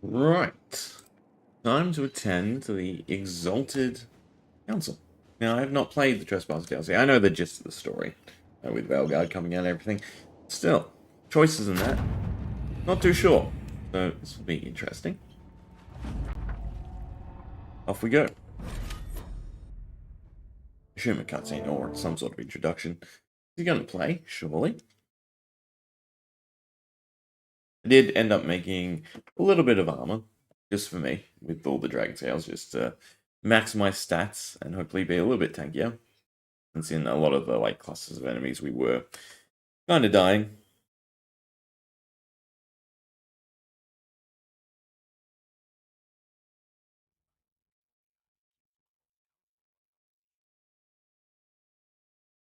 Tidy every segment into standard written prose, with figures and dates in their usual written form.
Right. Time to attend to the Exalted Council. Now, I have not played the Trespasser DLC. I know the gist of the story, with Veilguard coming out and everything. Still, choices in that, not too sure. So, this will be interesting. Off we go. Assume a cutscene or some sort of introduction. You're going to play, surely. I did end up making a little bit of armor, just for me, with all the dragon scales, just to maximize stats and hopefully be a little bit tankier. Since in a lot of the clusters of enemies we were kind of dying.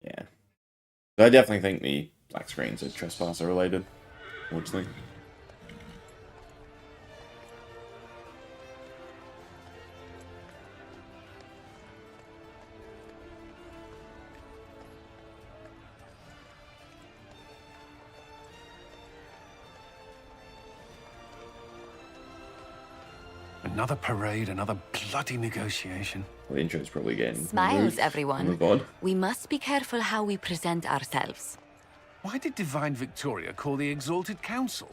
Yeah. So I definitely think the black screens are Trespasser related, fortunately. Another parade, another bloody negotiation. Well, the intro is probably getting Smiles, everyone. VOD. We must be careful how we present ourselves. Why did Divine Victoria call the Exalted Council?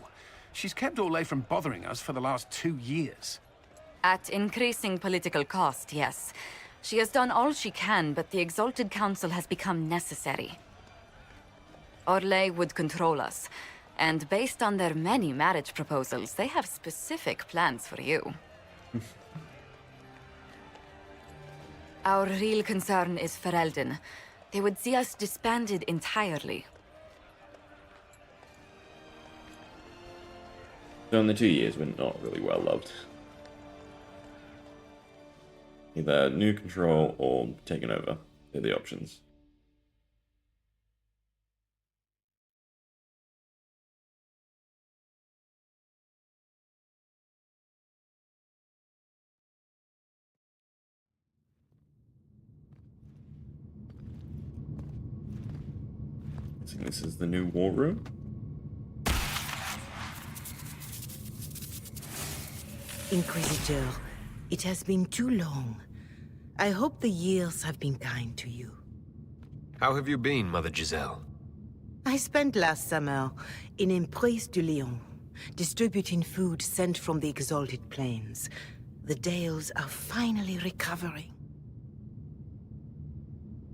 She's kept Orlais from bothering us for the last 2 years. At increasing political cost, yes. She has done all she can, but the Exalted Council has become necessary. Orlais would control us, and based on their many marriage proposals, they have specific plans for you. Our real concern is Ferelden. They would see us disbanded entirely. So in the 2 years, we're not really well loved. Either new control or taken over. They're the options. I think this is the new war room. Inquisitor, it has been too long. I hope the years have been kind to you. How have you been, Mother Giselle? I spent last summer in Emprise de Lyon, distributing food sent from the Exalted Plains. The Dales are finally recovering.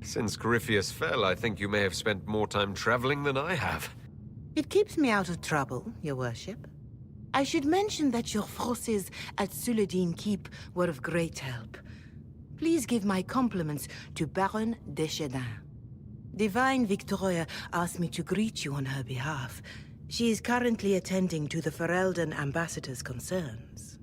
Since Corypheus fell, I think you may have spent more time traveling than I have. It keeps me out of trouble, Your Worship. I should mention that your forces at Suladin Keep were of great help. Please give my compliments to Baron Deschedin. Divine Victoria asked me to greet you on her behalf. She is currently attending to the Ferelden ambassador's concerns.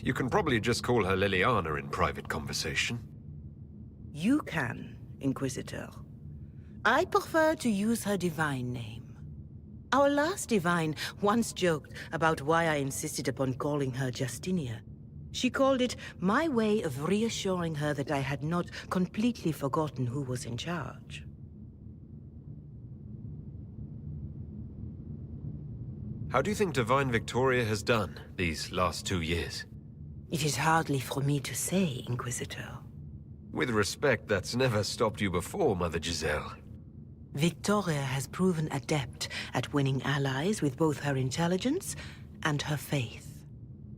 You can probably just call her Liliana in private conversation. You can, Inquisitor. I prefer to use her divine name. Our last divine once joked about why I insisted upon calling her Justinia. She called it my way of reassuring her that I had not completely forgotten who was in charge. How do you think Divine Victoria has done these last 2 years? It is hardly for me to say, Inquisitor. With respect, that's never stopped you before, Mother Giselle. Victoria has proven adept at winning allies with both her intelligence and her faith.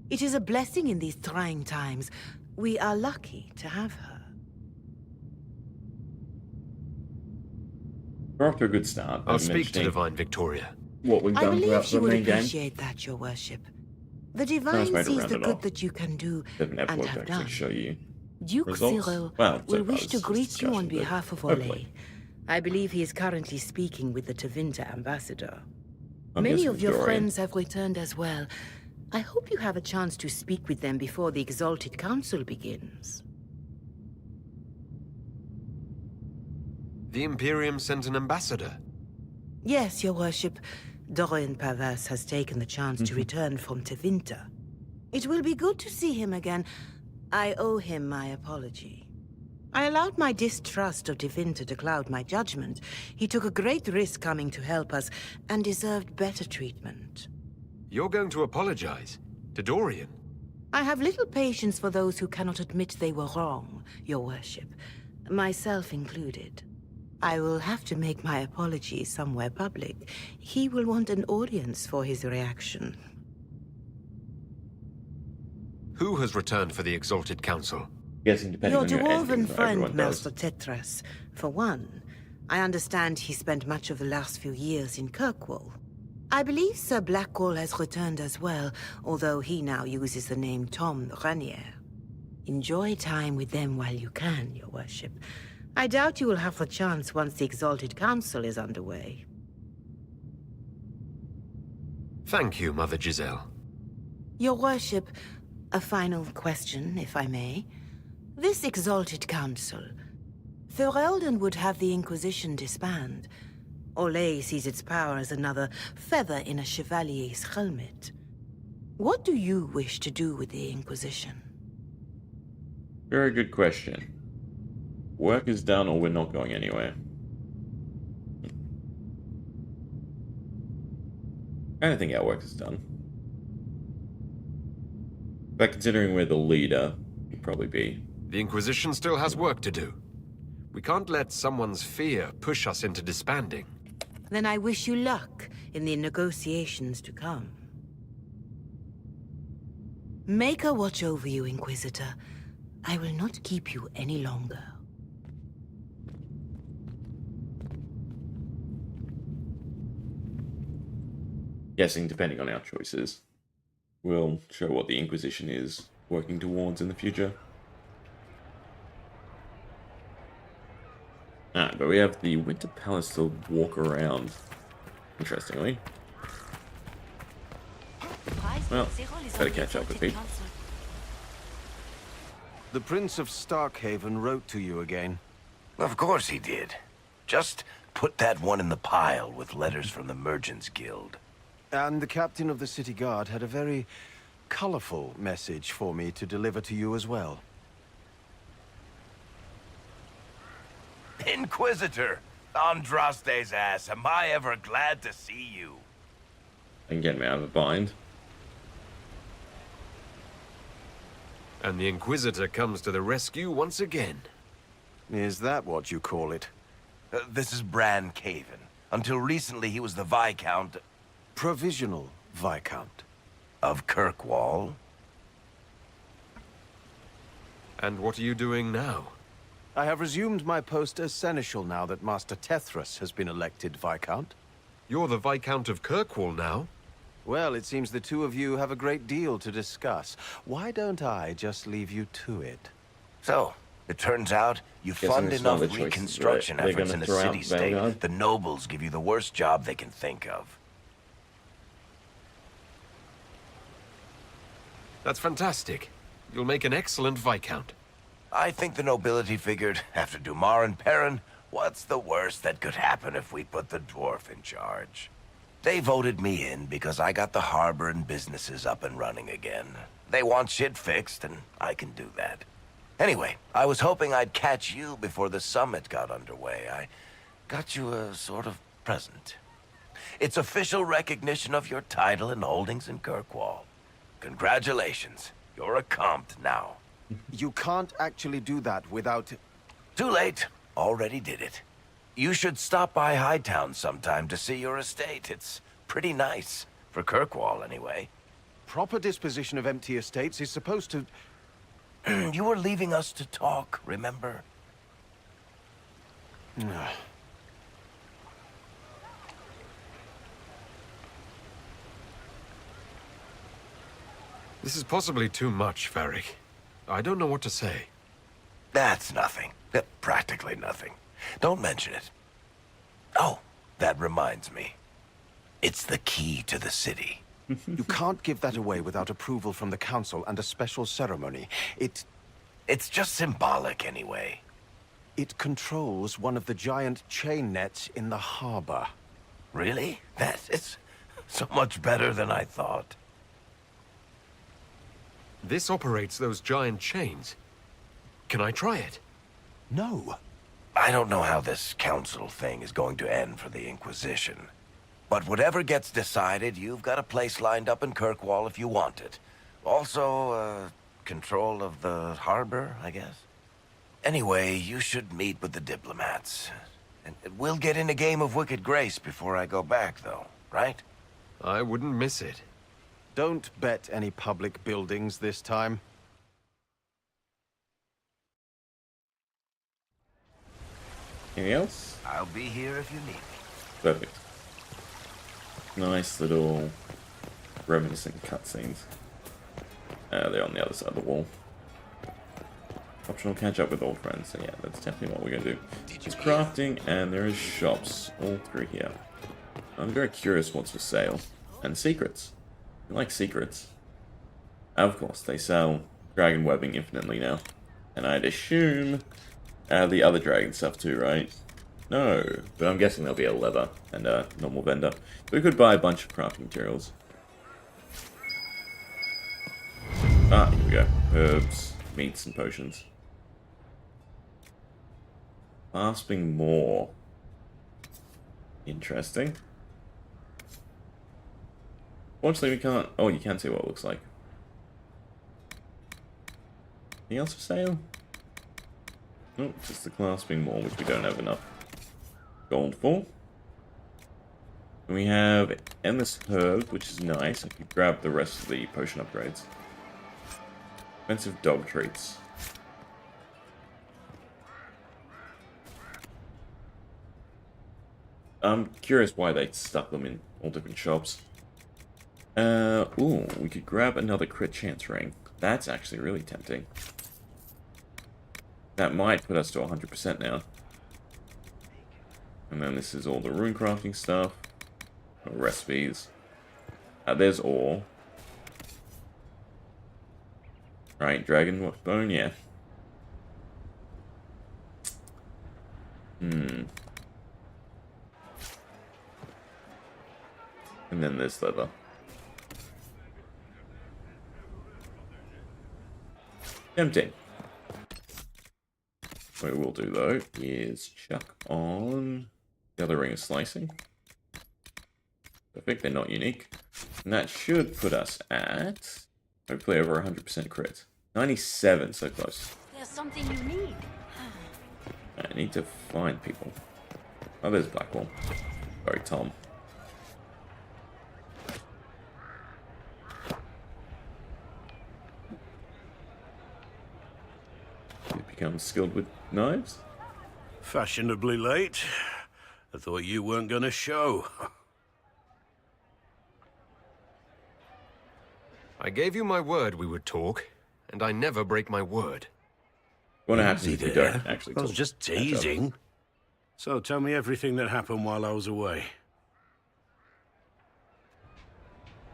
It is a blessing in these trying times. We are lucky to have her. We're off to a good start. I'll speak to Divine Victoria. What we've I done throughout believe she the would main game. appreciate that, Your Worship. The Divine Nice way to sees round the it good off. that you can do Doesn't have and to have actually done. show you. Duke results? Cyril Well, so will wish far to it's greet you on discussion, but behalf of hopefully. Orlais. I believe he is currently speaking with the Tevinter ambassador. I'm Many guessing of your Victorian. friends have returned as well. I hope you have a chance to speak with them before the Exalted Council begins. The Imperium sent an ambassador. Yes, Your Worship. Dorian Pavas has taken the chance to return from Tevinter. It will be good to see him again. I owe him my apology. I allowed my distrust of Devinter to cloud my judgment. He took a great risk coming to help us, and deserved better treatment. You're going to apologize? To Dorian? I have little patience for those who cannot admit they were wrong, Your Worship. Myself included. I will have to make my apologies somewhere public. He will want an audience for his reaction. Who has returned for the Exalted Council? Guessing depending Your on your dwarven ending, friend, everyone does. Master Thedas, for one. I understand he spent much of the last few years in Kirkwall. I believe Sir Blackwall has returned as well, although he now uses the name Tom the Ranier. Enjoy time with them while you can, Your Worship. I doubt you will have the chance once the Exalted Council is underway. Thank you, Mother Giselle. Your Worship, a final question, if I may. This Exalted Council, Ferelden would have the Inquisition disband. Orlais sees its power as another feather in a chevalier's helmet. What do you wish to do with the Inquisition? Very good question. Work is done or we're not going anywhere. I don't think our work is done. But considering we're the leader, we'd probably be. The Inquisition still has work to do. We can't let someone's fear push us into disbanding. Then I wish you luck in the negotiations to come. Maker watch over you, Inquisitor. I will not keep you any longer. Guessing depending on our choices, we'll show what the Inquisition is working towards in the future. Ah, but we have the Winter Palace to walk around, interestingly. Well, better catch up with me. The Prince of Starkhaven wrote to you again. Of course he did. Just put that one in the pile with letters from the Merchants Guild. And the captain of the City Guard had a very colorful message for me to deliver to you as well. Inquisitor! Andraste's ass, am I ever glad to see you? And get me out of a bind. And the Inquisitor comes to the rescue once again. Is that what you call it? This is Bran Caven. Until recently he was the Viscount Provisional Viscount. of Kirkwall. And what are you doing now? I have resumed my post as Seneschal now that Master Thedas has been elected Viscount. You're the Viscount of Kirkwall now? Well, it seems the two of you have a great deal to discuss. Why don't I just leave you to it? So, it turns out you fund it's not enough the choices, reconstruction right? They're efforts gonna in a throw out city-state, Veilguard? the nobles give you the worst job they can think of. That's fantastic. You'll make an excellent Viscount. I think the nobility figured, after Dumar and Perrin, what's the worst that could happen if we put the dwarf in charge? They voted me in because I got the harbor and businesses up and running again. They want shit fixed, and I can do that. Anyway, I was hoping I'd catch you before the summit got underway. I got you a sort of present. It's official recognition of your title and holdings in Kirkwall. Congratulations. You're a compt now. You can't actually do that without... Too late. Already did it. You should stop by Hightown sometime to see your estate. It's pretty nice. For Kirkwall, anyway. Proper disposition of empty estates is supposed to... You were leaving us to talk, remember? This is possibly too much, Varric. I don't know what to say. That's nothing. Practically nothing. Don't mention it. Oh, that reminds me. It's the key to the city. You can't give that away without approval from the council and a special ceremony. It's just symbolic anyway. It controls one of the giant chain nets in the harbor. Really? That is so much better than I thought. This operates those giant chains. Can I try it? No. I don't know how this council thing is going to end for the Inquisition. But whatever gets decided, you've got a place lined up in Kirkwall if you want it. Also, control of the harbor, I guess. Anyway, you should meet with the diplomats. And we'll get in a game of Wicked Grace before I go back, though, right? I wouldn't miss it. Don't bet any public buildings this time. Anything else? I'll be here if you need me. Perfect. Nice little reminiscent cutscenes. They're on the other side of the wall. Optional catch up with old friends. So yeah, that's definitely what we're going to do. There's crafting and there is shops all through here. I'm very curious what's for sale. And secrets. I like secrets. Of course, they sell dragon webbing infinitely now. And I'd assume the other dragon stuff too, right? No, but I'm guessing there'll be a leather and a normal vendor. So we could buy a bunch of crafting materials. Ah, here we go. Herbs, meats, and potions. Clasping more. Interesting. Fortunately, we can't... Oh, you can see what it looks like. Anything else for sale? Nope, just the clasping more, which we don't have enough gold for. And we have endless herb, which is nice. I could grab the rest of the potion upgrades. Expensive dog treats. I'm curious why they stuck them in all different shops. Ooh, we could grab another crit chance ring. That's actually really tempting. That might put us to 100% now. And then this is all the rune crafting stuff. Recipes. There's ore. Right, dragon bone, yeah. And then there's leather. Tempting. What we'll do though is chuck on the other ring of slicing. Perfect, they're not unique. And that should put us at hopefully over 100% crit. 97, so close. There's something you need. I need to find people. Oh, there's Blackwall. Sorry, Tom. You become skilled with knives? Fashionably late. I thought you weren't gonna show. I gave you my word we would talk, and I never break my word. What happens if you don't actually I was talk? just teasing. So tell me everything that happened while I was away.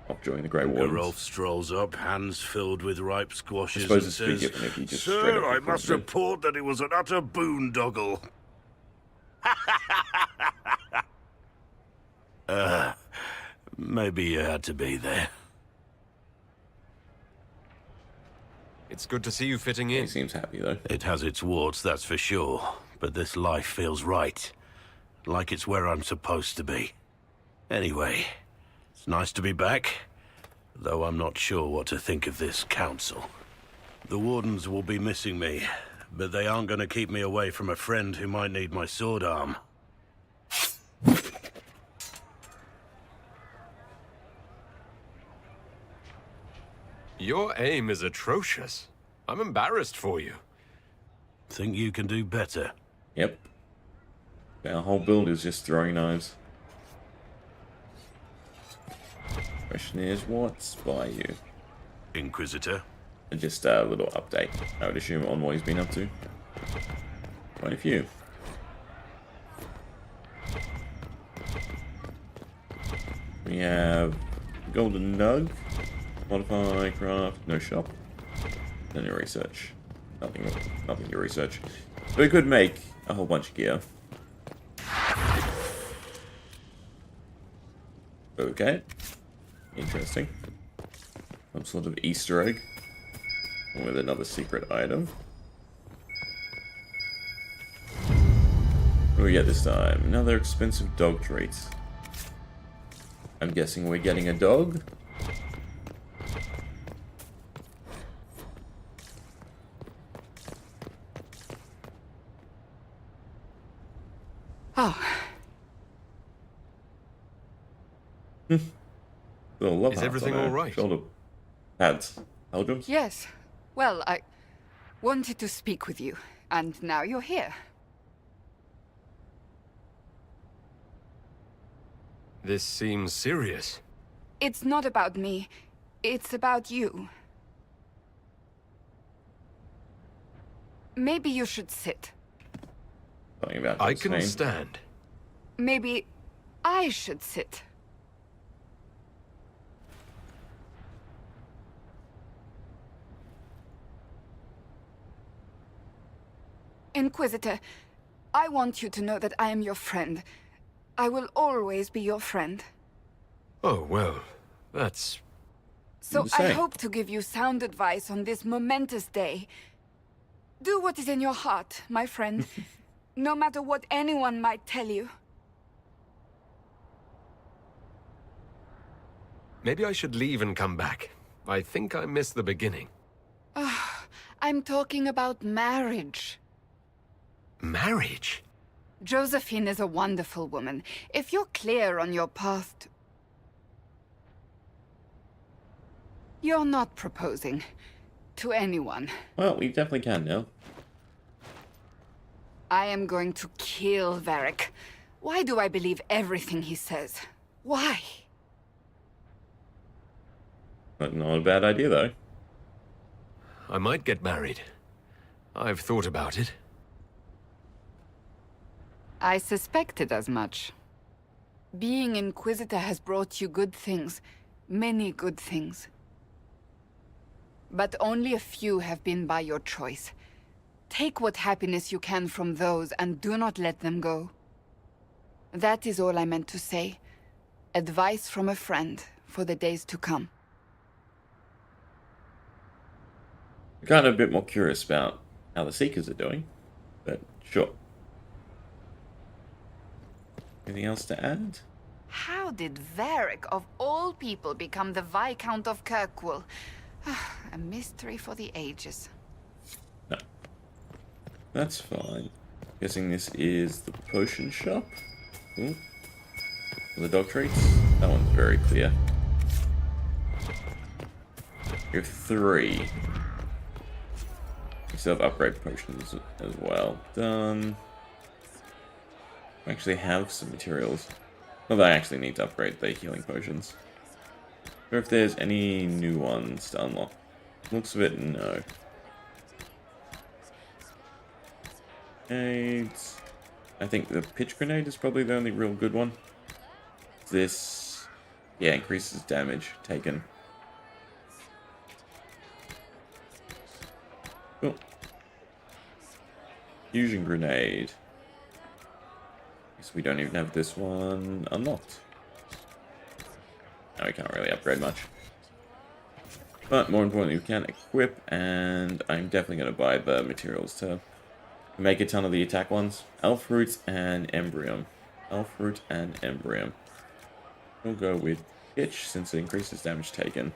Off joining the Grey Wardens. Rolf strolls up, hands filled with ripe squashes, I suppose and it's pretty says, different if you just straight "Sir, up I must recruit me." report that it was an utter boondoggle." Maybe you had to be there. It's good to see you fitting in. He seems happy though. It has its warts, that's for sure. But this life feels right. Like it's where I'm supposed to be. Anyway, it's nice to be back. Though I'm not sure what to think of this council. The Wardens will be missing me, but they aren't going to keep me away from a friend who might need my sword arm. Your aim is atrocious. I'm embarrassed for you. Think you can do better? Yep. Our whole build is just throwing knives. Question is, what's by you? Inquisitor? And just a little update, I would assume, on what he's been up to. Quite a few. We have Golden Nug, Modify, Craft, no shop. None to research. Nothing to research. But we could make a whole bunch of gear. Okay. Interesting. Some sort of Easter egg. With another secret item. we get this time? Another expensive dog treat. I'm guessing we're getting a dog? Oh, Little love Is hearts everything on her all right? Shoulder pads. Eldrums? yes. Well, I wanted to speak with you, and now you're here. This seems serious. It's not about me. It's about you. Maybe you should sit. Something about I Spain. can stand. Maybe I should sit. Inquisitor, I want you to know that I am your friend. I will always be your friend. Oh, well, that's... So What do I you say? hope to give you sound advice on this momentous day. Do what is in your heart, my friend. No matter what anyone might tell you. Maybe I should leave and come back. I think I missed the beginning. I'm talking about marriage. Marriage? Josephine is a wonderful woman. If you're clear on your path to... You're not proposing to anyone. Well, we definitely can now. I am going to kill Varric. Why do I believe everything he says? Why? But not a bad idea, though. I might get married. I've thought about it. I suspected as much. Being Inquisitor has brought you good things. Many good things. But only a few have been by your choice. Take what happiness you can from those and do not let them go. That is all I meant to say. Advice from a friend for the days to come. I'm kind of a bit more curious about how the Seekers are doing, but sure. Anything else to add? How did Varric, of all people, become the Viscount of Kirkwall? A mystery for the ages. No. That's fine. Guessing this is the potion shop. Ooh. The dog treats. That one's very clear. You have 3. You still have upgrade potions as well. Done. I actually have some materials. Well, I actually need to upgrade the healing potions. Or if there's any new ones to unlock. Looks of it, no. Grenades. I think the pitch grenade is probably the only real good one. This, yeah, increases damage taken. Cool. Fusion grenade. Guess we don't even have this one unlocked. No, we can't really upgrade much. But more importantly, we can equip, and I'm definitely going to buy the materials to make a ton of the attack ones. Elf Root and Embryon. Elf Root and Embryon. We'll go with Pitch, since it increases damage taken.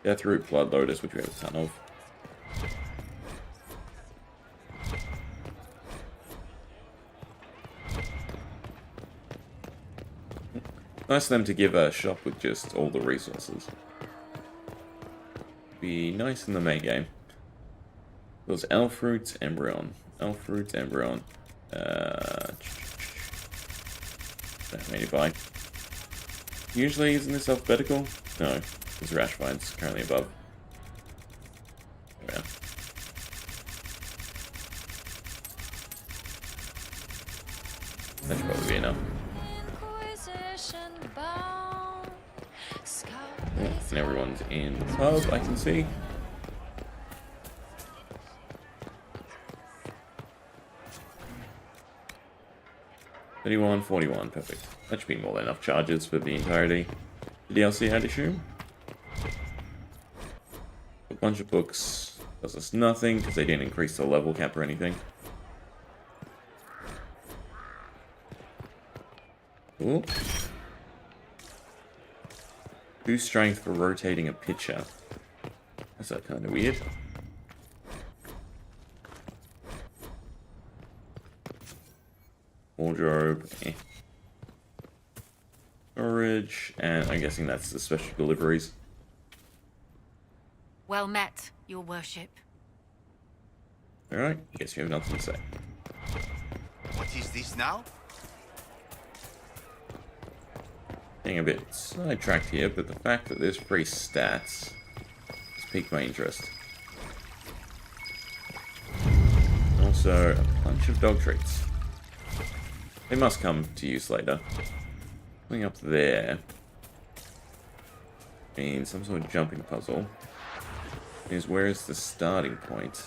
Death Root, Blood Lotus, which we have a ton of. Nice of them to give a shop with just all the resources. Be nice in the main game. Those Elf Roots, Embryon. Elf Roots, Embryon. Don't need to buy. Usually, isn't this alphabetical? No, because Rashvine's currently above. Yeah. That should probably be enough. And everyone's in the pub, I can see. $31.41, perfect. That should be more than enough charges for the entirety of the DLC, I'd assume. A bunch of books does us nothing because they didn't increase the level cap or anything. Ooh. Boost strength for rotating a pitcher. That's that kind of weird. Wardrobe. Storage. And I'm guessing that's the special deliveries. Well met, your worship. Alright, guess you have nothing to say. What is this now? Getting a bit sidetracked here, but the fact that there's free stats has piqued my interest. Also, a bunch of dog treats. They must come to use later. Something up there means some sort of jumping puzzle. Is where is the starting point?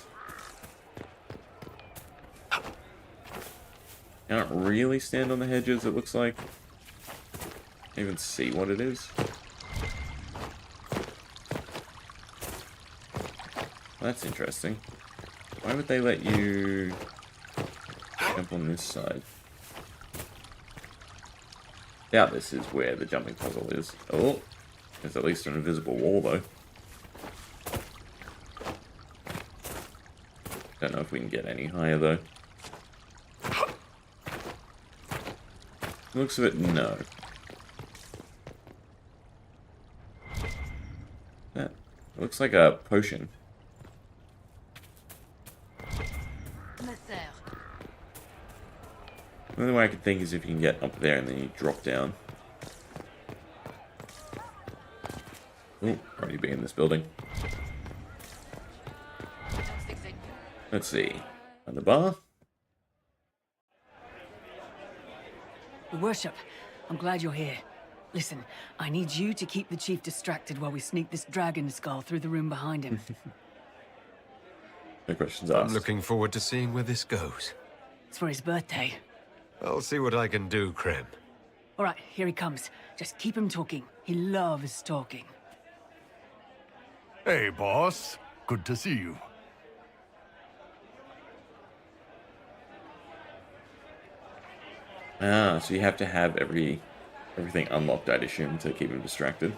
Can't really stand on the hedges, it looks like. Can't even see what it is. That's interesting. Why would they let you jump on this side? Doubt this is where the jumping puzzle is. Oh, there's at least an invisible wall though. Don't know if we can get any higher though. Looks of it, no. That looks like a potion. The only way I could think is if you can get up there and then you drop down. Oh, already be in this building. Let's see. On the bar? Your worship, I'm glad you're here. Listen, I need you to keep the chief distracted while we sneak this dragon skull through the room behind him. No questions asked. I'm looking forward to seeing where this goes. It's for his birthday. I'll see what I can do, Krem. All right, here he comes. Just keep him talking. He loves talking. Hey, boss. Good to see you. Ah, so you have to have everything unlocked, I'd assume, to keep him distracted.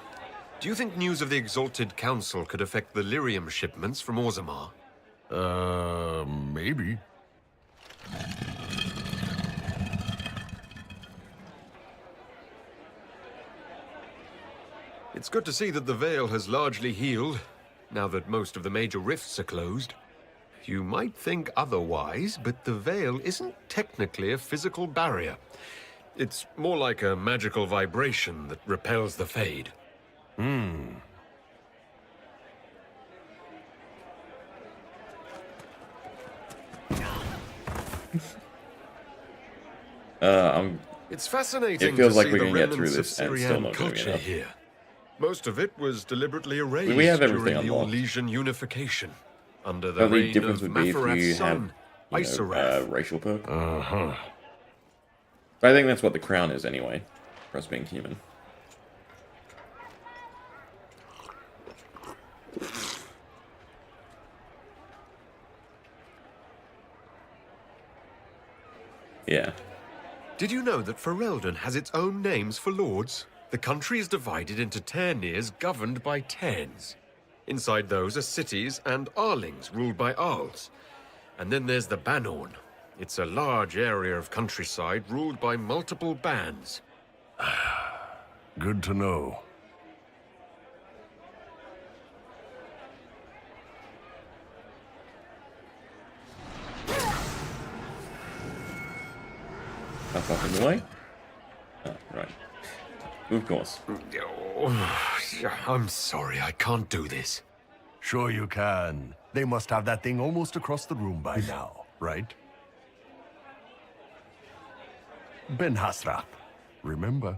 Do you think news of the Exalted Council could affect the lyrium shipments from Orzammar? Maybe. It's good to see that the Veil has largely healed, now that most of the major rifts are closed. You might think otherwise, but the Veil isn't technically a physical barrier. It's more like a magical vibration that repels the Fade. Hmm. It's fascinating It feels to like see we're the gonna get through remnants of this and still Syrian not gonna be culture enough. here. Most of it was deliberately erased We have everything during the unlocked. Orlesian unification, under the The only reign difference of would be if Mafarat's you have, son, Isarath. racial perk. Uh-huh. But I think that's what the crown is anyway, for us being human. Yeah. Did you know that Ferelden has its own names for lords? The country is divided into Ternirs governed by Terns. Inside those are cities and Arlings ruled by Arls. And then there's the Banorn. It's a large area of countryside ruled by multiple bands. Good to know. Up in the way? Oh, right. Of course. I'm sorry, I can't do this. Sure you can. They must have that thing almost across the room by now, right? Ben Hasrap, remember?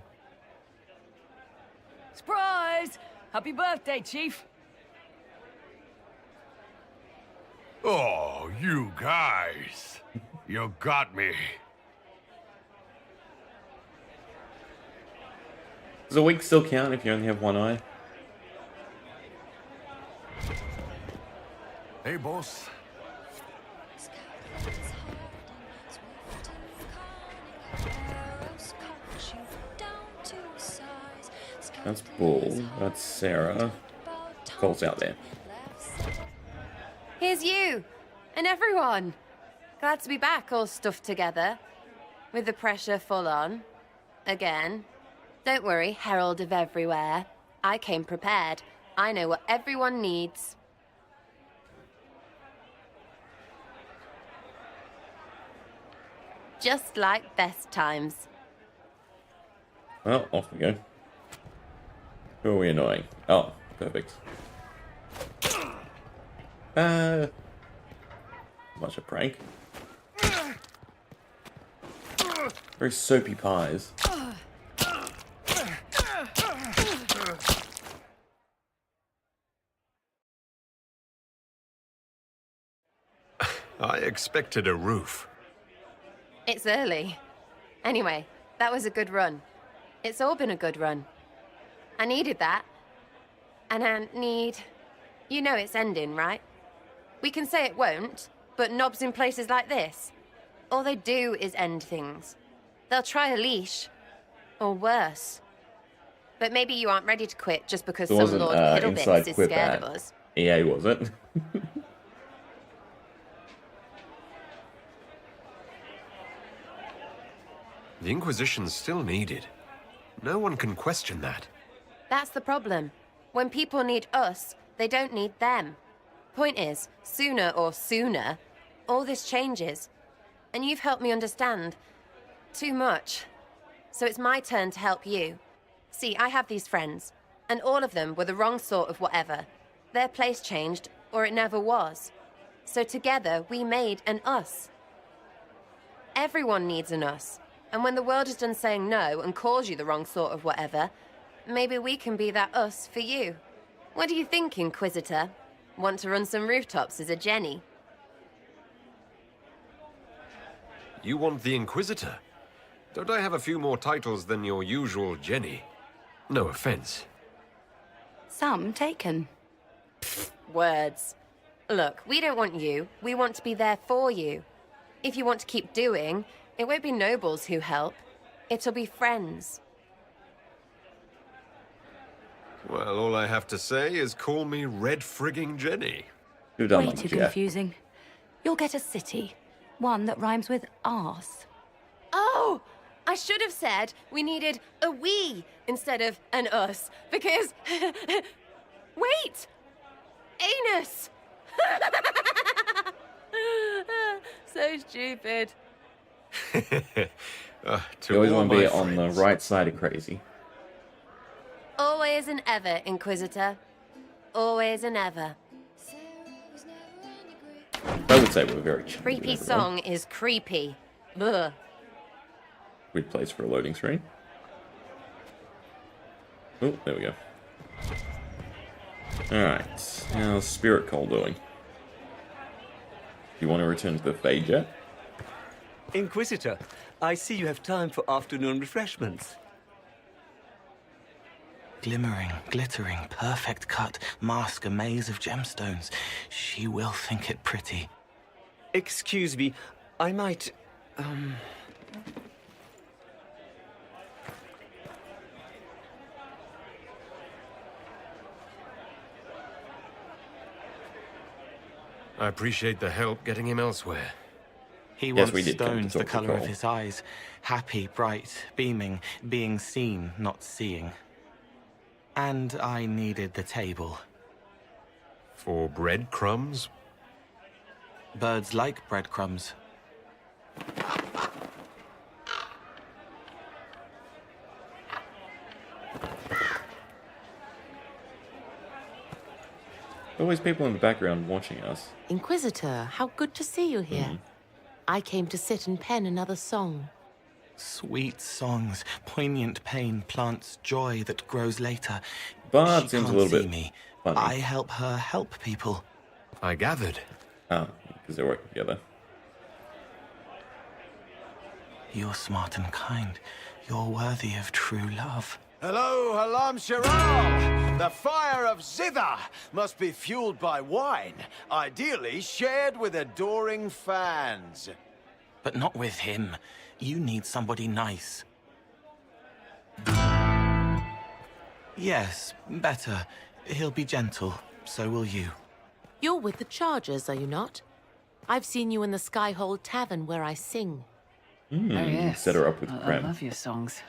Surprise! Happy birthday, Chief! Oh, you guys. You got me. Does a week still count if you only have one eye? Hey, boss. That's Bull. That's Sarah. Cole's out there. Here's you! And everyone! Glad to be back, all stuffed together. With the pressure full on. Again. Don't worry, Herald of Everywhere. I came prepared. I know what everyone needs. Just like best times. Well, off we go. Who are we annoying? Oh, perfect. Much a prank. Very soapy pies. I expected a roof. It's early. Anyway, that was a good run. It's all been a good run. I needed that. And I need... You know it's ending, right? We can say it won't, but knobs in places like this, all they do is end things. They'll try a leash. Or worse. But maybe you aren't ready to quit just because There some wasn't Lord inside Piddlebits is quip scared of at us. EA, was it? The Inquisition's still needed. No one can question that. That's the problem. When people need us, they don't need them. Point is, sooner, all this changes. And you've helped me understand. Too much. So it's my turn to help you. See, I have these friends, and all of them were the wrong sort of whatever. Their place changed, or it never was. So together, we made an us. Everyone needs an us. And when the world is done saying no and calls you the wrong sort of whatever, maybe we can be that us for you. What do you think, Inquisitor? Want to run some rooftops as a Jenny? You want the Inquisitor? Don't I have a few more titles than your usual Jenny? No offense. Some taken. Words. Look, we don't want you. We want to be there for you. If you want to keep doing, it won't be nobles who help. It'll be friends. Well, all I have to say is call me Red Frigging Jenny. You've done Way that, too yeah. confusing. You'll get a city. One that rhymes with arse. Oh! I should have said we needed a we instead of an us, because... Wait! Anus! So stupid. You always want to be on the right side of crazy. Always and ever, Inquisitor. Always and ever. I would say we're very chill. Creepy song is creepy. Ugh. Weird place for a loading screen. Oh, there we go. Alright, how's Spirit Call doing? You want to return to the Fade yet? Inquisitor, I see you have time for afternoon refreshments. Glimmering, glittering, perfect cut, mask a maze of gemstones. She will think it pretty. Excuse me, I might, I appreciate the help getting him elsewhere. He Yes, wants we did come to stones talk the to color of Cole. his eyes. Happy, bright, beaming, being seen, not seeing. And I needed the table. For breadcrumbs? Birds like breadcrumbs. Always people in the background watching us. Inquisitor, how good to see you here. I came to sit and pen another song. Sweet songs, poignant pain plants joy that grows later. Bard She seems a can't little see bit me. funny. I help her help people. I gathered. Oh, because they're working together. You're smart and kind. You're worthy of true love. Hello, Halam Shiral! The fire of Zither must be fueled by wine, ideally shared with adoring fans. But not with him. You need somebody nice. Yes, better. He'll be gentle, so will you. You're with the Chargers, are you not? I've seen you in the Skyhold Tavern where I sing. Oh, yes. Set her up with I Krem. love your songs.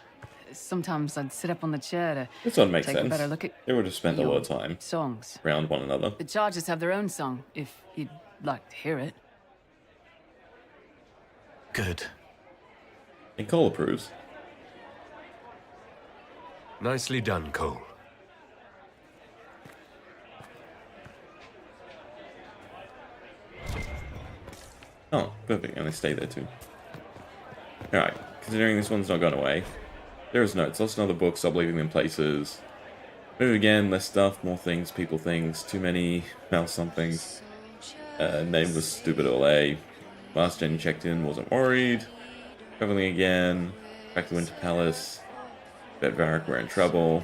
Sometimes I'd sit up on the chair to This one makes take a sense. better look at They would have spent a lot of your time songs. around one another. The Chargers have their own song, if you'd like to hear it. Good. And Cole approves. Nicely done, Cole. Oh, perfect. And they stay there too. Alright, considering this one's not gone away. There is notes. Lost in other books. Stop leaving them places. Move again. Less stuff. More things. People things. Too many mouse somethings. Name was stupid Ole. Last gen you checked in. Wasn't worried. Traveling again. Back to Winter Palace. Bet Varric we're in trouble.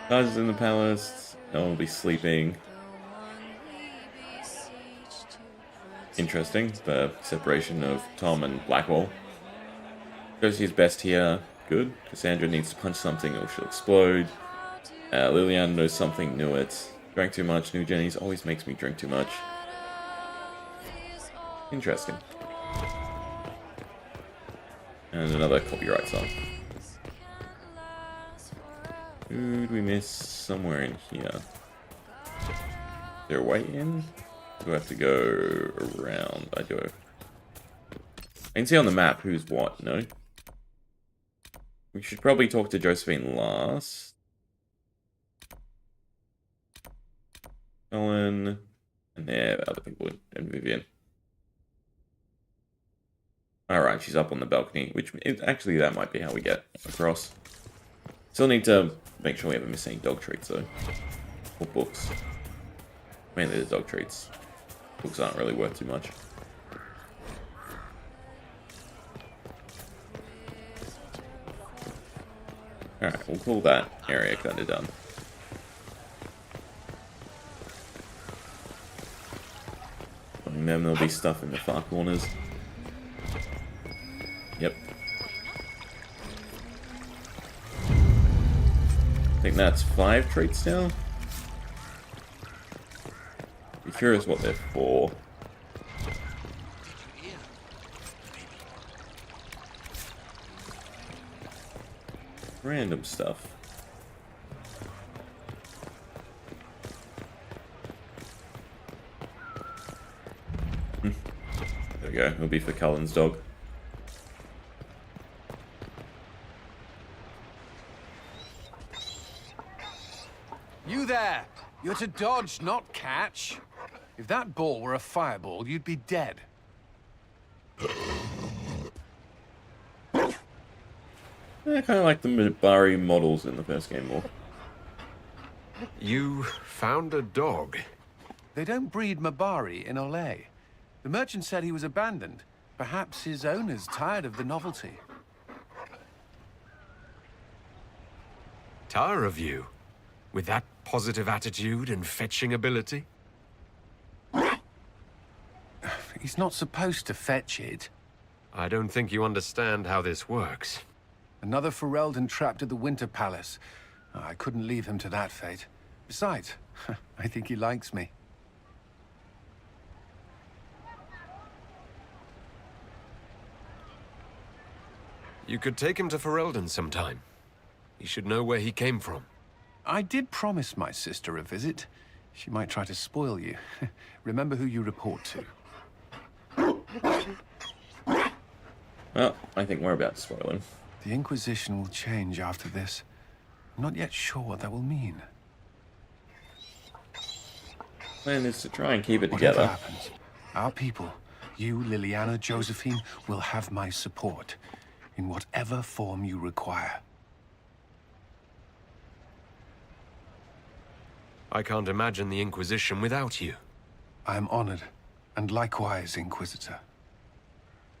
Guys in the palace. No one will be sleeping. Interesting, the separation of Tom and Blackwall. Josie's best here. Good. Cassandra needs to punch something or she'll explode. Liliana knows something, knew it. Drank too much. New Jenny's always makes me drink too much. Interesting. And another copyright song. Who do we miss somewhere in here? Is there a way in? Do I have to go around? I do. I can see on the map who's what, no? We should probably talk to Josephine last. Ellen. And there, the other people, and Vivian. Alright, she's up on the balcony, which actually that might be how we get across. Still need to make sure we haven't missed any dog treats though. Or books. Mainly the dog treats. Books aren't really worth too much. Alright, we'll call that area kind of done. And then there'll be stuff in the far corners. Yep. I think that's 5 traits now. Be curious what they're for. Random stuff. There we go. It'll be for Cullen's dog. You there! You're to dodge, not catch. If that ball were a fireball, you'd be dead. I kind of like the Mabari models in the first game more. You found a dog? They don't breed Mabari in Olay. The merchant said he was abandoned. Perhaps his owner's tired of the novelty. Tire of you? With that positive attitude and fetching ability? He's not supposed to fetch it. I don't think you understand how this works. Another Ferelden trapped at the Winter Palace. I couldn't leave him to that fate. Besides, I think he likes me. You could take him to Ferelden sometime. He should know where he came from. I did promise my sister a visit. She might try to spoil you. Remember who you report to. Well, I think we're about to spoil him. The Inquisition will change after this. I'm not yet sure what that will mean. Plan is to try and keep it Whatever together. happens, our people, you, Liliana, Josephine, will have my support in whatever form you require. I can't imagine the Inquisition without you. I am honored, and likewise, Inquisitor.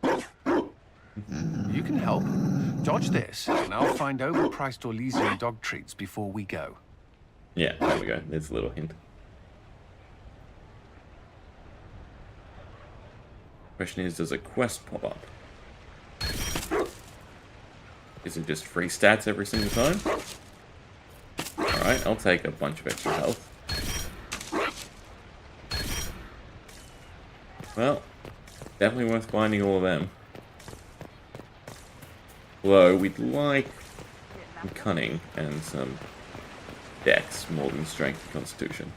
You can help. Dodge this, and I'll find overpriced Orlesian dog treats before we go. Yeah, there we go. There's a little hint. Question is, does a quest pop up? Is it just free stats every single time? Alright, I'll take a bunch of extra health. Well, definitely worth finding all of them. Although, we'd like some cunning and some dex more than strength and constitution.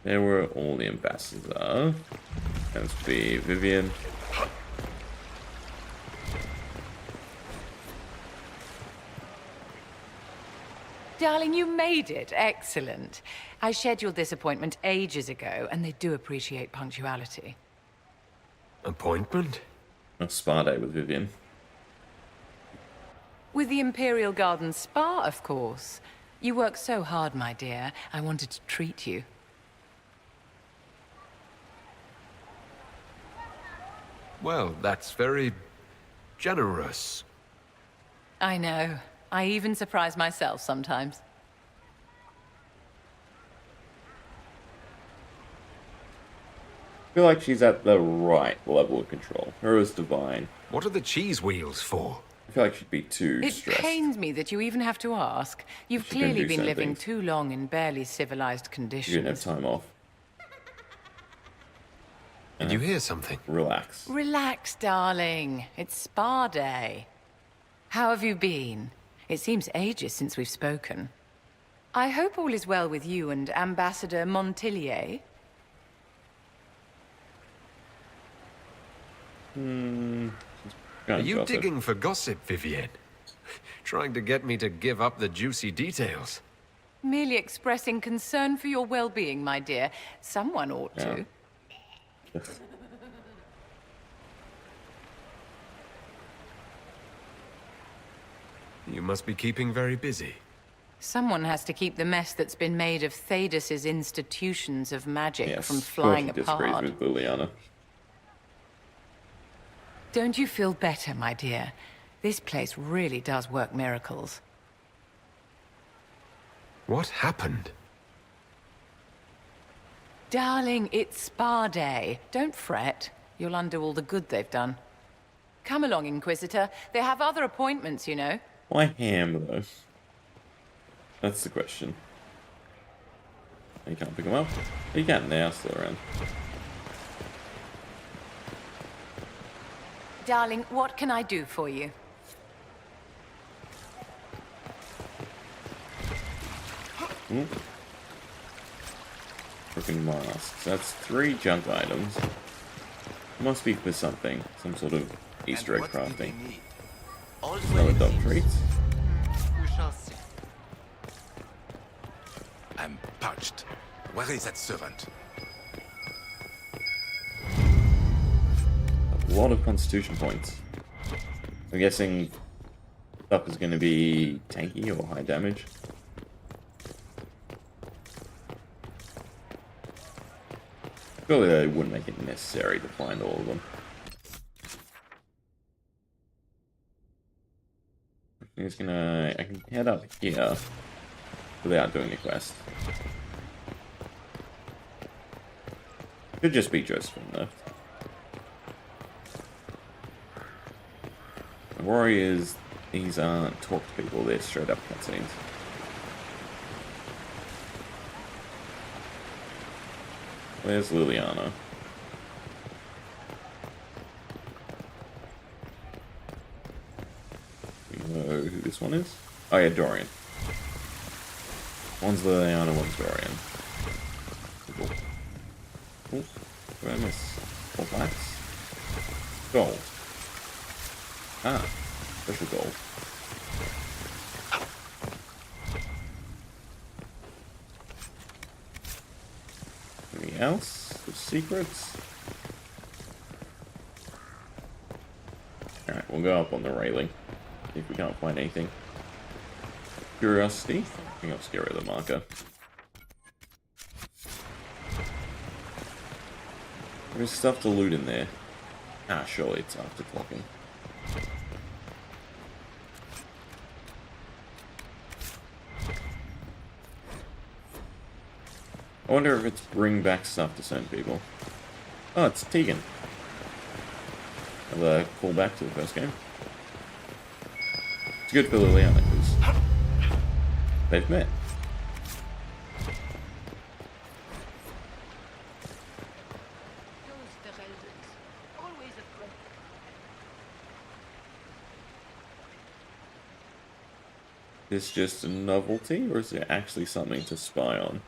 There were all the ambassadors. Tends to be Vivian. Darling, you made it. Excellent. I scheduled this appointment ages ago, and they do appreciate punctuality. Appointment? A spa day with Vivian. With the Imperial Garden Spa, of course. You work so hard, my dear. I wanted to treat you. Well, that's very generous. I know. I even surprise myself sometimes. I feel like she's at the right level of control. Her is divine. What are the cheese wheels for? I feel like she'd be too It stressed. pains me that you even have to ask. You've She can clearly do been certain living things. too long in barely civilized conditions. You didn't have time off. Did you hear something? Relax. Relax, darling. It's spa day. How have you been? It seems ages since we've spoken. I hope all is well with you and Ambassador Montillier. Are you digging for gossip, Vivienne? Trying to get me to give up the juicy details? Merely expressing concern for your well-being, my dear. Someone ought to. You must be keeping very busy. Someone has to keep the mess that's been made of Thedas' institutions of magic Yes, from flying Dorothy disagrees apart. with Liliana. Don't you feel better, my dear? This place really does work miracles. What happened? Darling, it's spa day. Don't fret. You'll undo all the good they've done. Come along, Inquisitor. They have other appointments, you know. Why ham, though? That's the question. You can't pick them up? You can, they are still around. Darling, what can I do for you? Ooh. Freaking masks. That's 3 junk items. Must be for something. Some sort of Easter egg crafting. Another dog treats. We shall see. I'm parched. Where is that servant? A lot of constitution points. I'm guessing stuff is going to be tanky or high damage. Surely they wouldn't make it necessary to find all of them. I can head up here without doing a quest. Could just be Josephine left. The worry is these aren't talk to people, they're straight up cutscenes. Where's Liliana? We know who this one is? Oh yeah, Dorian. One's Liliana, one's Dorian. Cool. Cool. What did I miss? 4 plaques? Gold. Ah, special gold. Anything else? The secrets? Alright, we'll go up on the railing. See if we can't find anything. Curiosity? I think I'll scare rid of the marker. There's stuff to loot in there. Ah, surely it's after clocking. I wonder if it's bring back stuff to certain people. Oh, it's Tegan. Another callback to the first game. It's good for Liliana because they've met. Is this just a novelty, or is there actually something to spy on?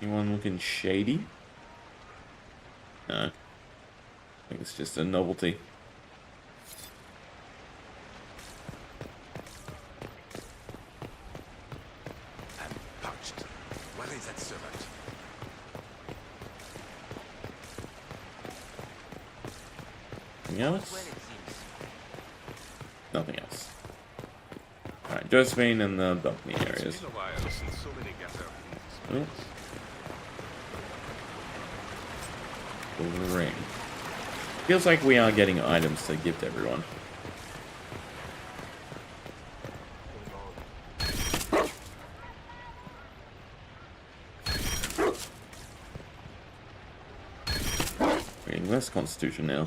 Anyone looking shady? No. I think it's just a novelty. I'm parched. Where is that servant? Anything else? Nothing else. Alright, Josephine and the balcony areas. It's been a while since so many gathered in this place. The ring. Feels like we are getting items to give to everyone. We're getting less constitution now.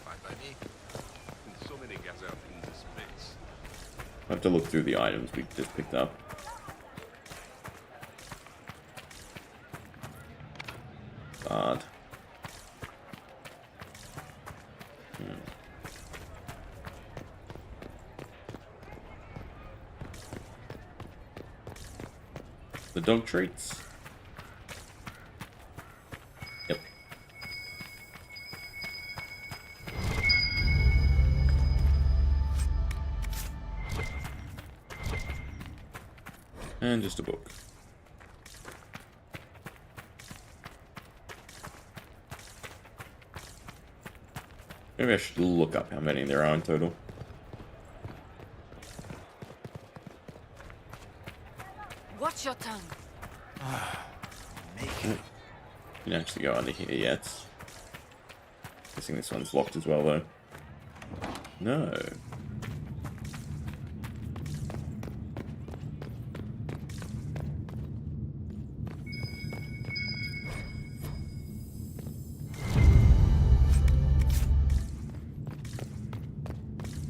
Fine by me. And so many gathered in this place. I have to look through the items we just picked up. Odd. The dog treats. Yep. And just a book. Maybe I should look up how many there are in total. Watch your tongue. Can actually go under here yet. Guessing this one's locked as well though. No.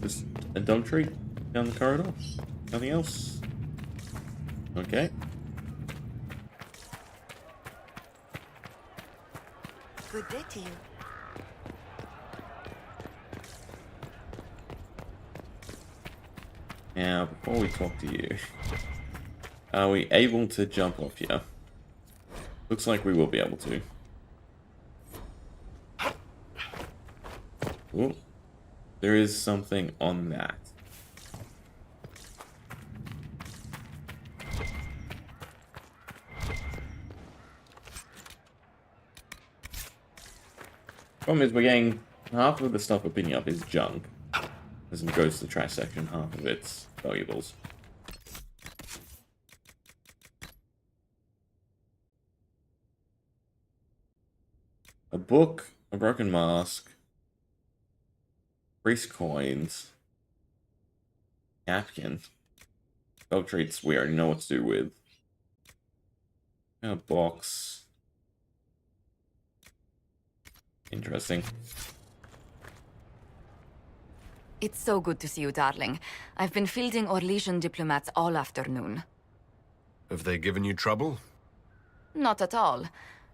Just a dog treat down the corridor. Nothing else. Okay. Good day to you. Now, before we talk to you, are we able to jump off here? Looks like we will be able to. Ooh. There is something on that. Problem is, we're getting half of the stuff we're picking up is junk. As it goes to the trash section, half of it's valuables. A book, a broken mask, priest coins, napkin, dog treats we already know what to do with, a box. Interesting. It's so good to see you, darling. I've been fielding Orlesian diplomats all afternoon. Have they given you trouble? Not at all.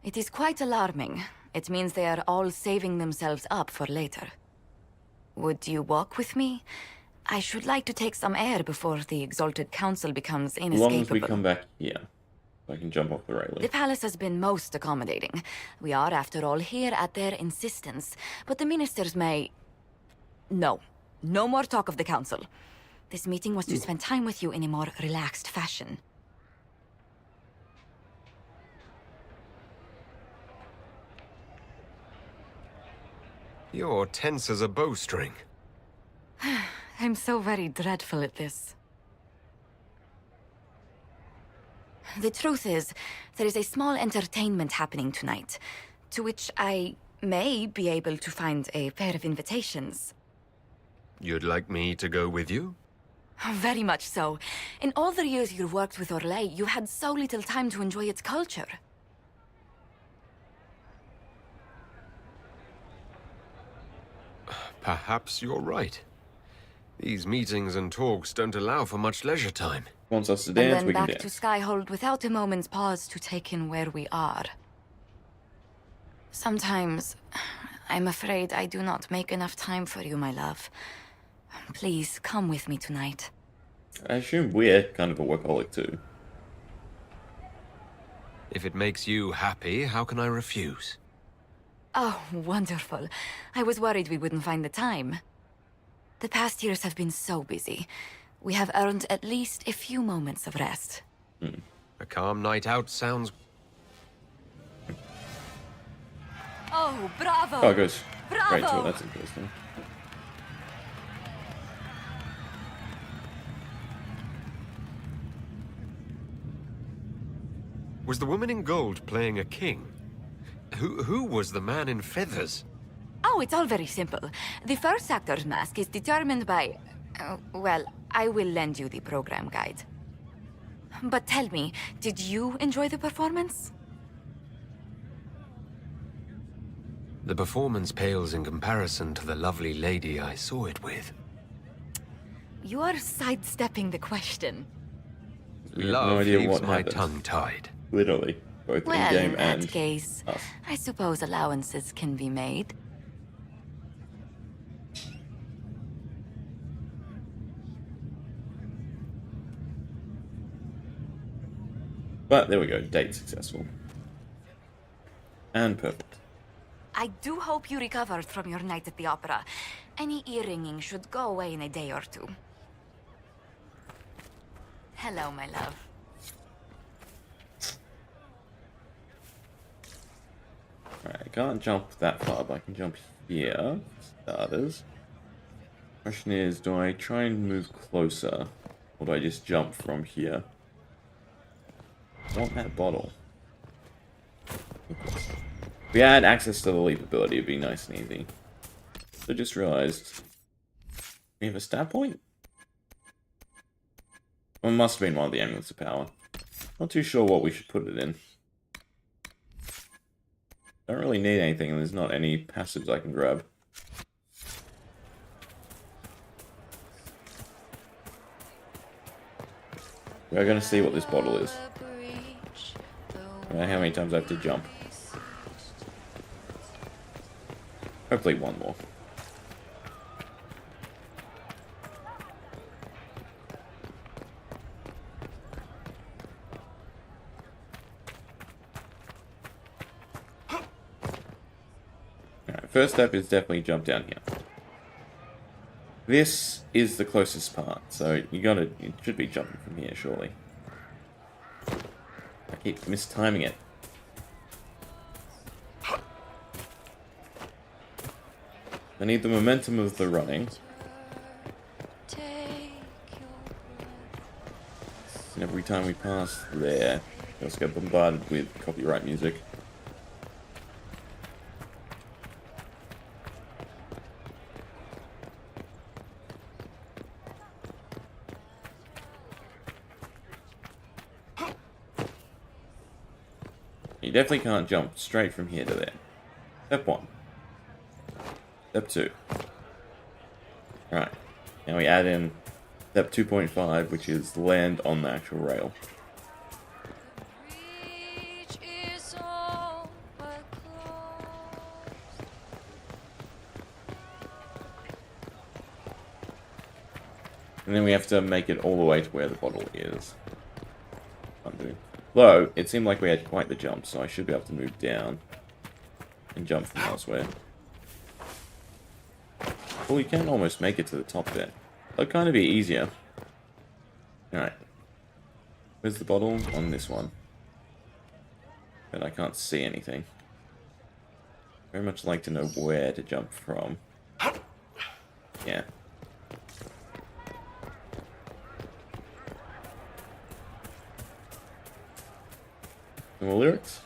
It is quite alarming. It means they are all saving themselves up for later. Would you walk with me? I should like to take some air before the Exalted Council becomes As long inescapable. as we come back here, so I can jump off the railing. The palace has been most accommodating. We are, after all, here at their insistence. But the ministers may... No. No more talk of the council. This meeting was to spend time with you in a more relaxed fashion. You're tense as a bowstring. I'm so very dreadful at this. The truth is, there is a small entertainment happening tonight, to which I may be able to find a pair of invitations. You'd like me to go with you? Very much so. In all the years you worked with Orlais, you had so little time to enjoy its culture. Perhaps you're right. These meetings and talks don't allow for much leisure time. Wants us to And dance, then we can back to dance. Skyhold without a moment's pause to take in where we are. Sometimes, I'm afraid I do not make enough time for you, my love. Please, come with me tonight. I assume we're kind of a workaholic too. If it makes you happy, how can I refuse? Oh, wonderful. I was worried we wouldn't find the time. The past years have been so busy. We have earned at least a few moments of rest. A calm night out sounds... Oh, bravo! Oh, it goes Bravo! straight to it, that's interesting. Was the woman in gold playing a king? Who was the man in feathers? Oh, it's all very simple. The first actor's mask is determined by... well, I will lend you the program guide. But tell me, did you enjoy the performance? The performance pales in comparison to the lovely lady I saw it with. You are sidestepping the question. We have Love no idea leaves what my happens. tongue tied. Literally, both Well, in-game in that and case, us. I suppose allowances can be made. But there we go, date successful. And perfect. I do hope you recovered from your night at the opera. Any earringing should go away in a day or two. Hello, my love. Alright, I can't jump that far, but I can jump here, for starters. Question is, do I try and move closer, or do I just jump from here? I want that bottle. If we had access to the leap ability, it'd be nice and easy. So I just realized, we have a stat point? Well, it must have been one of the amulets of power. Not too sure what we should put it in. Don't really need anything, and there's not any passives I can grab. We're gonna see what this bottle is. How many times I have to jump. Hopefully one more. Alright, first step is definitely jump down here. This is the closest part, so you should be jumping from here, surely. I keep mistiming it. I need the momentum of the running. And every time we pass there, we also get bombarded with copyright music. You definitely can't jump straight from here to there. Step 1. Step 2. Right. Now we add in step 2.5, which is land on the actual rail. And then we have to make it all the way to where the bottle is. Undo. Though, it seemed like we had quite the jump, so I should be able to move down and jump from elsewhere. Well, we can almost make it to the top there. That'll kind of be easier. Alright. Where's the bottle? On this one. But I can't see anything. Very much like to know where to jump from. Yeah. Some more lyrics.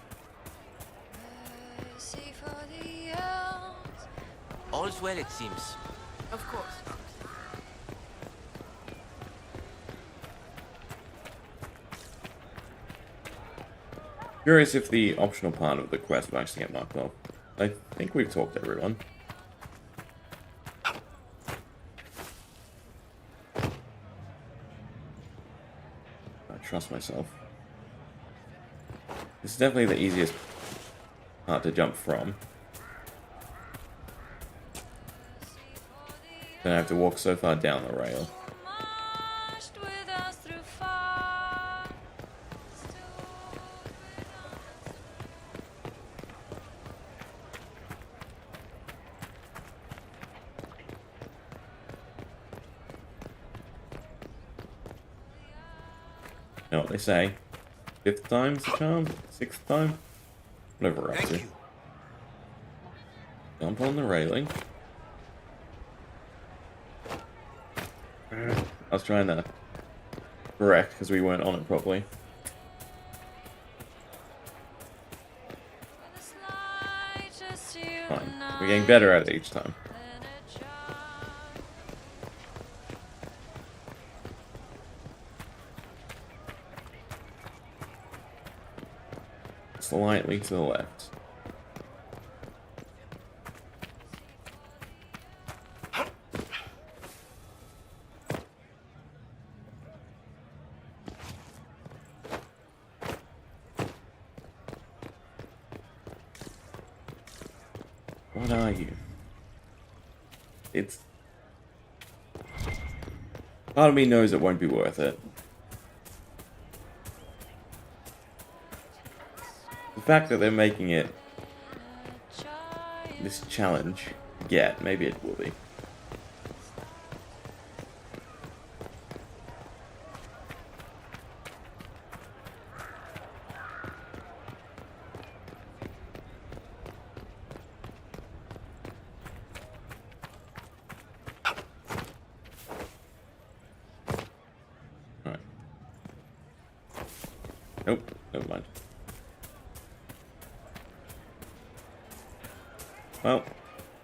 All's well, it seems. Of course. Curious if the optional part of the quest will actually get marked off. I think we've talked to everyone. I trust myself. This is definitely the easiest part to jump from. Then I have to walk so far down the rail. You know what they say? 5th time's the charm? 6th time? Whatever we're up to. Jump on the railing. I was trying to correct because we weren't on it properly. Fine. We're getting better at it each time. Slightly to the left. What are you? It's... Part of me knows it won't be worth it. The fact that they're making it this challenge, maybe it will be. Alright. Nope, never mind. Well,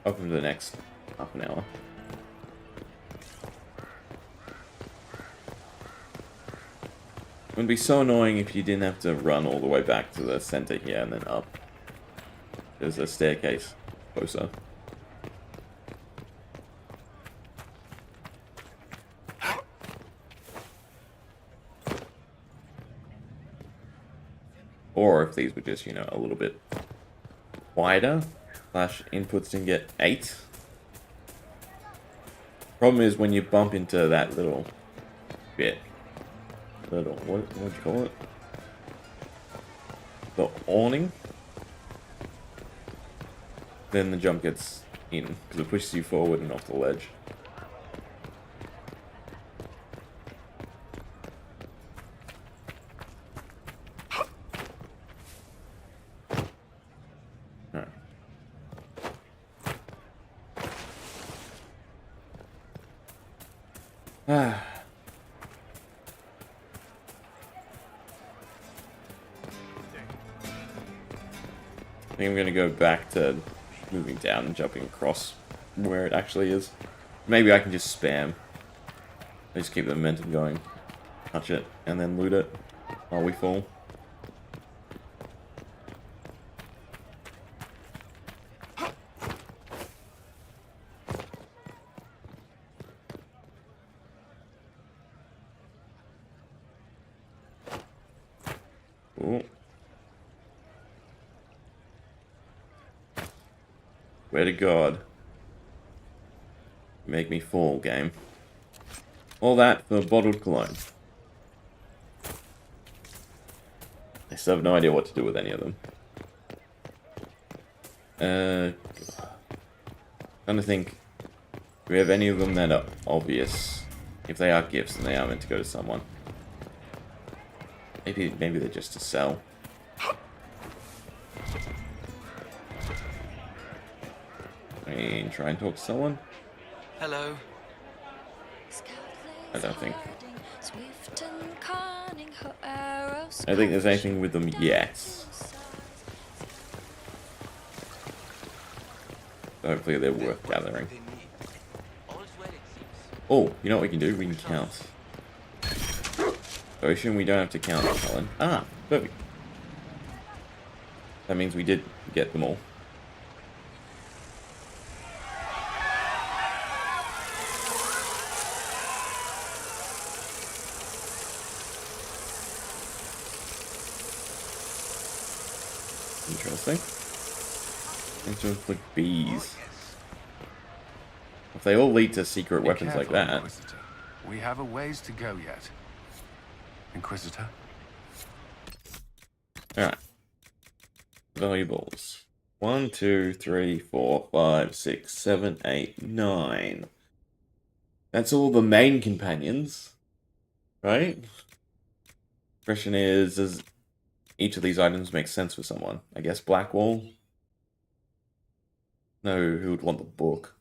welcome to the next half an hour. It would be so annoying if you didn't have to run all the way back to the center here and then up. There's a staircase closer. Or if these were just, you know, a little bit wider. Slash inputs didn't get 8. Problem is when you bump into that little bit. What'd you call it? The awning. Then the jump gets in because it pushes you forward and off the ledge. I think I'm going to go back to moving down and jumping across where it actually is. Maybe I can just spam. I just keep the momentum going. Touch it and then loot it while we fall. Ooh. Swear to God. Make me fall, game. All that for bottled cologne. I still have no idea what to do with any of them. Trying to think. Do we have any of them that are obvious? If they are gifts, then they are meant to go to someone. Maybe they're just to sell. I mean, try and talk to someone. Hello. I don't think. I don't think there's anything with them yet. Hopefully they're worth gathering. Oh, you know what we can do? We can count. So I assume we don't have to count, Helen. Ah, perfect. That means we did get them all. Interesting. Things just like bees. If they all lead to secret weapons like that. Inquisitor. We have a ways to go yet. Inquisitor. Alright. Valuables. 1, 2, 3, 4, 5, 6, 7, 8, 9. That's all the main companions. Right? Question is, does each of these items make sense for someone? I guess Blackwall? No, who would want the book?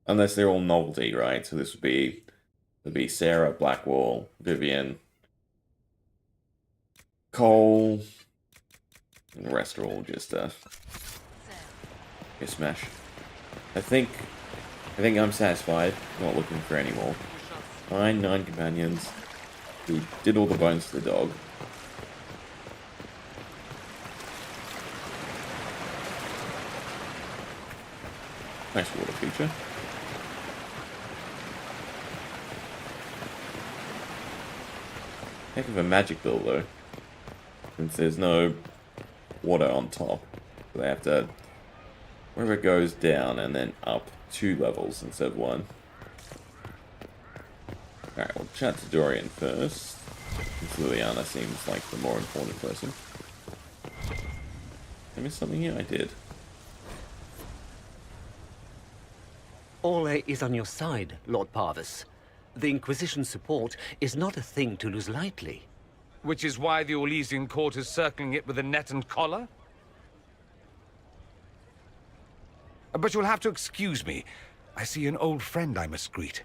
Unless they're all novelty, right? So this would be Sarah, Blackwall, Vivian, Cole, and the rest are all just smash. I think I'm satisfied. Not looking for any more. Fine, 9 companions. We did all the bones to the dog. Nice water feature. Heck of a magic bill though, since there's no water on top. So they have to, wherever it goes down and then up 2 levels instead of 1. Alright, we'll chat to Dorian first. Since Liliana seems like the more important person. Did I miss something here? I did. Orlais is on your side, Lord Parvis. The Inquisition support is not a thing to lose lightly. Which is why the Orlesian court is circling it with a net and collar? But you'll have to excuse me. I see an old friend I must greet.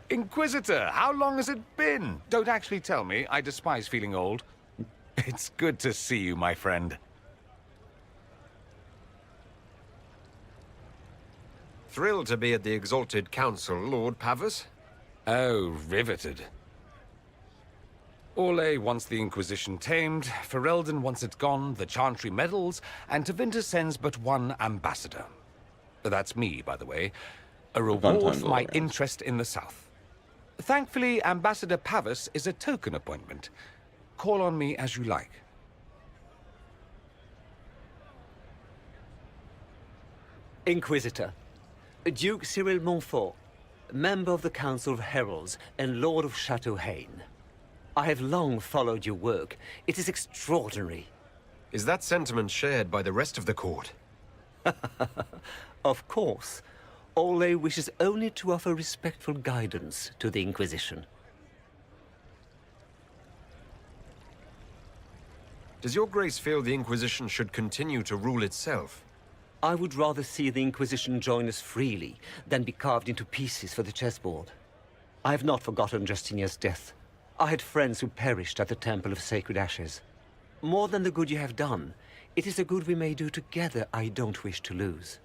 Inquisitor, how long has it been? Don't actually tell me. I despise feeling old. It's good to see you, my friend. Thrilled to be at the Exalted Council, Lord Pavus. Oh, riveted. Orlais wants the Inquisition tamed, Ferelden wants it gone, the Chantry meddles, and Tevinter sends but one ambassador. That's me, by the way. A reward for my interest in the South. Thankfully, Ambassador Pavus is a token appointment. Call on me as you like. Inquisitor, Duke Cyril Montfort, member of the Council of Heralds and Lord of Chateau Haine. I have long followed your work. It is extraordinary. Is that sentiment shared by the rest of the court? Of course. Orlais wishes only to offer respectful guidance to the Inquisition. Does your grace feel the Inquisition should continue to rule itself? I would rather see the Inquisition join us freely than be carved into pieces for the chessboard. I have not forgotten Justinia's death. I had friends who perished at the Temple of Sacred Ashes. More than the good you have done, it is a good we may do together I don't wish to lose.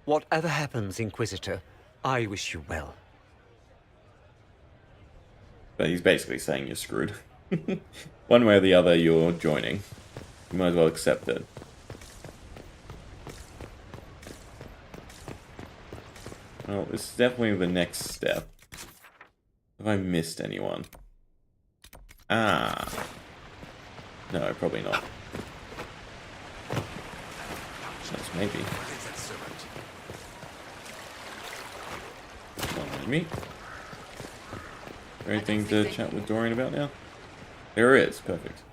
Whatever happens, Inquisitor, I wish you well. But he's basically saying you're screwed. One way or the other, you're joining. You might as well accept it. Well, this is definitely the next step. Have I missed anyone? Ah. No, probably not. Just maybe. Not me. Anything to chat with Dorian about now? There is. Perfect.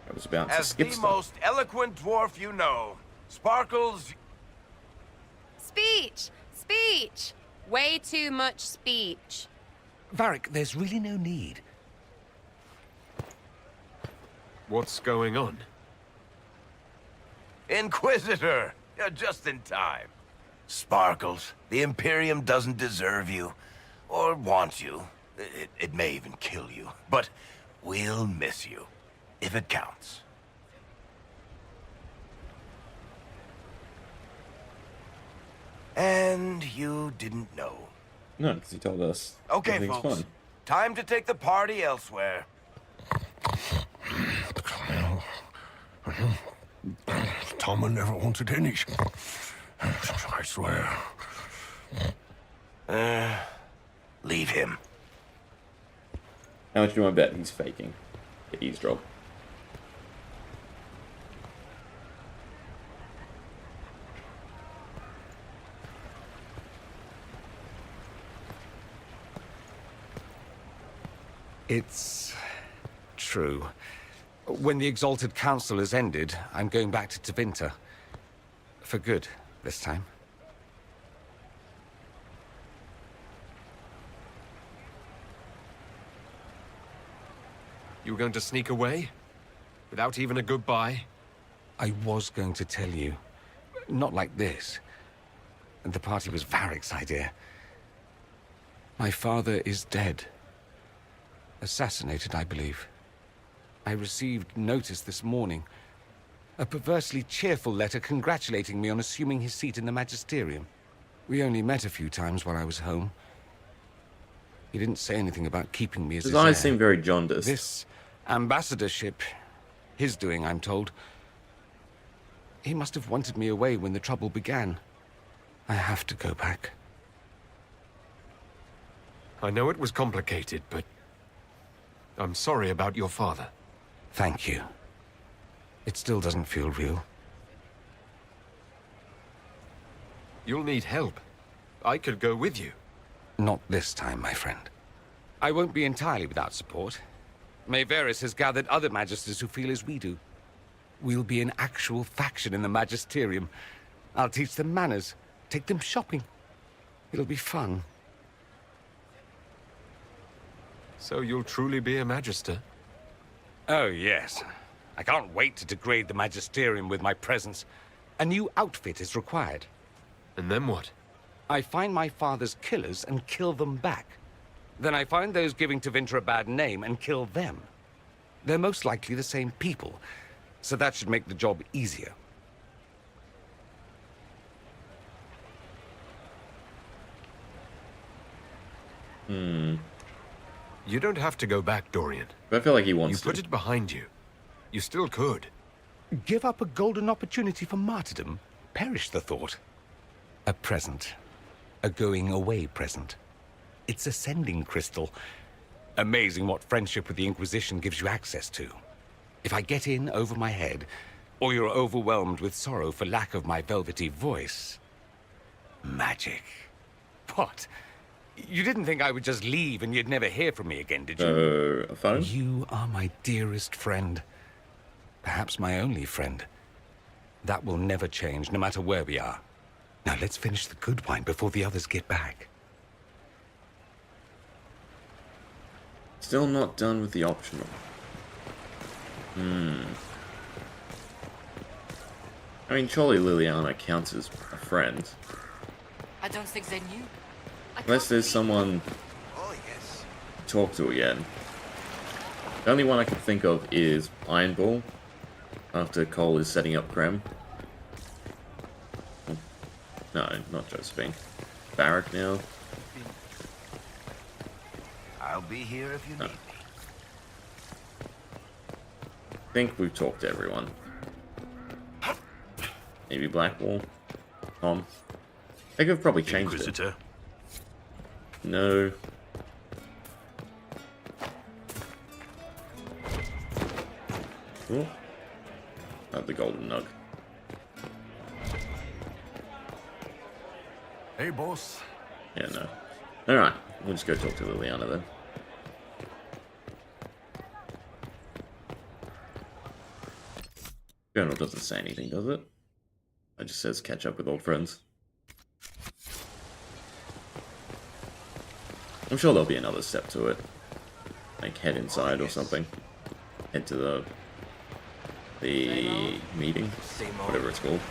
I was about to As skip the stuff. most eloquent dwarf you know, Sparkles... Speech! Speech! Way too much speech. Varric, there's really no need. What's going on? Inquisitor! You're just in time. Sparkles, the Imperium doesn't deserve you, or want you. It may even kill you, but we'll miss you, if it counts. And you didn't know. No, because he told us. Okay, everything's folks. fun. Time to take the party elsewhere. Tama never wanted any. I swear. Leave him. How much do you want to bet he's faking the eavesdrop? It's true. When the Exalted Council has ended, I'm going back to Tevinter. For good, this time. You were going to sneak away? Without even a goodbye? I was going to tell you. Not like this. The party was Varric's idea. My father is dead. Assassinated, I believe. I received notice this morning. A perversely cheerful letter congratulating me on assuming his seat in the Magisterium. We only met a few times while I was home. He didn't say anything about keeping me as his His eyes heir. seem very jaundiced. This ambassadorship, his doing, I'm told. He must have wanted me away when the trouble began. I have to go back. I know it was complicated, but I'm sorry about your father. Thank you. It still doesn't feel real. You'll need help. I could go with you. Not this time, my friend. I won't be entirely without support. Mayveris has gathered other magisters who feel as we do. We'll be an actual faction in the Magisterium. I'll teach them manners, take them shopping. It'll be fun. So you'll truly be a Magister? Oh, yes. I can't wait to degrade the Magisterium with my presence. A new outfit is required. And then what? I find my father's killers and kill them back. Then I find those giving Tevinter a bad name and kill them. They're most likely the same people, so that should make the job easier. You don't have to go back, Dorian. But I feel like he wants to. You put it behind you. You still could. Give up a golden opportunity for martyrdom? Perish the thought. A present. A going-away present. It's a sending crystal. Amazing what friendship with the Inquisition gives you access to. If I get in over my head, or you're overwhelmed with sorrow for lack of my velvety voice... Magic. What? You didn't think I would just leave and you'd never hear from me again, did you? A phone? You are my dearest friend. Perhaps my only friend. That will never change, no matter where we are. Now let's finish the good wine before the others get back. Still not done with the optional. I mean, surely Liliana counts as a friend. I don't think they knew. Unless there's someone to talk to again. The only one I can think of is Iron Bull, after Cole is setting up Krem. No, not Josephine. Barrack now. I'll be here if you need me. I think we've talked to everyone. Maybe Blackwall. Tom. I could have probably changed Inquisitor. it. No. Ooh. Oh, the golden nug. Hey, boss. Yeah, no. Alright, we'll just go talk to Liliana then. Journal doesn't say anything, does it? It just says catch up with old friends. I'm sure there'll be another step to it. Like head inside or something. Head to the meeting. Whatever it's called.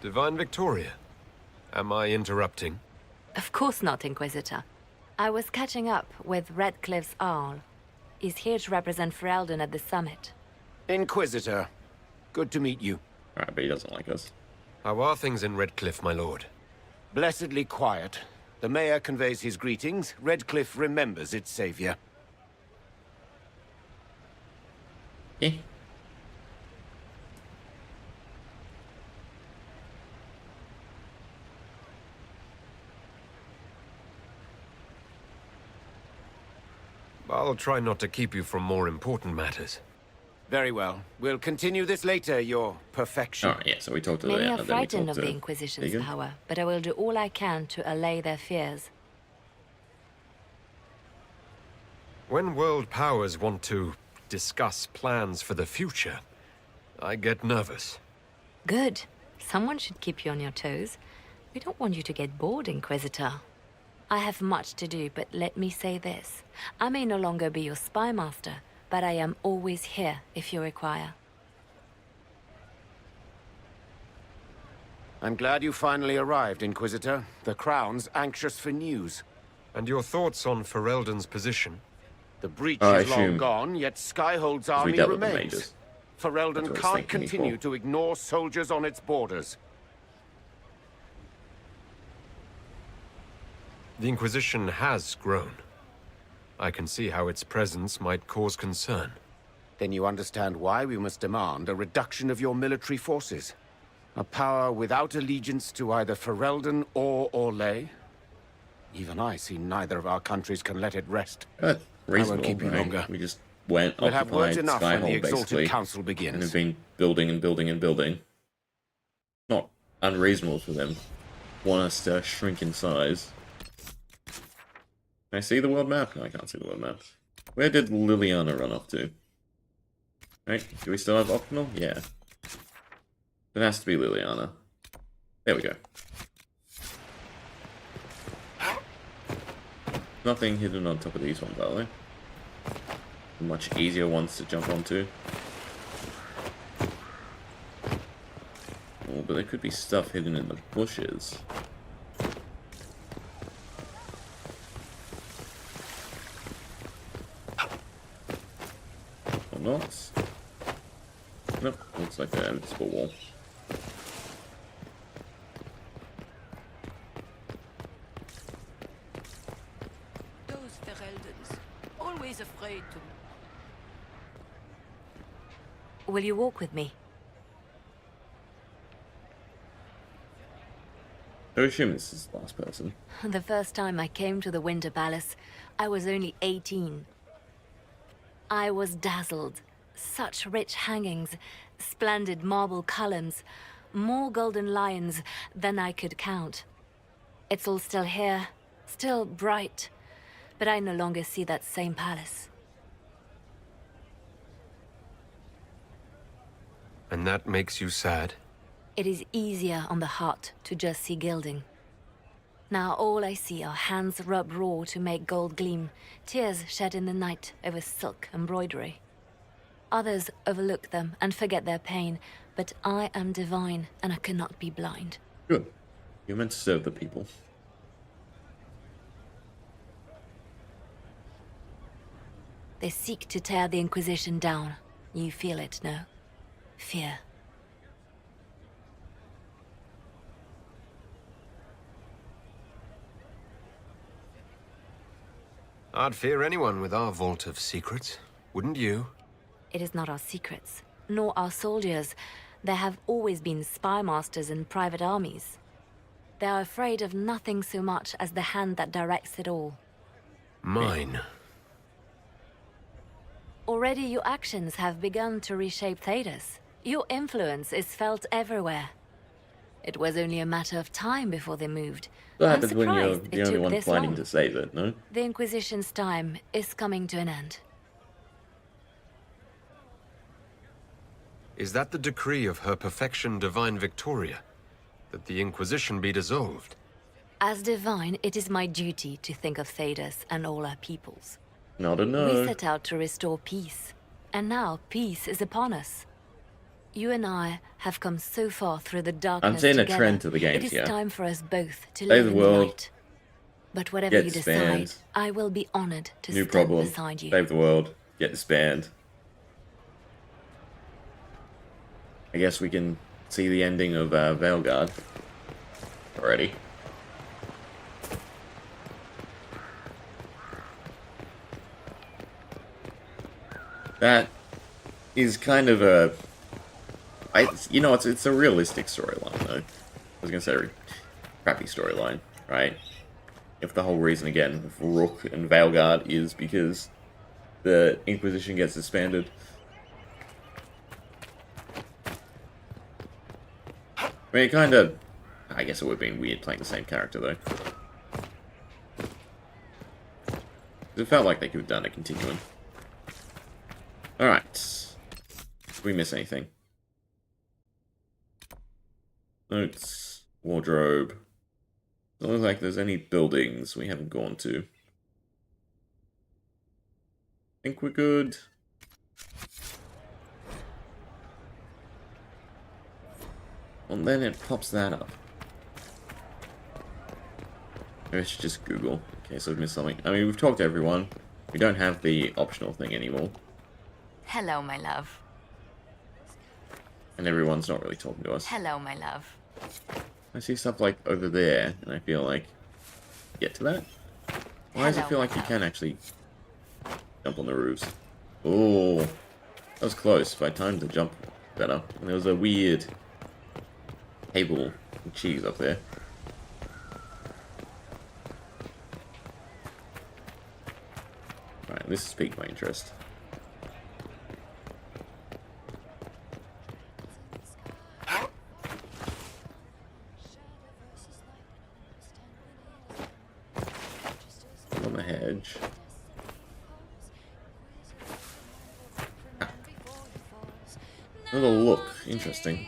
Divine Victoria, am I interrupting? Of course not, Inquisitor. I was catching up with Redcliffe's Arl. He's here to represent Ferelden at the summit. Inquisitor, good to meet you. Alright, but he doesn't like us. How are things in Redcliffe, my lord? Blessedly quiet. The mayor conveys his greetings. Redcliffe remembers its savior. Eh? I'll try not to keep you from more important matters. Very well. We'll continue this later, your perfection. Alright, yeah, so we talked to Many the... are frightened of the Inquisition's power, but I will do all I can to allay their fears. When world powers want to discuss plans for the future, I get nervous. Good. Someone should keep you on your toes. We don't want you to get bored, Inquisitor. I have much to do, but let me say this. I may no longer be your spy master, but I am always here if you require. I'm glad you finally arrived, Inquisitor. The Crown's anxious for news. And your thoughts on Ferelden's position? The breach is long gone, yet Skyhold's army remains. mages. Ferelden can't continue to ignore soldiers on its borders. The Inquisition has grown. I can see how its presence might cause concern. Then you understand why we must demand a reduction of your military forces. A power without allegiance to either Ferelden or Orlais. Even I see neither of our countries can let it rest. I won't keep you longer. We just went, We'll have words occupied enough when the Skyhold, Exalted basically, Council begins. and have been building and building and building. Not unreasonable for them. Want us to shrink in size. Can I see the world map? No, I can't see the world map. Where did Liliana run off to? Right, do we still have optional? Yeah. It has to be Liliana. There we go. Nothing hidden on top of these ones, are there? Much easier ones to jump onto. Oh, but there could be stuff hidden in the bushes. Or not. Nope, looks like an invisible wall. Those Fereldans, always afraid to... Will you walk with me? I assume this is the last person. The first time I came to the Winter Palace, I was only 18. I was dazzled. Such rich hangings, splendid marble columns, more golden lions than I could count. It's all still here, still bright, but I no longer see that same palace. And that makes you sad? It is easier on the heart to just see gilding. Now all I see are hands rubbed raw to make gold gleam, tears shed in the night over silk embroidery. Others overlook them and forget their pain, but I am divine and I cannot be blind. Good. You're meant to serve the people. They seek to tear the Inquisition down. You feel it, no? Fear. I'd fear anyone with our vault of secrets, wouldn't you? It is not our secrets, nor our soldiers. There have always been spy masters and private armies. They are afraid of nothing so much as the hand that directs it all. Mine. Already your actions have begun to reshape Thedas. Your influence is felt everywhere. It was only a matter of time before they moved. That I'm happens when you're surprised the it only took one this planning long. to save it, no? The Inquisition's time is coming to an end. Is that the decree of Her Perfection Divine Victoria? That the Inquisition be dissolved? As divine, it is my duty to think of Thedas and all our peoples. Not a no. We set out to restore peace, and now peace is upon us. You and I have come so far through the darkness I'm seeing together. a trend to the games It is here. time for us both to Save live the in the world. light. But whatever Get you disbanded. decide, I will be honored to New stand problem. beside you. Save the world. Get disbanded. I guess we can see the ending of Veilguard already. That is kind of a... you know, it's a realistic storyline, though. I was going to say crappy storyline, right? If the whole reason, again, of Rook and Veilguard is because the Inquisition gets disbanded. I mean, it kind of... I guess it would have been weird playing the same character, though. It felt like they could have done a continuum. Alright. Did we miss anything? Notes. Wardrobe. Doesn't look like there's any buildings we haven't gone to. Think we're good. And then it pops that up. Maybe I should just Google in case I've missed something. I mean, we've talked to everyone. We don't have the optional thing anymore. Hello, my love. And everyone's not really talking to us. Hello, my love. I see stuff like over there, and I feel like... Get to that? Why does it feel like you can actually jump on the roofs? Oh, that was close. If I timed the jump better. And there was a weird table and cheese up there. Right, this has piqued my interest. On the hedge. Another look. Interesting.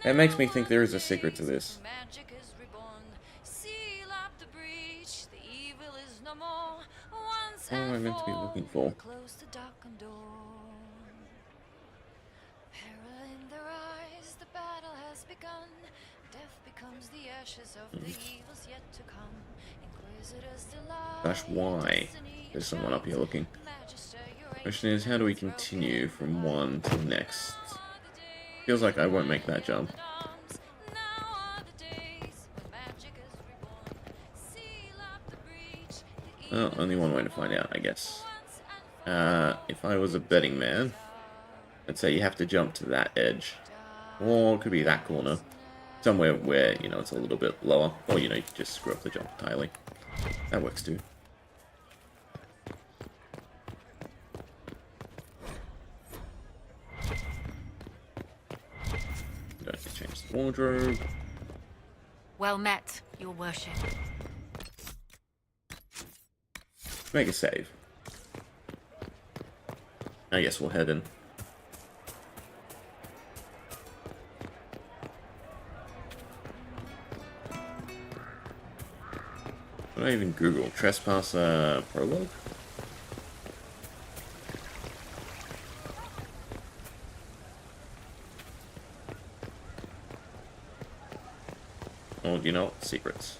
It makes me think there is a secret to this. What am I meant to be looking for? Dash Y. There's someone up here looking. Question is, how do we continue from one to the next? Feels like I won't make that jump. Well, only one way to find out, I guess. If I was a betting man, I'd say you have to jump to that edge. Or it could be that corner. Somewhere where, you know, it's a little bit lower. Or, you know, you can just screw up the jump entirely. That works too. Don't have to change the wardrobe. Well met, your worship. Make a save. I guess we'll head in. What did I even Google? Trespasser prologue? Oh, you know, secrets.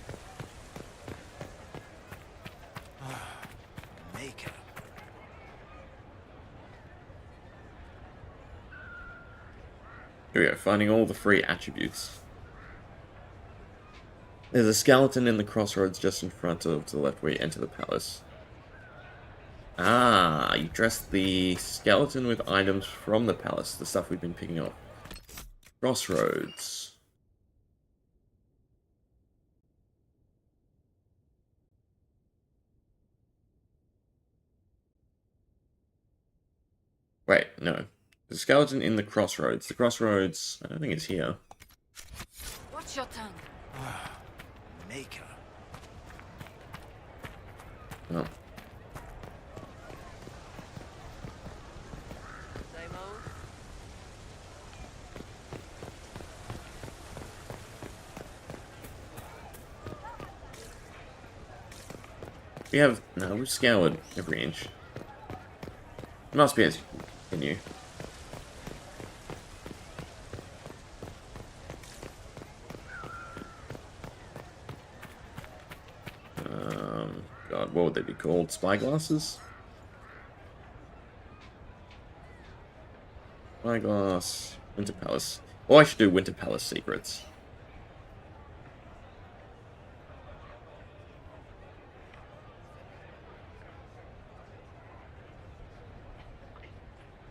Maker. Here we go, finding all the free attributes. There's a skeleton in the crossroads just in front of to the left where you enter the palace. Ah, you dress the skeleton with items from the palace, the stuff we've been picking up. Crossroads. Wait, no. There's a skeleton in the crossroads. The crossroads, I don't think it's here. Watch your tongue. Maker. Oh. We have... No, we've scoured every inch. It must be as you continue. would they be called? Spyglasses? Spyglass, Winter Palace. Or I should do Winter Palace secrets.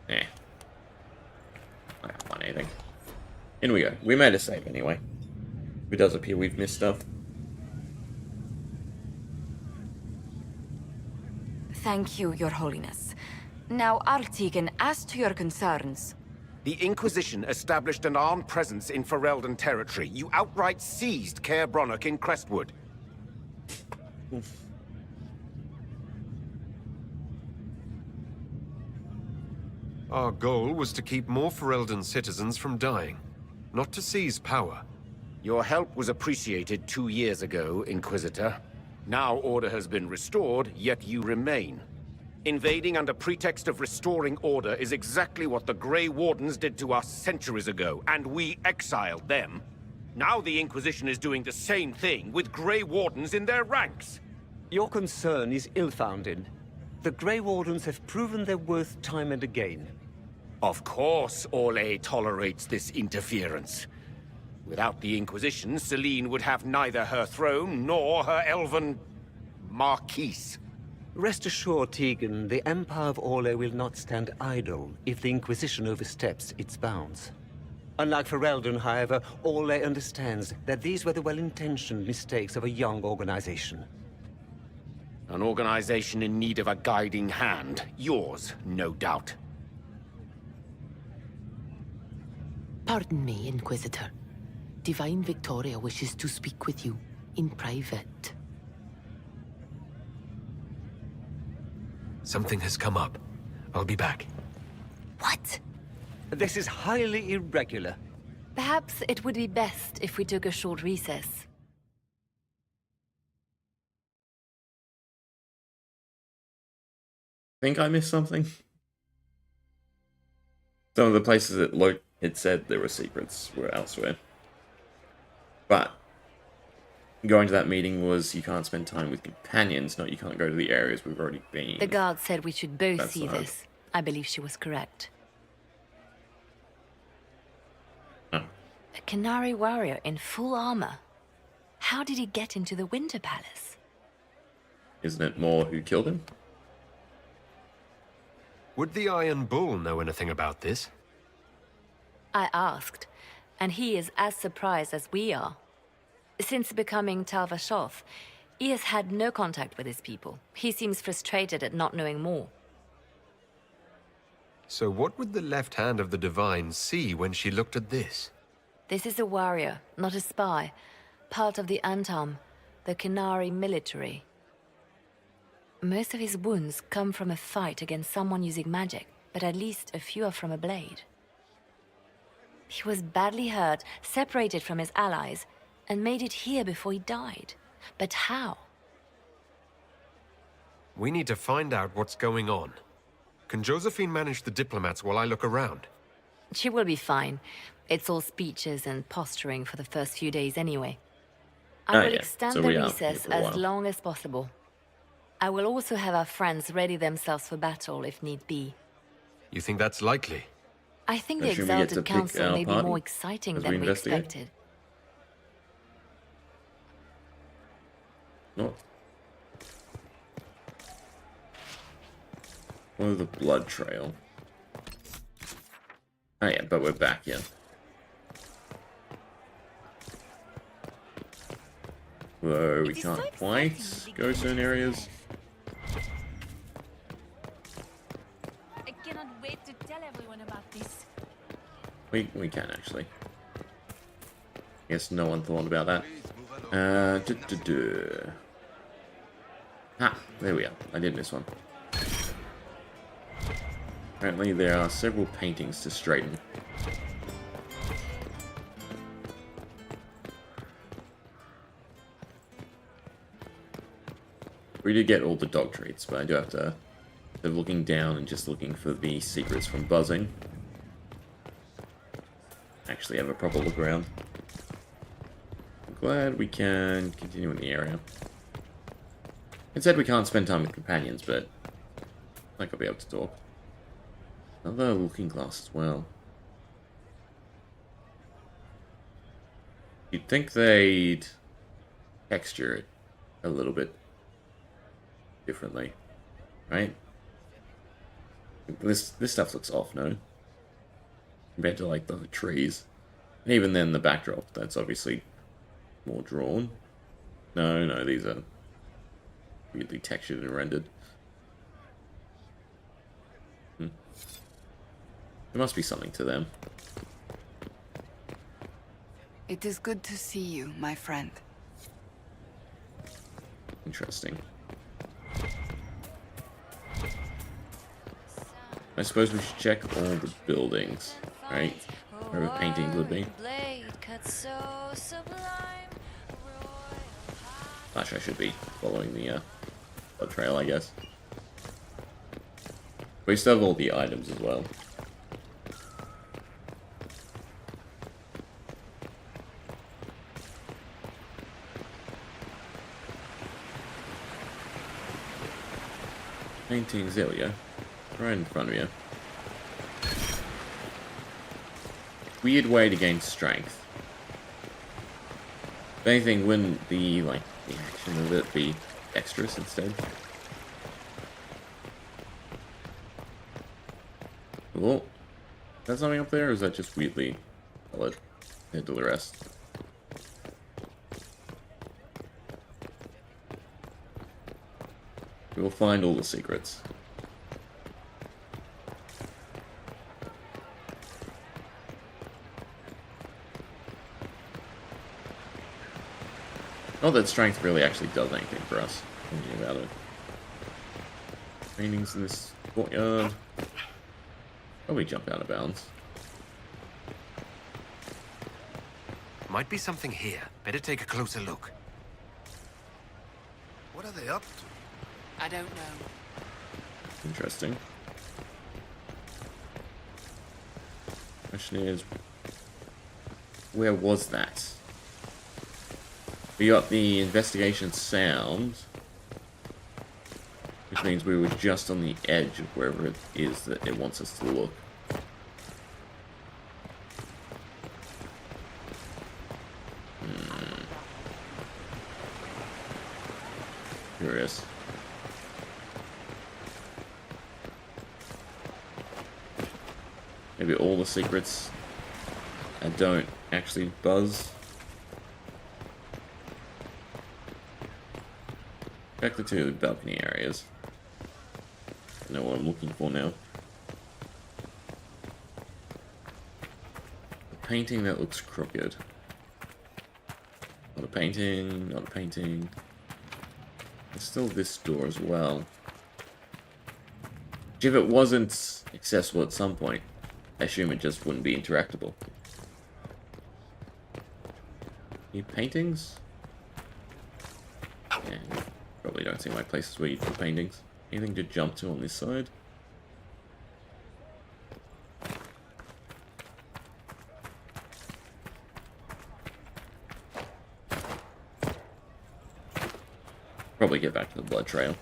Eh. I can't find anything. In we go. We made a save anyway. It does appear we've missed stuff. Thank you, Your Holiness. Now, Artigan, as to your concerns... The Inquisition established an armed presence in Ferelden territory. You outright seized Caer Bronach in Crestwood. Our goal was to keep more Ferelden citizens from dying, not to seize power. Your help was appreciated 2 years ago, Inquisitor. Now order has been restored, yet you remain. Invading under pretext of restoring order is exactly what the Grey Wardens did to us centuries ago, and we exiled them. Now the Inquisition is doing the same thing with Grey Wardens in their ranks. Your concern is ill-founded. The Grey Wardens have proven their worth time and again. Of course Orlais tolerates this interference. Without the Inquisition, Celine would have neither her throne nor her elven... marquise. Rest assured, Tegan, the Empire of Orlais will not stand idle if the Inquisition oversteps its bounds. Unlike Ferelden, however, Orlais understands that these were the well-intentioned mistakes of a young organization. An organization in need of a guiding hand. Yours, no doubt. Pardon me, Inquisitor. Divine Victoria wishes to speak with you in private. Something has come up. I'll be back. What? This is highly irregular. Perhaps it would be best if we took a short recess. Think I missed something? Some of the places it said there were secrets were elsewhere. But going to that meeting was you can't spend time with companions, not you can't go to the areas we've already been. The guard said we should both That's see the hope. this. I believe she was correct. Oh. A Canary warrior in full armor. How did he get into the Winter Palace? Isn't it more who killed him? Would the Iron Bull know anything about this? I asked, and he is as surprised as we are. Since becoming Tal Vashoth, he has had no contact with his people. He seems frustrated at not knowing more. So what would the left hand of the Divine see when she looked at this? This is a warrior, not a spy. Part of the Antam, the Canary military. Most of his wounds come from a fight against someone using magic, but at least a few are from a blade. He was badly hurt, separated from his allies, and made it here before he died. But how? We need to find out what's going on. Can Josephine manage the diplomats while I look around? She will be fine. It's all speeches and posturing for the first few days anyway. I will extend the recess as long as possible. I will also have our friends ready themselves for battle if need be. You think that's likely? I think the Exalted Council may be more exciting than we expected. Not. Or the blood trail. Oh yeah, but we're back, yeah. Though we can't quite go certain areas. I cannot wait to tell everyone about this. We can actually. Guess no one thought about that. Ah, there we are. I did miss one. Apparently there are several paintings to straighten. We did get all the dog traits, but I do have to... Instead of looking down and just looking for the secrets from buzzing, actually have a proper look around. I'm glad we can continue in the area. It said we can't spend time with companions, but I think I'll be able to talk. Another looking glass as well. You'd think they'd texture it a little bit differently, right? This stuff looks off, no? Compared to like the trees. And even then the backdrop, that's obviously more drawn. No, these are weirdly textured and rendered. There must be something to them. It is good to see you, my friend. Interesting. I suppose we should check all the buildings, right? Where the paintings would be. Actually, I should be following the blood trail, I guess. We still have all the items as well. Paintings, there we go. Right in front of you. Weird way to gain strength. If anything, wouldn't the, like, the action of it be extras instead? Cool. Is that something up there, or is that just weirdly colored compared to the rest? We will find all the secrets. Not that strength really actually does anything for us, thinking about it. Paintings in this courtyard. Probably jump out of bounds. Might be something here. Better take a closer look. What are they up to? I don't know. Interesting. Question is, where was that? We got the investigation sound, which means we were just on the edge of wherever it is that it wants us to look. Curious. Maybe all the secrets don't actually buzz. Back to two balcony areas. I know what I'm looking for now. A painting that looks crooked. Not a painting, not a painting. There's still this door as well. Which if it wasn't accessible at some point, I assume it just wouldn't be interactable. Any paintings? Yeah, probably don't see my places where you put paintings. Anything to jump to on this side? Probably get back to the blood trail.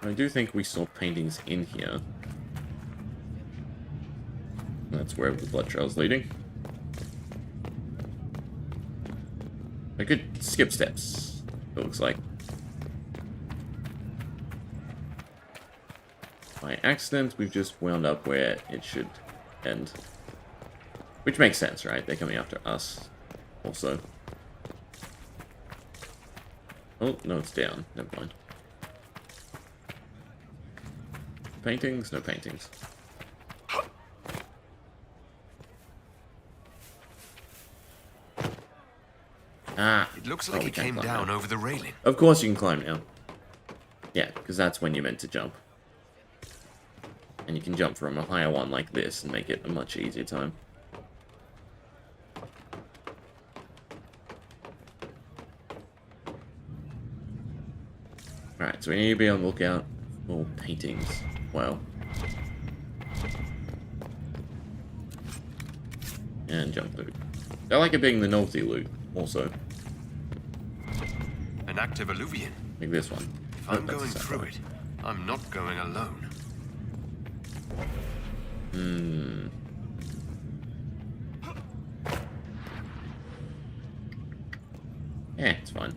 I do think we saw paintings in here. That's where the blood trail's leading. I could skip steps, it looks like. By accident, we've just wound up where it should end. Which makes sense, right? They're coming after us, also. Oh, no, it's down. Never mind. Paintings? No paintings. Ah. It looks like he came down over the railing. Of course you can climb now. Yeah, because that's when you're meant to jump. And you can jump from a higher one like this and make it a much easier time. Alright, so we need to be on the lookout for paintings. Wow. And jump loot. I like it being the novelty loot, also. An active alluvian. Like this one. If I'm going through it, I'm not going alone. Yeah, it's fine.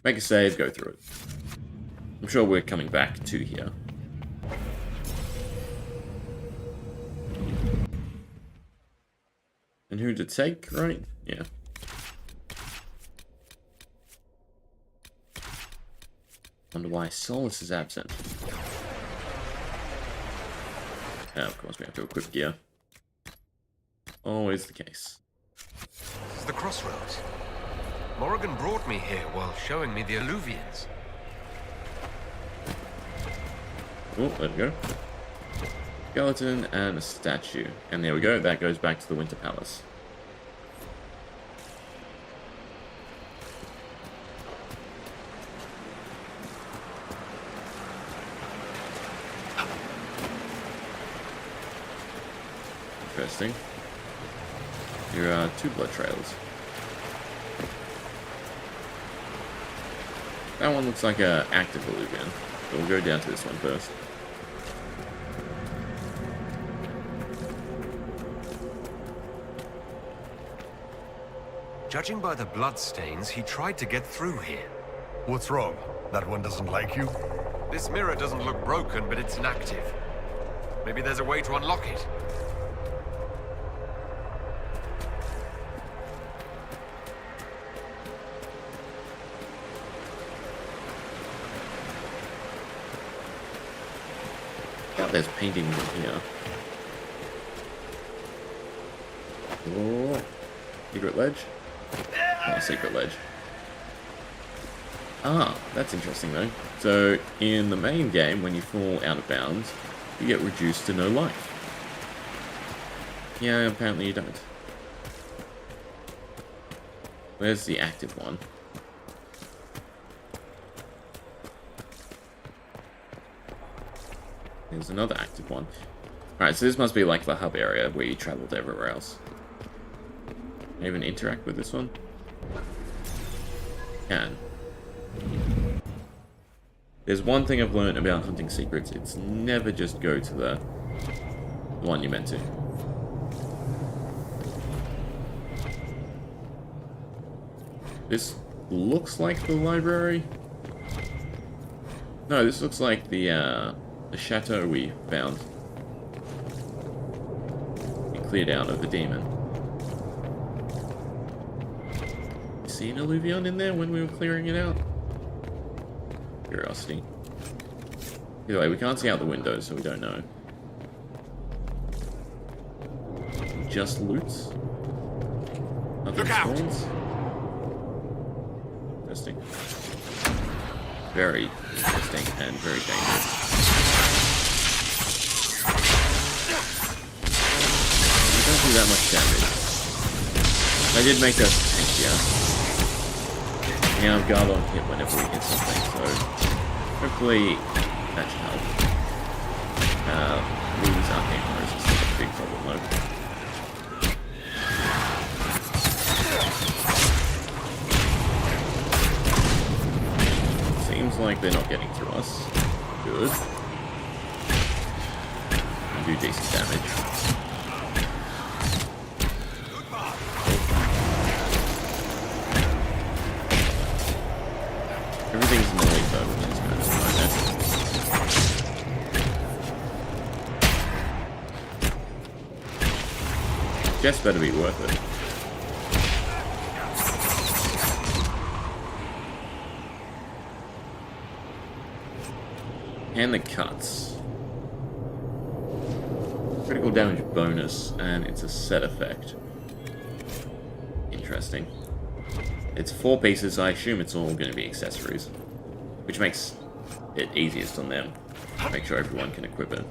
Make a save, go through it. I'm sure we're coming back to here. And who to take, right? Yeah. Wonder why Solus is absent. Now, of course, we have to equip gear. Always the case. This is the crossroads. Morrigan brought me here while showing me the alluvians. Oh, there we go. Skeleton and a statue. And there we go, that goes back to the Winter Palace. Interesting. Here are 2 blood trails. That one looks like an active alluvian, but we'll go down to this one first. Judging by the bloodstains, he tried to get through here. What's wrong? That one doesn't like you? This mirror doesn't look broken, but it's inactive. Maybe there's a way to unlock it. There's paintings in here. Oh, secret ledge? Oh, secret ledge. Ah, that's interesting though. So, in the main game, when you fall out of bounds, you get reduced to no life. Yeah, apparently you don't. Where's the active one? There's another active one. Alright, so this must be like the hub area where you traveled everywhere else. Can I even interact with this one? Can. There's one thing I've learned about hunting secrets. It's never just go to the one you're meant to. This looks like the library. No, this looks like the chateau we found. We cleared out of the demon. See an alluvion in there when we were clearing it out? Curiosity. Either way, we can't see out the windows, so we don't know. Just loots? Nothing spawns? Interesting. Very interesting and very dangerous. We don't do that much damage. I did make us tankier. We have guard on hit whenever we hit something, so hopefully that should help. Lose arcane arrows is not a big problem though. Seems like they're not getting through us. Good. And do decent damage. Everything's melee though, which is kind of nightmare. Just better be worth it. And the cuts. Critical damage bonus, and it's a set effect. Interesting. It's 4 pieces, so I assume it's all going to be accessories. Which makes it easiest on them. Make sure everyone can equip it.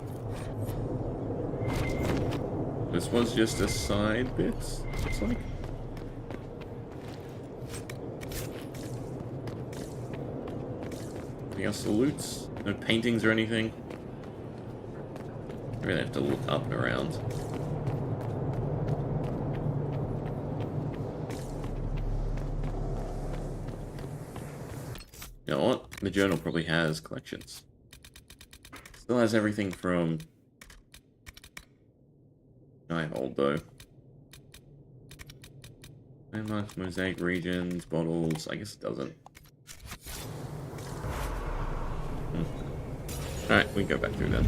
This was just a side bit, looks like. Anything else to loot? No paintings or anything? I really have to look up and around. You know what? The journal probably has collections. Still has everything from... I have old though. Landmarks, mosaic regions, bottles. I guess it doesn't. Alright, we can go back through then.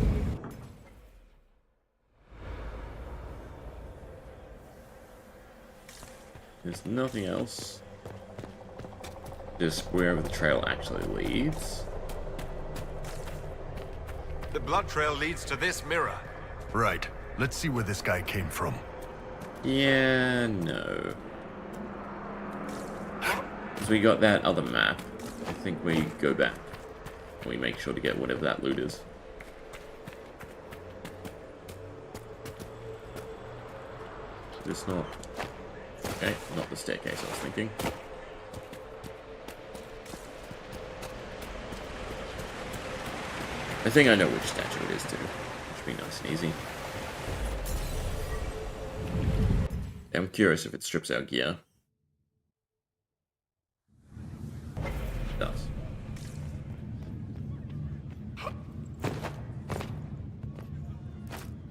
There's nothing else. Just wherever the trail actually leads. The blood trail leads to this mirror. Right. Let's see where this guy came from. Yeah, no. So we got that other map. I think we go back. We make sure to get whatever that loot is. This not... Okay, not the staircase I was thinking. I think I know which statue it is too. Which would be nice and easy. I'm curious if it strips out gear. It does.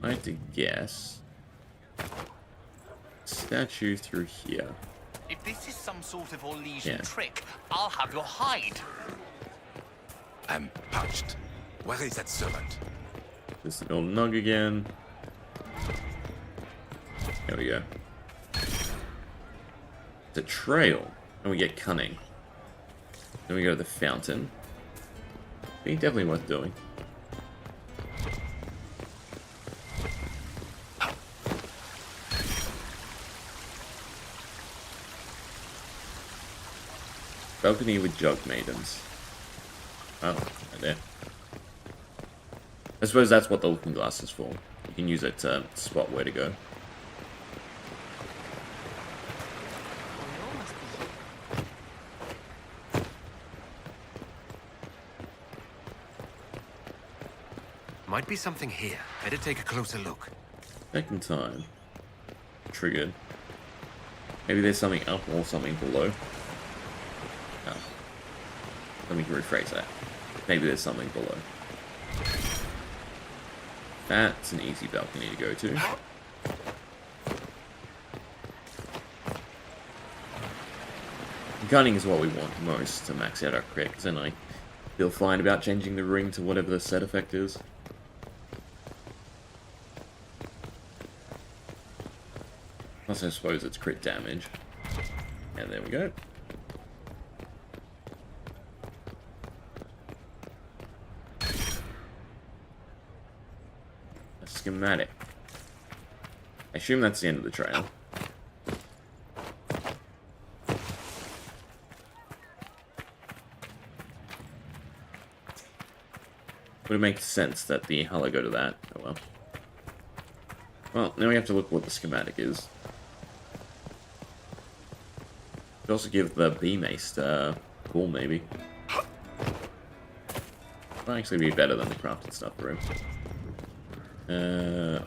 I had to guess. Statue through here. If this is some sort of Orlesian trick, I'll have your hide. I'm parched. Where is that servant? This is an old nug again. There we go. It's a trail. And we get cunning. Then we go to the fountain. I think definitely worth doing. Balcony with jug maidens. Oh, right there. I suppose that's what the looking glass is for. You can use it to spot where to go. Might be something here. Better take a closer look. Second time. Triggered. Maybe there's something up or something below. Oh. Let me rephrase that. Maybe there's something below. That's an easy balcony to go to. Gunning is what we want most to max out our crit, because then I feel fine about changing the ring to whatever the set effect is. Plus I suppose it's crit damage. And there we go. A schematic. I assume that's the end of the trail. Would it make sense that the Hello go to that? Oh well. Well, now we have to look what the schematic is. Could also give the B-Mace Cool, maybe. Might actually be better than the crafted stuff room.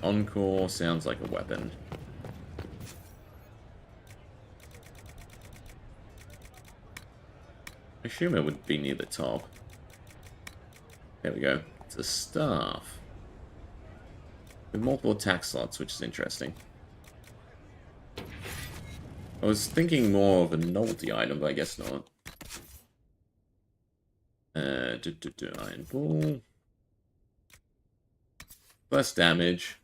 Encore sounds like a weapon. I assume it would be near the top. There we go. It's a staff. With multiple attack slots, which is interesting. I was thinking more of a novelty item, but I guess not. Iron Ball. Less damage.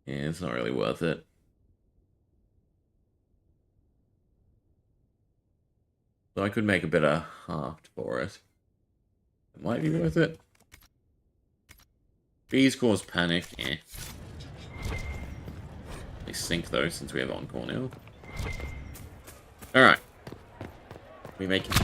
Yeah, it's not really worth it. So I could make a better haft for it. It might be worth it. Bees cause panic, eh. They sink though, since we have Encore now. Alright. We make it.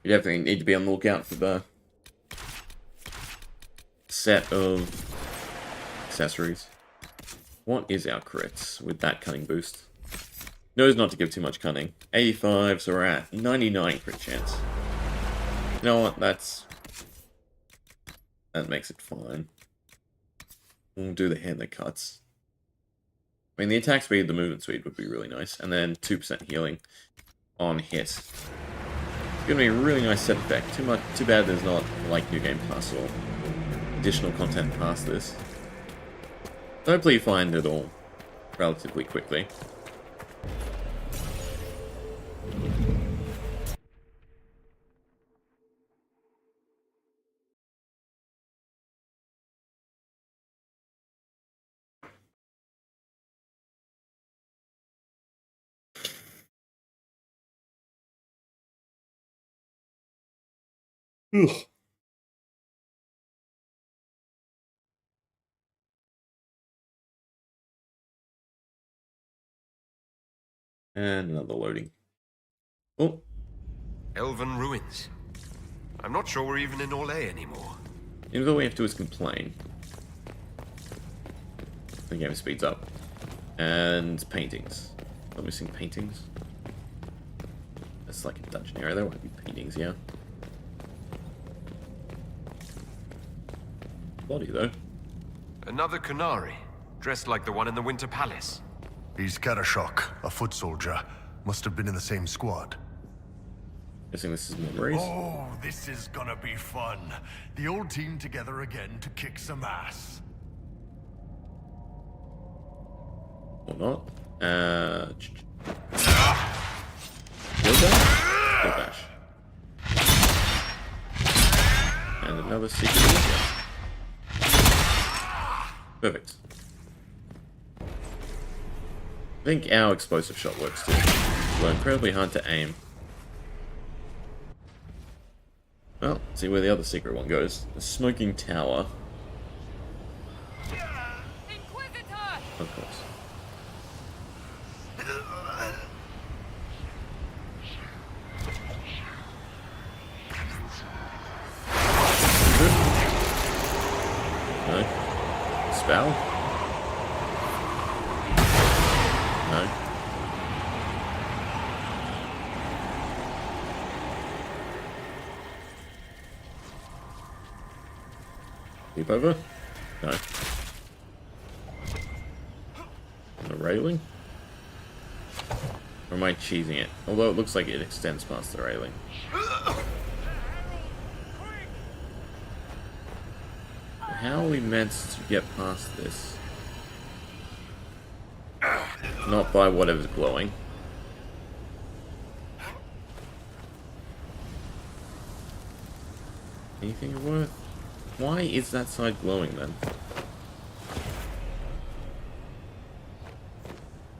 You definitely need to be on the lookout for the set of accessories. What is our crits with that cunning boost? Knows not to give too much cunning. 85, so we're at 99 crit chance. You know what? That makes it fine. We'll do the hand that cuts. I mean, the attack speed, the movement speed would be really nice. And then 2% healing on hit. It's gonna be a really nice set effect. Too bad there's not, like, New Game Plus or additional content past this. Hopefully you find it all relatively quickly. Ugh. And another loading. Oh. Elven ruins. I'm not sure we're even in Orlais anymore. You know, all we have to do is complain. The game speeds up. And paintings. Am I missing paintings? That's like a dungeon area. There won't be paintings, yeah. Body, though. Another Qunari, dressed like the one in the Winter Palace. He's Karashok, a foot soldier. Must have been in the same squad. Guessing this is memories. Oh, this is gonna be fun. The old team together again to kick some ass. Or not. Kill dash. And another secret mission. Perfect. I think our explosive shot works too. We're incredibly hard to aim. Well, let's see where the other secret one goes. The smoking tower. Of course. No. Spell? No. Leap over? No. The railing? Or am I cheesing it? Although it looks like it extends past the railing. How are we meant to get past this? Not by whatever's glowing. Anything worth? Why is that side glowing then?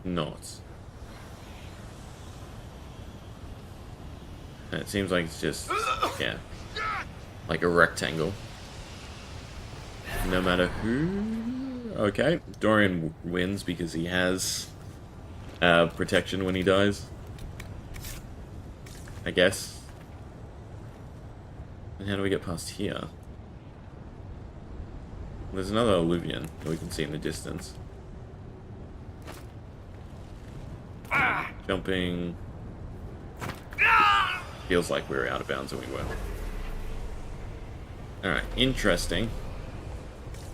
Not. And it seems like it's just, yeah, like a rectangle. No matter who... Okay, Dorian wins because he has protection when he dies. I guess. And how do we get past here? There's another alluvion that we can see in the distance. Jumping... Feels like we were out of bounds and we were. Alright, interesting.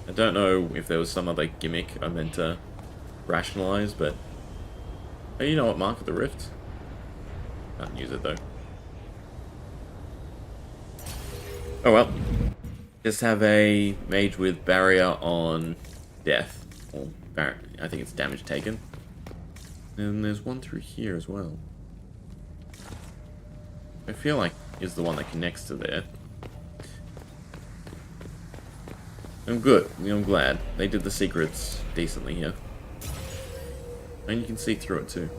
I don't know if there was some other gimmick I meant to rationalize, but... Oh, you know what? Mark of the Rift? Can't use it, though. Oh well. Just have a mage with barrier on death. Or I think it's damage taken. And there's one through here as well. I feel like is the one that connects to there. I'm good. I'm glad. They did the secrets decently here. And you can see through it too.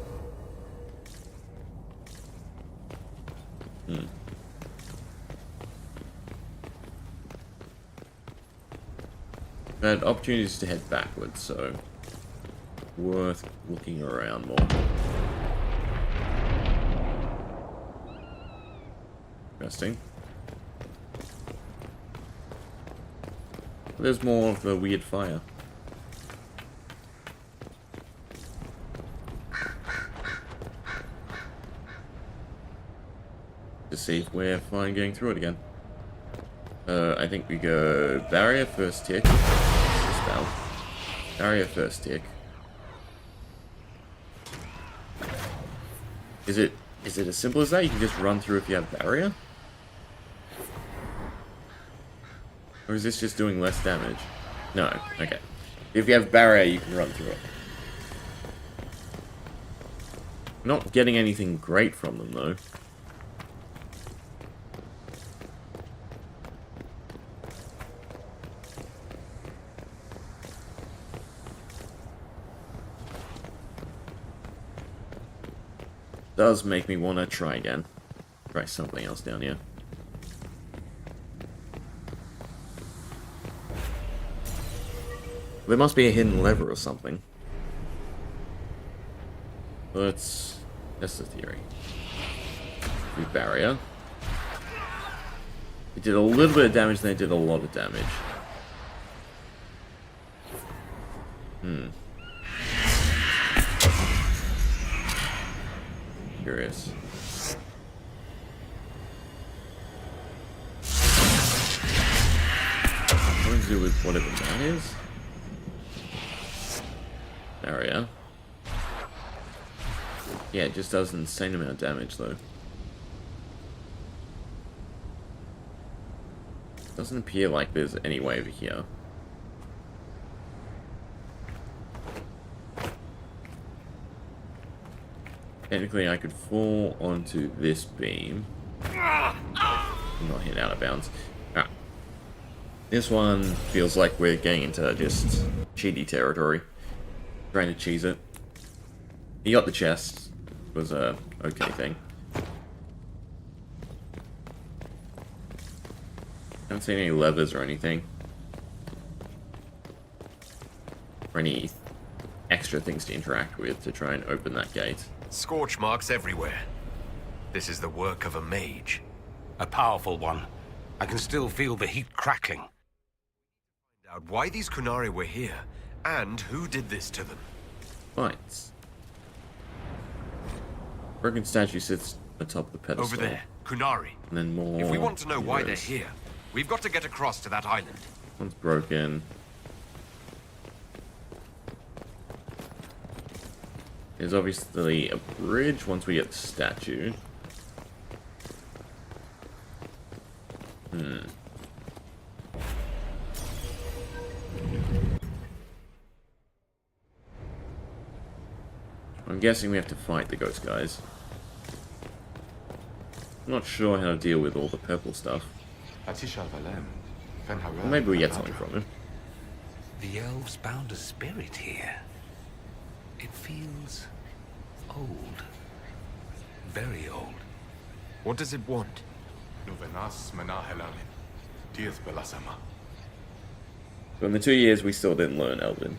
I had opportunities to head backwards, so worth looking around more. Interesting. There's more of the weird fire. To see if we're fine going through it again. I think we go barrier first tick. Spell. Barrier first tick. Is it as simple as that? You can just run through if you have barrier? Or is this just doing less damage? No, okay. If you have barrier, you can run through it. Not getting anything great from them, though. Does make me want to try again. Try something else down here. There must be a hidden lever or something. Let's test the theory. With barrier. It did a little bit of damage, then it did a lot of damage. Curious. What to do with whatever that is? Barrier. Yeah, it just does an insane amount of damage though. Doesn't appear like there's any way over here. Technically, I could fall onto this beam. I'm not hit out of bounds. Ah. This one feels like we're getting into just cheaty territory. Trying to cheese it. He got the chest. It was a okay thing. Haven't seen any levers or anything. Or any extra things to interact with to try and open that gate. Scorch marks everywhere. This is the work of a mage. A powerful one. I can still feel the heat crackling. Find out why these Kunari were here, and who did this to them. Fights. Broken statue sits atop the pedestal. Over there, Kunari. And then more. If we want to know why they're heroes. here, we've got to get across to that island. One's broken. There's obviously a bridge once we get the statue. I'm guessing we have to fight the ghost guys. I'm not sure how to deal with all the purple stuff. Well, maybe we get something from him. The elves bound a spirit here. It feels old. Very old. What does it want? So in the 2 years, we still didn't learn Elven.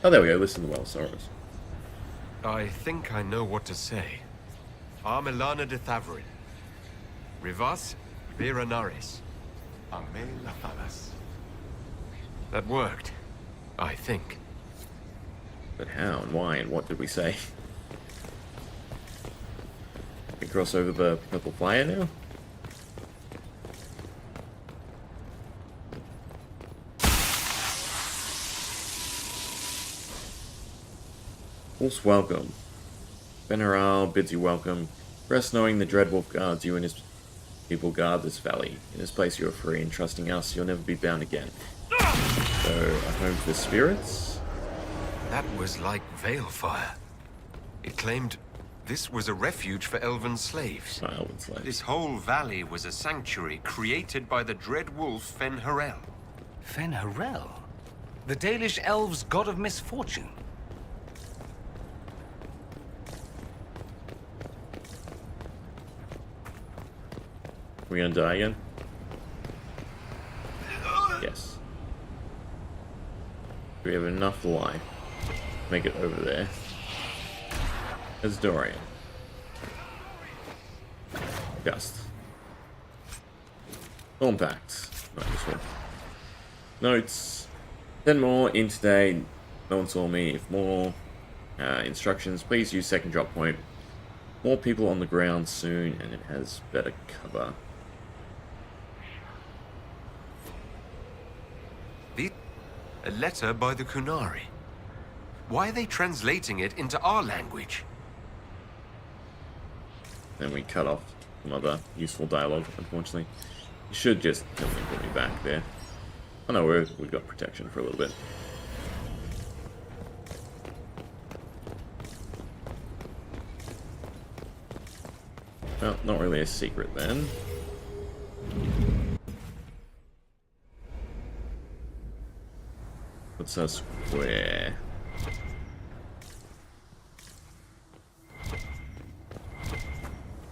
Oh, there we go. Listen to the Well Sorrows. I think I know what to say. Armelana de Thavrin. Rivas Viranaris. That worked. I think. But how and why and what did we say? We cross over the purple fire now? Wolf's welcome. Benaral bids you welcome. Rest knowing the Dread Wolf guards you and his people guard this valley. In his place you are free, and trusting us, you'll never be bound again. So, a home for spirits? That was like Veilfire. It claimed this was a refuge for elven slaves. Elven slaves. This whole valley was a sanctuary created by the dread wolf Fen-Harel. Fen-Harel? The Dalish elves' god of misfortune. We gonna die again? Yes. We have enough life. Make it over there. As Dorian. Gust. Compact. Not useful. Notes. 10 more in today. No one saw me. If more instructions, please use second drop point. More people on the ground soon, and it has better cover. A letter by the Kunari. Why are they translating it into our language? Then we cut off some other useful dialogue, unfortunately. You should just come and put me back there. Oh no, we've got protection for a little bit. Well, not really a secret then. What's a square?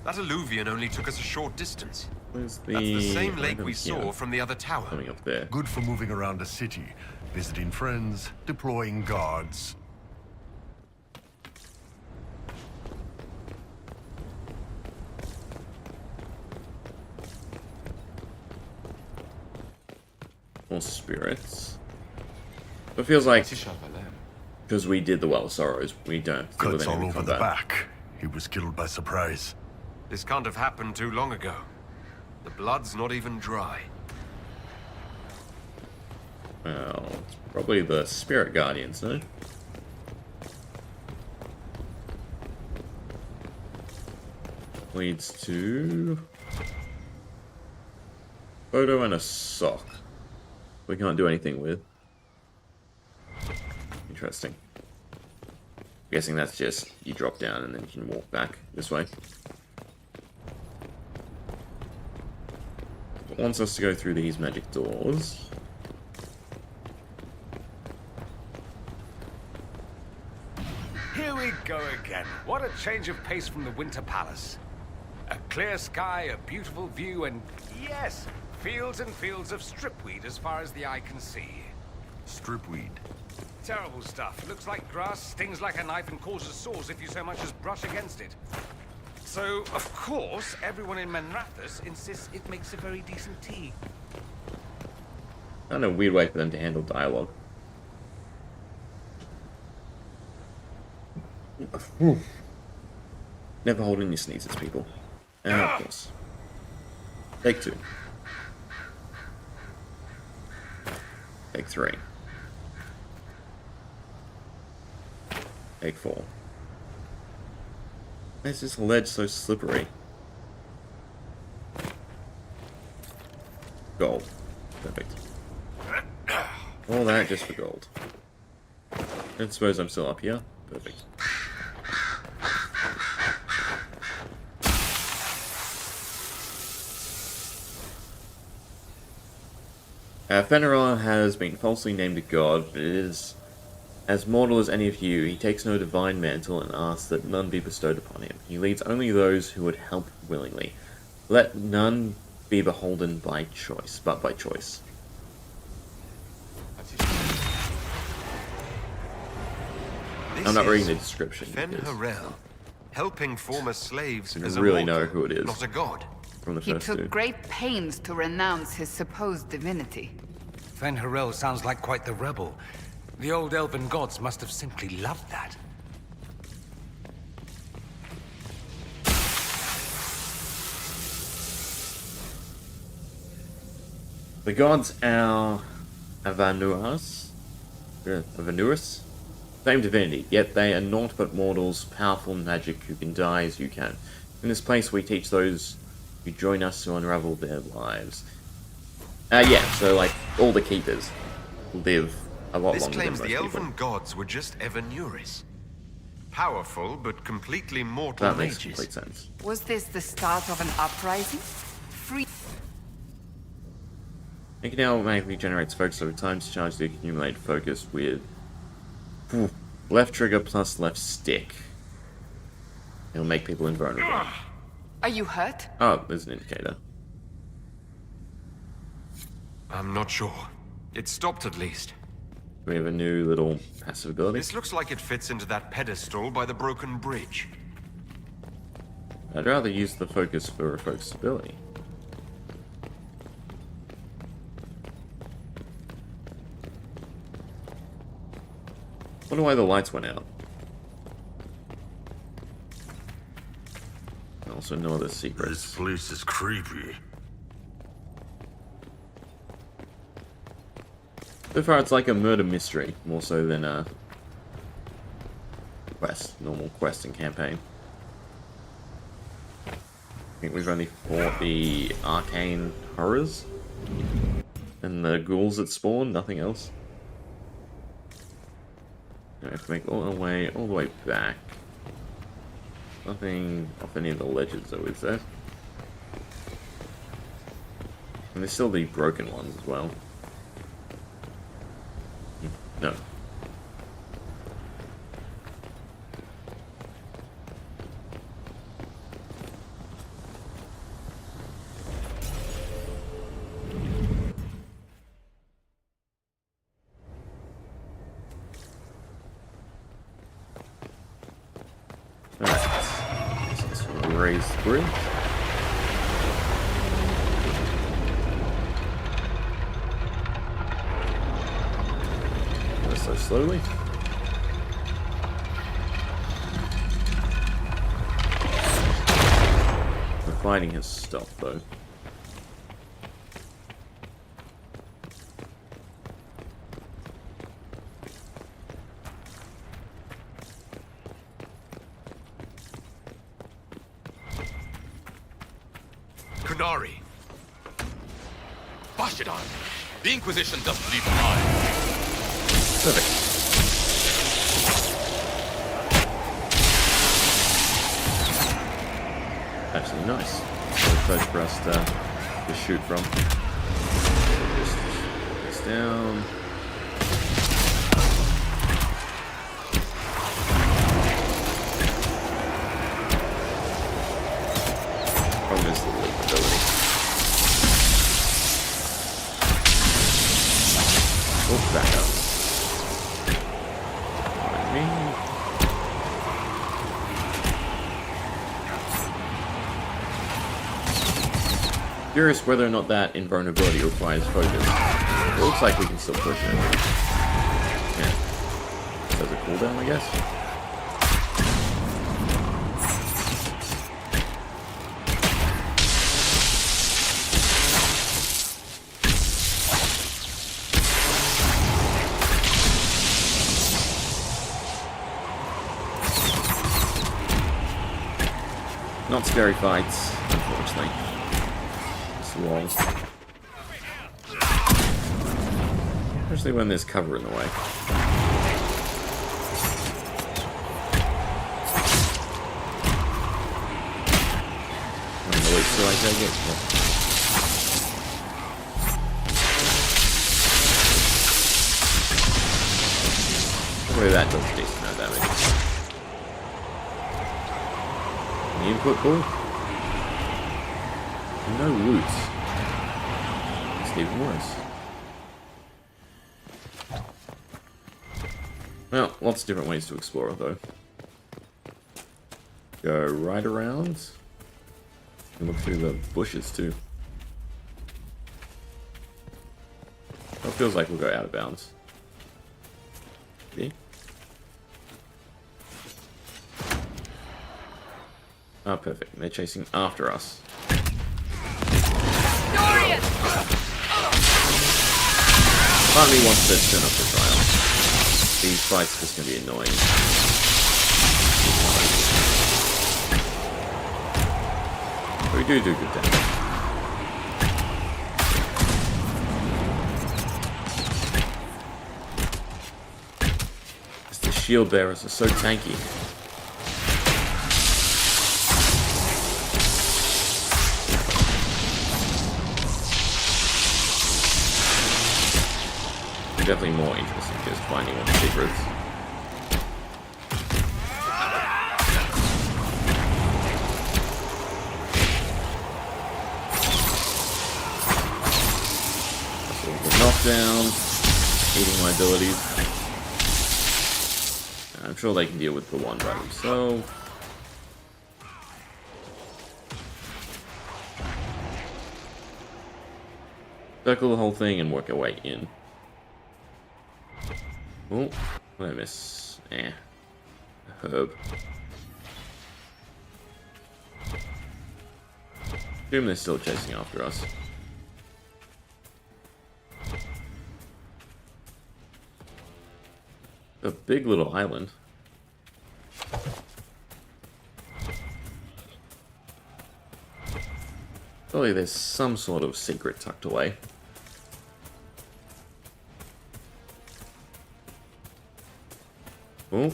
That alluvion only took us a short distance. Where's That's the same lake we saw from the other tower. Coming up there. Good for moving around a city, visiting friends, deploying guards. More spirits. It feels like because we did the Well of Sorrows, we don't deal with Cuts all any over the back. He was killed by surprise. This can't have happened too long ago. The blood's not even dry. Well, it's probably the Spirit Guardians, no? Leads to photo and a sock. We can't do anything with. Interesting. Guessing that's just you drop down and then you can walk back this way. It wants us to go through these magic doors. Here we go again. What a change of pace from the Winter Palace. A clear sky, a beautiful view, and yes, fields and fields of stripweed as far as the eye can see. Stripweed. Terrible stuff. Looks like grass, stings like a knife, and causes sores if you so much as brush against it. So, of course, everyone in Manrathus insists it makes a very decent tea. Kind of a weird way for them to handle dialogue. Never hold in your sneezes, people. And of course. Take 2. Take 3. Take 4. Why is this ledge so slippery? Gold. Perfect. All that just for gold. I suppose I'm still up here. Perfect. Fenrir has been falsely named a god, but it is as mortal as any of you. He takes no divine mantle and asks that none be bestowed upon him. He leads only those who would help willingly. Let none be beholden by choice, but by choice. I'm not reading the description. Fenrir, helping former slaves I as don't a really know mortal, who it is. not a god. From the He first took two. great pains to renounce his supposed divinity. Fenrir sounds like quite the rebel. The old elven gods must have simply loved that. The gods are Avanuas, same divinity, yet they are naught but mortals, powerful magic who can die as you can. In this place we teach those who join us to unravel their lives. Yeah, so like, all the keepers live a lot This longer than claims most the people. elven gods were just Evanuris. Powerful, but completely mortal That makes mages. complete sense. Was this the start of an uprising? Free. It can now automatically generates focus over time to charge the accumulated focus with left trigger plus left stick. It'll make people invulnerable. Are you hurt? Oh, there's an indicator. I'm not sure. It stopped at least. We have a new little passive ability. This looks like it fits into that pedestal by the broken bridge. I'd rather use the focus for a focus ability. Wonder why the lights went out. Also, no other secrets. This place is creepy. So far, it's like a murder mystery, more so than a quest, normal quest and campaign. I think we've only fought the arcane horrors and the ghouls that spawn, nothing else. I have to make all the way back. Nothing off any of the ledges, though, is there? And there's still the broken ones as well. No. Raise the bridge. Go so slowly. The fighting has stopped though. Kunari. Bashidon. The Inquisition doesn't leave behind. Perfect. Actually, nice. Good place for us to shoot from. Just this down. Problem is the ability. Oh, back up. Curious whether or not that invulnerability requires focus. It looks like we can still push it. Yeah. Does it cool down, I guess? Not scary fights, unfortunately. Walls. Especially when there's cover in the way. I'm gonna wait till I take it. Hopefully that does a decent amount of damage. The input pool? No loot. It's even worse. Well, lots of different ways to explore it, though. Go right around. And look through the bushes, too. It feels like we'll go out of bounds. See? Ah, perfect. They're chasing after us. Part of me wants to turn off the trial. These fights are just going to be annoying. But we do good damage. The shield bearers are so tanky. Definitely more interesting just finding all the secrets. So knockdown, eating my abilities. I'm sure they can deal with the one by themselves. Circle the whole thing and work our way in. Oh, What did I miss? A herb. Assume they're still chasing after us. A big little island. Surely there's some sort of secret tucked away. Oh.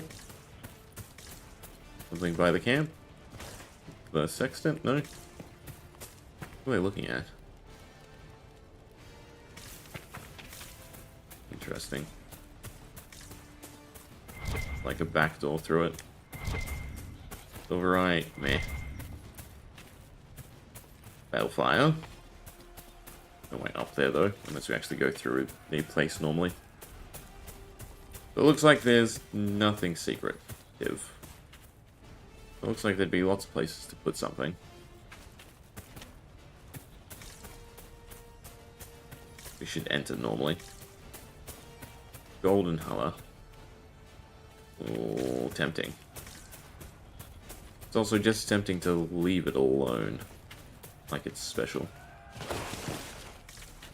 Something by the camp? The sextant? No? What are they looking at? Interesting. Like a back door through it. Silverite, meh. Balefire. No way up there though, unless we actually go through the place normally. So it looks like there's nothing secretive. It looks like there'd be lots of places to put something. We should enter normally. Golden color. Oh, tempting. It's also just tempting to leave it alone. Like it's special.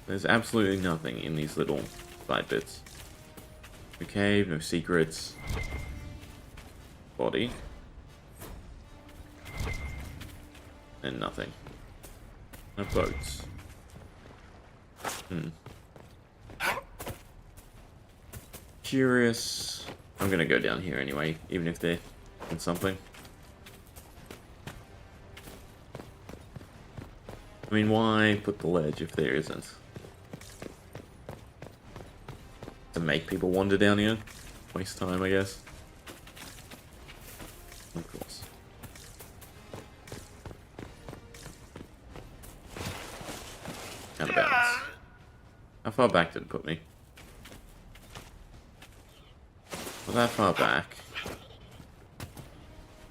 There's absolutely nothing in these little side bits. No cave, no secrets. Body. And nothing. No boats. Curious. I'm gonna go down here anyway, even if they're in something. I mean, why put the ledge if there isn't? To make people wander down here? Waste time, I guess. Of course. Out of bounds. How far back did it put me? Not that far back.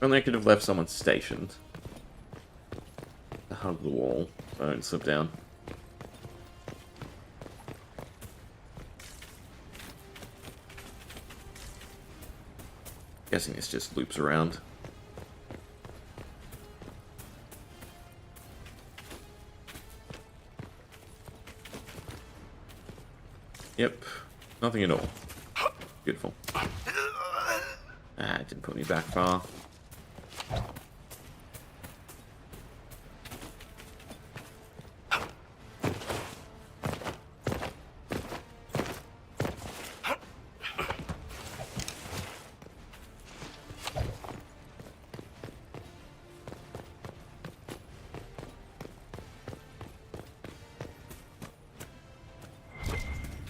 Only I could have left someone stationed. To hug the wall, so I don't slip down. Guessing this just loops around. Yep, nothing at all. Beautiful. Ah, it didn't put me back far.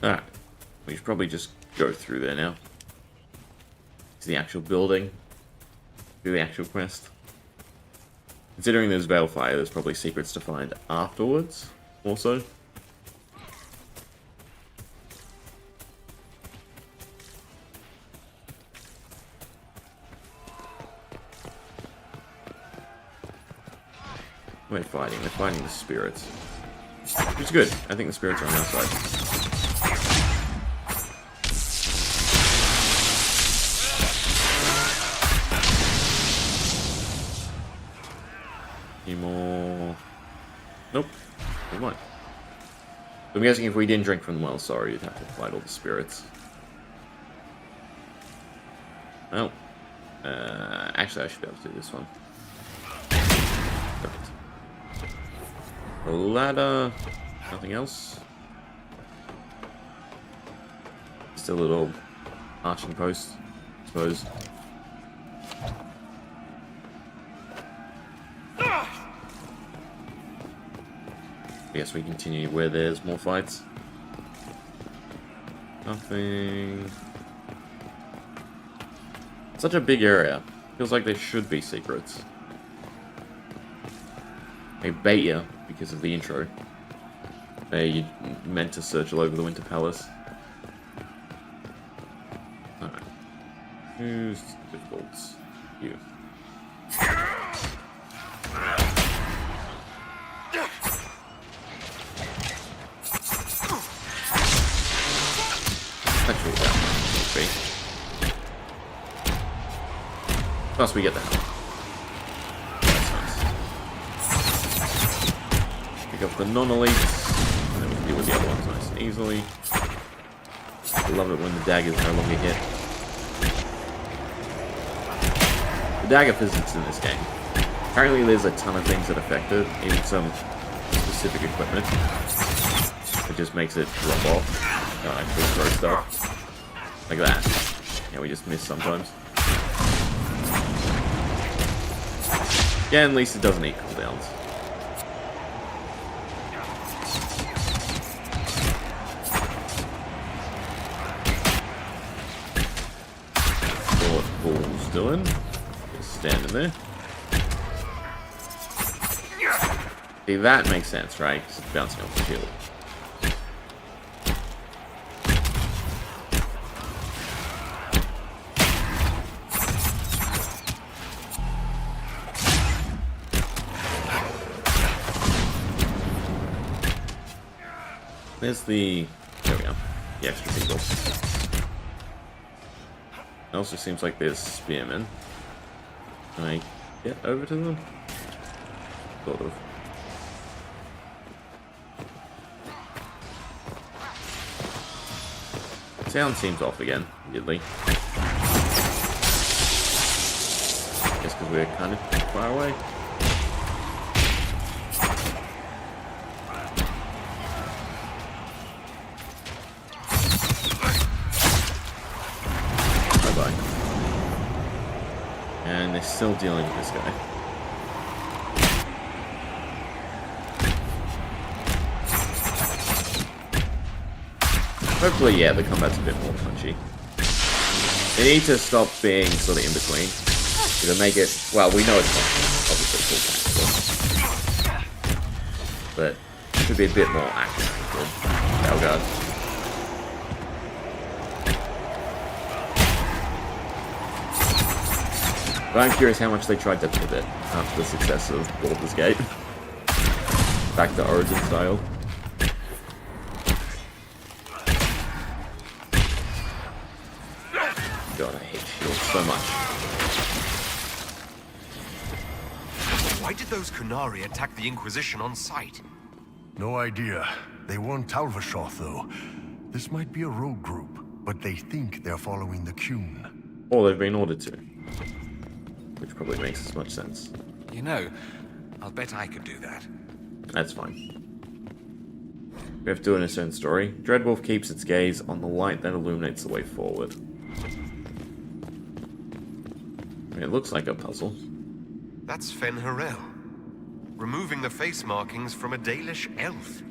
Alright, we should probably just go through there now. To the actual building. Do the actual quest. Considering there's Balefire, there's probably secrets to find afterwards, also. We're fighting the spirits. Which is good. I think the spirits are on our side. Any more? Nope. Never mind. So I'm guessing if we didn't drink from the well, sorry, you'd have to fight all the spirits. Well, actually I should be able to do this one. Perfect. A ladder. Nothing else. Just a little arching post, I suppose. I guess we continue where there's more fights. Nothing. Such a big area. Feels like there should be secrets. They bait you because of the intro. They meant to search all over the Winter Palace. Alright. Who's difficult? You. Actually, that might be. Plus we get the helmet. That's nice. Pick up the non-elites, and then we can deal with the other ones nice and easily. I love it when the daggers no longer hit. The dagger physics in this game. Apparently there's a ton of things that affect it, even some specific equipment. It just makes it drop off. Actually throw stuff. Like that. Yeah, we just miss sometimes. Yeah, and at least it doesn't eat cooldowns. What Bull's doing. Just standing there. See, that makes sense, right? Because it's bouncing off the shield. There's the... There we go. The extra people. It also seems like there's spearmen. Can I get over to them? Sort of. Sound seems off again, weirdly. Just because we're kind of far away. Bye-bye. And they're still dealing with this guy. Hopefully, yeah, the combat's a bit more punchy. They need to stop being sort of in between. To make it, well, we know it's not obviously full tactical, but it should be a bit more active with Veilguard. But I'm curious how much they tried to pivot after the success of Baldur's Gate. Back to Origin style. God, I hate shields so much. Why did those Kunari attack the Inquisition on sight? No idea. They weren't Talvashoth, though. This might be a rogue group, but they think they're following the Qun. Or they've been ordered to. Which probably makes as much sense. You know, I'll bet I could do that. That's fine. We have to do an insane story. Dreadwolf keeps its gaze on the light that illuminates the way forward. It looks like a puzzle. That's Fen Harel. Removing the face markings from a Dalish elf.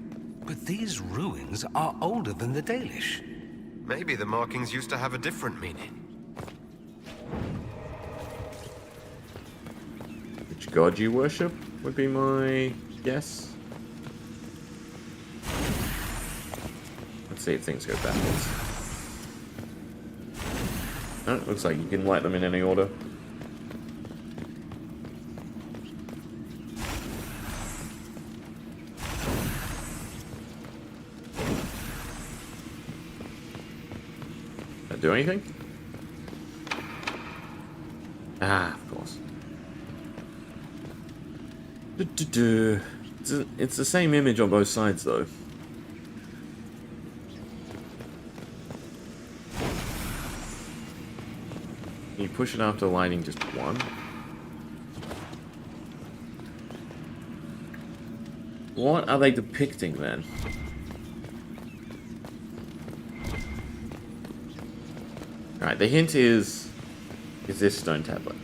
But these ruins are older than the Dalish. Maybe the markings used to have a different meaning. Which god you worship would be my guess. Let's see if things go backwards. Oh, it looks like you can light them in any order. Do anything? Ah, of course. It's the same image on both sides, though. Can you push it after lighting just one? What are they depicting, then? Alright, the hint is this stone tablet.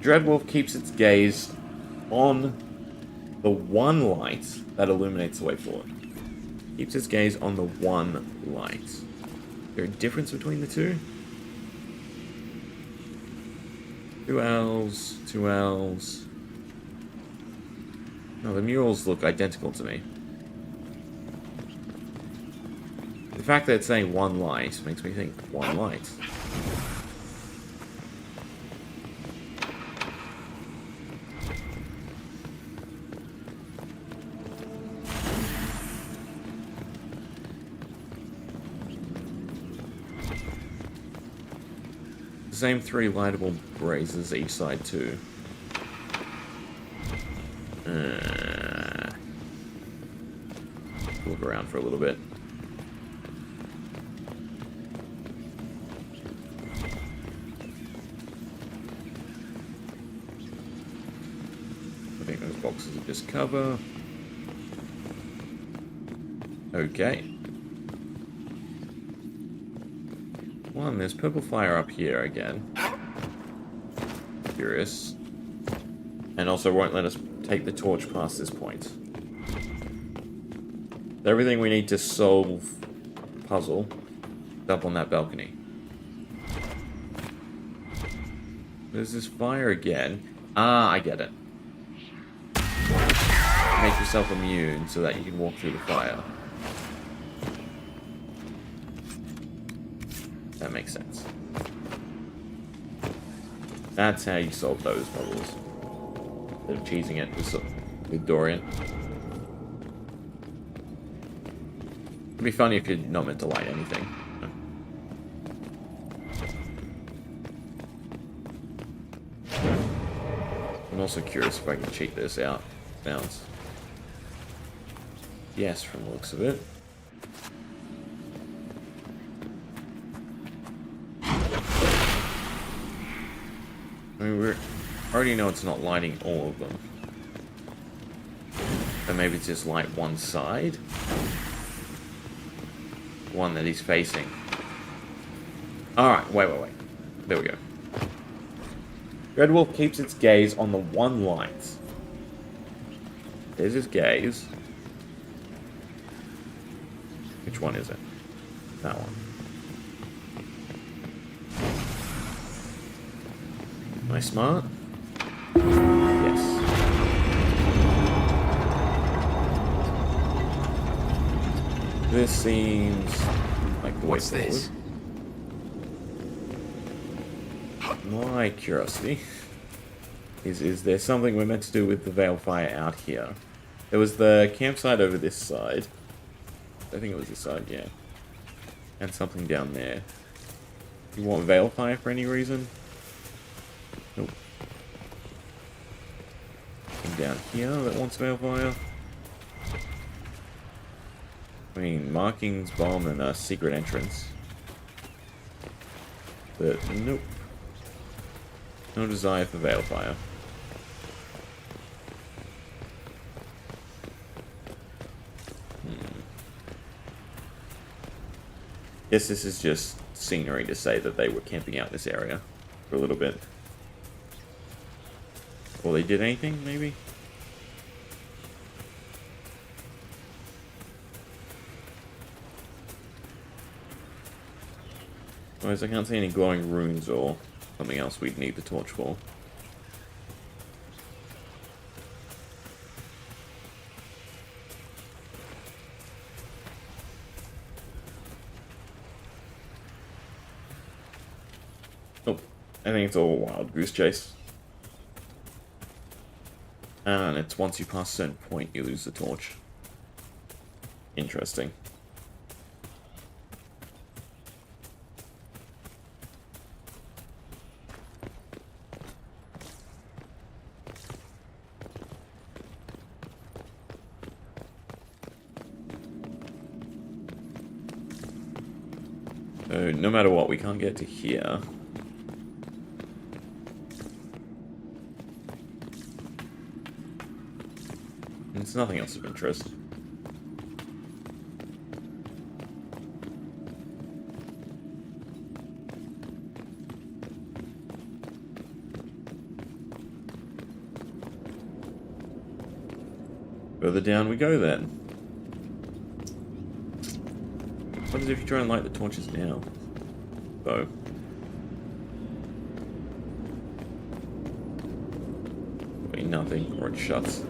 Dreadwolf keeps its gaze on the one light that illuminates the way forward. Keeps its gaze on the one light. Is there a difference between the two? Two L's, two L's. No, the murals look identical to me. The fact that it's saying one light makes me think one light. same 3 lightable braziers each side too. Look around for a little bit. I think those boxes are just cover. Okay. One, there's purple fire up here again. Curious. And also won't let us take the torch past this point. Everything we need to solve puzzle is up on that balcony. There's this fire again. Ah, I get it. Make yourself immune so that you can walk through the fire. That makes sense. That's how you solve those puzzles. Instead of cheesing it with Dorian. It'd be funny if you're not meant to light anything. I'm also curious if I can cheat this out. Bounce. Yes, from the looks of it. I mean, we already know it's not lighting all of them. But maybe it's just light one side. One that he's facing. Alright, wait. There we go. Red Wolf keeps its gaze on the one light. There's his gaze. Which one is it? That one. Am I smart? Yes. This seems like the way What's forward. this? My curiosity is there something we're meant to do with the Veil Fire out here? There was the campsite over this side. I think it was this side, yeah. And something down there. You want Veil Fire for any reason? Nope. And down here that wants Veil Fire. I mean, markings, bomb, and a secret entrance. But nope. No desire for Veil Fire. Guess this is just scenery to say that they were camping out this area for a little bit. Or they did anything, maybe? Otherwise, I can't see any glowing runes or something else we'd need the torch for. Oh, I think it's all a wild goose chase. And it's once you pass a certain point, you lose the torch. Interesting. So, no matter what, we can't get to here. And there's nothing else of interest. Further down we go then. What happens if you try and light the torches now? Though. Wait, nothing, or it shuts.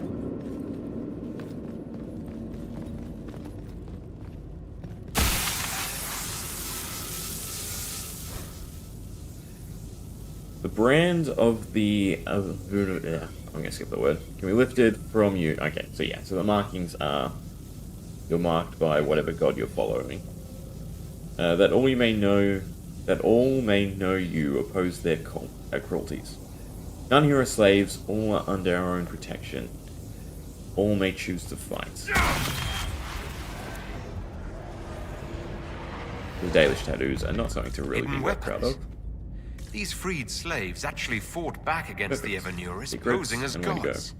The brand of the I'm gonna skip the word. Can be lifted from you. Okay, so yeah, so the markings are you're marked by whatever god you're following. That all you may know that all may know you oppose their cruelties. None here are slaves, all are under our own protection. All may choose to fight. The Dalish tattoos are not something to really be that proud of. These freed slaves actually fought back against the Evanuris, posing as gods.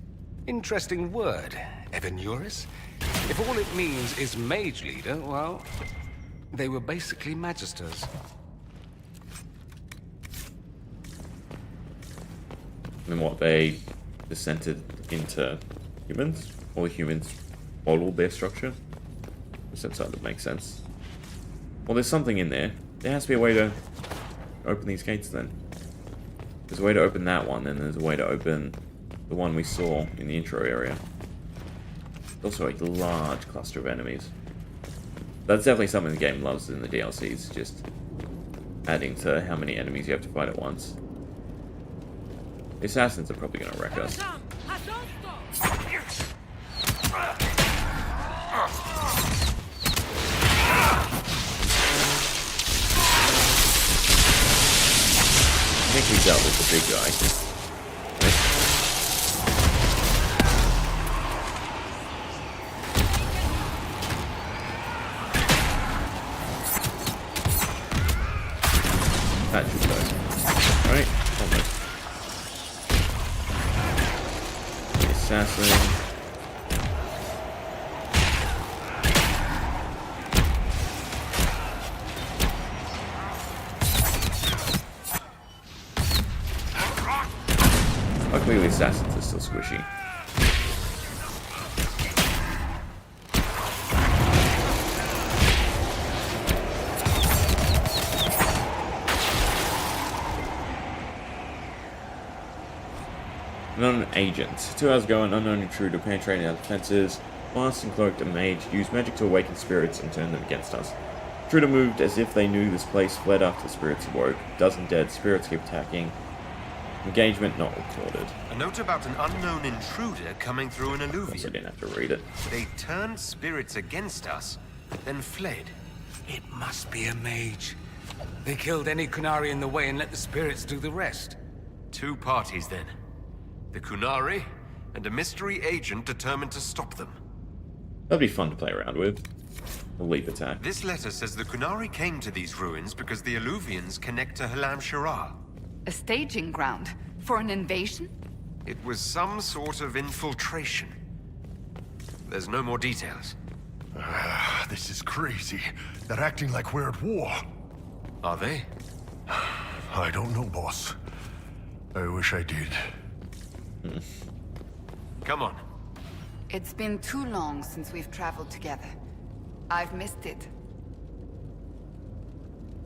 Interesting word, Evanuris. If all it means is mage leader, well, they were basically magisters. And what, they descended into humans? Or humans modeled their structure? That sort of makes sense. Well, there's something in there. There has to be a way to open these gates then. There's a way to open that one, and there's a way to open the one we saw in the intro area. Also a large cluster of enemies. That's definitely something the game loves in the DLCs, just adding to how many enemies you have to fight at once. The assassins are probably going to wreck us. I think we dealt with the big guy. That should go. Right? Almost. The assassin. Luckily the assassins are still squishy. Unknown agent. 2 hours ago, an unknown intruder penetrated our defenses. Masked and cloaked a mage used magic to awaken spirits and turn them against us. Intruder moved as if they knew this place, fled after the spirits awoke. Dozen dead, spirits keep attacking. Engagement not recorded. A note about an unknown intruder coming through an alluvium. I didn't have to read it. They turned spirits against us, then fled. It must be a mage. They killed any Qunari in the way and let the spirits do the rest. 2 parties then. The Qunari, and a mystery agent determined to stop them. That'd be fun to play around with. A leap attack. This letter says the Qunari came to these ruins because the Alluvians connect to Halam Shara. A staging ground for an invasion? It was some sort of infiltration. There's no more details. This is crazy. They're acting like we're at war. Are they? I don't know, boss. I wish I did. Come on. It's been too long since we've traveled together. I've missed it.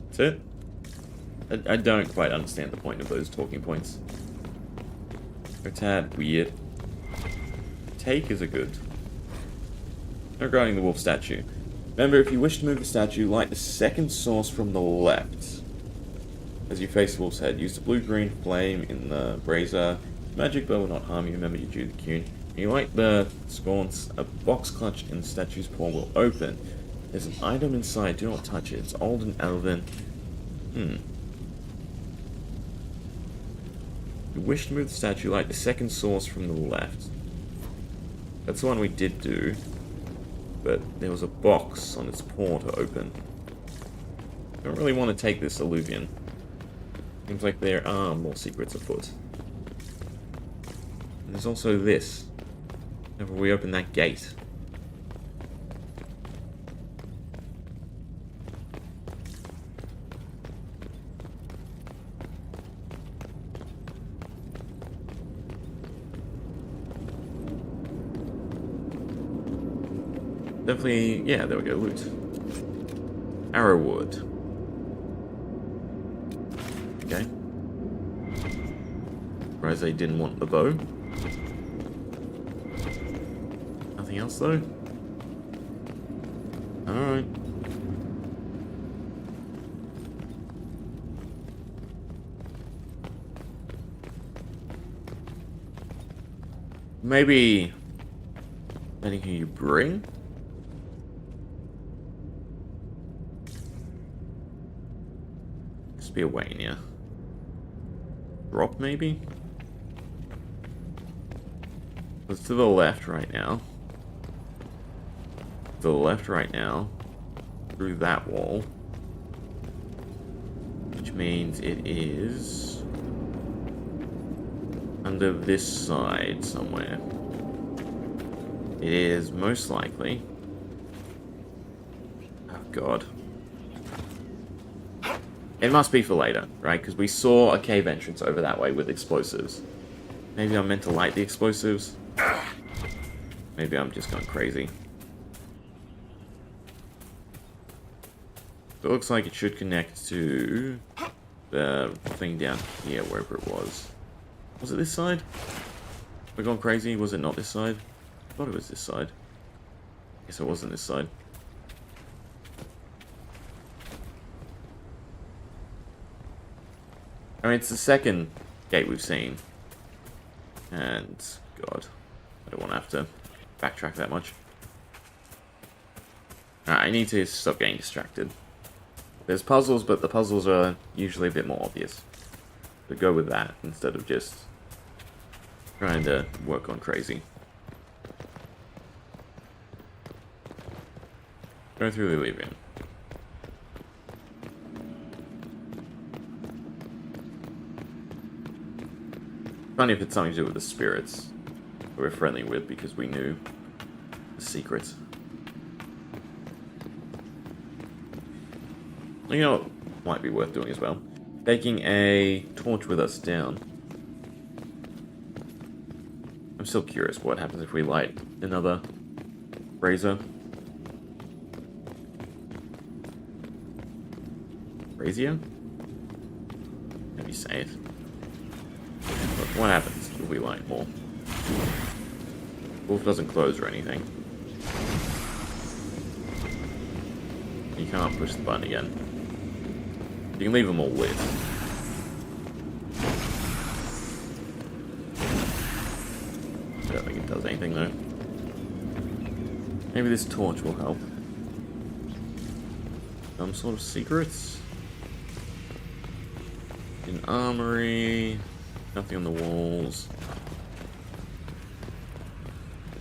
That's it? I don't quite understand the point of those talking points. They're a tad weird. Takers are good. Regarding the wolf statue. Remember, if you wish to move the statue, light the second source from the left. As you face the wolf's head, use the blue-green flame in the brazier. Magic bow will not harm you. Remember, you do the Q. When you light the sconce, a box clutch in the statue's paw will open. There's an item inside. Do not touch it. It's old and elven. You wish to move the statue, light the second source from the left. That's the one we did do. But there was a box on its paw to open. I don't really want to take this alluvian. Seems like there are more secrets afoot. And there's also this. Whenever we open that gate. Definitely, yeah, there we go, loot. Arrowwood. Okay. Surprised they didn't want the bow. Nothing else though? Alright. Maybe depending who you bring? be a way in here. Drop, maybe? It's to the left right now. To the left right now. Through that wall. Which means it is under this side somewhere. It is most likely. Oh god. It must be for later, right? Because we saw a cave entrance over that way with explosives. Maybe I'm meant to light the explosives? Maybe I'm just going crazy. It looks like it should connect to the thing down here, wherever it was. Was it this side? We're going crazy? Was it not this side? I thought it was this side. Guess it wasn't this side. I mean, it's the second gate we've seen. And, God, I don't want to have to backtrack that much. Alright, I need to stop getting distracted. There's puzzles, but the puzzles are usually a bit more obvious. So go with that, instead of just trying to work on crazy. Go through the leave in. Funny if it's something to do with the spirits that we're friendly with because we knew the secrets. You know what might be worth doing as well? Taking a torch with us down. I'm still curious what happens if we light another brazier. Brazier? Maybe say it. What happens if we light more? Wolf doesn't close or anything. You can't push the button again. You can leave them all lit. I don't think it does anything though. Maybe this torch will help. Some sort of secrets? An armory. Nothing on the walls.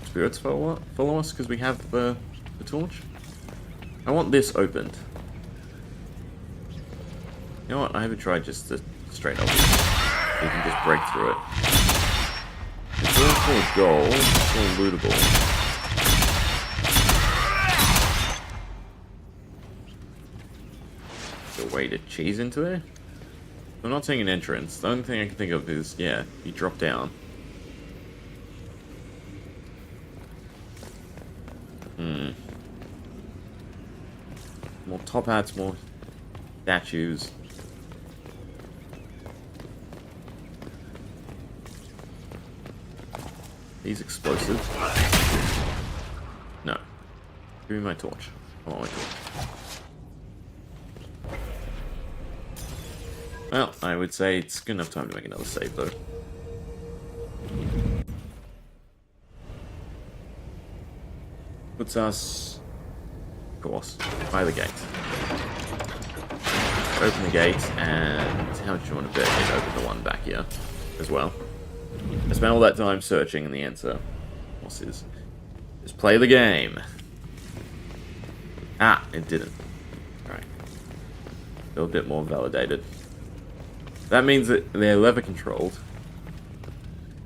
Spirits follow us because we have the torch? I want this opened. You know what? I haven't tried just to straight open it. You can just break through it. It's all full of gold. It's all lootable. Is there a way to cheese into there? I'm not seeing an entrance. The only thing I can think of is, yeah, you drop down. More top hats, more statues. These explosives. No. Give me my torch. I want my torch. Well, I would say it's good enough time to make another save, though. Puts us, of course, by the gate. Open the gate, and how much do you want to bet you'd open the one back here as well? I spent all that time searching, and the answer, of course, is just play the game. Ah, it didn't. Alright. Feel a bit more validated. That means that they're lever controlled.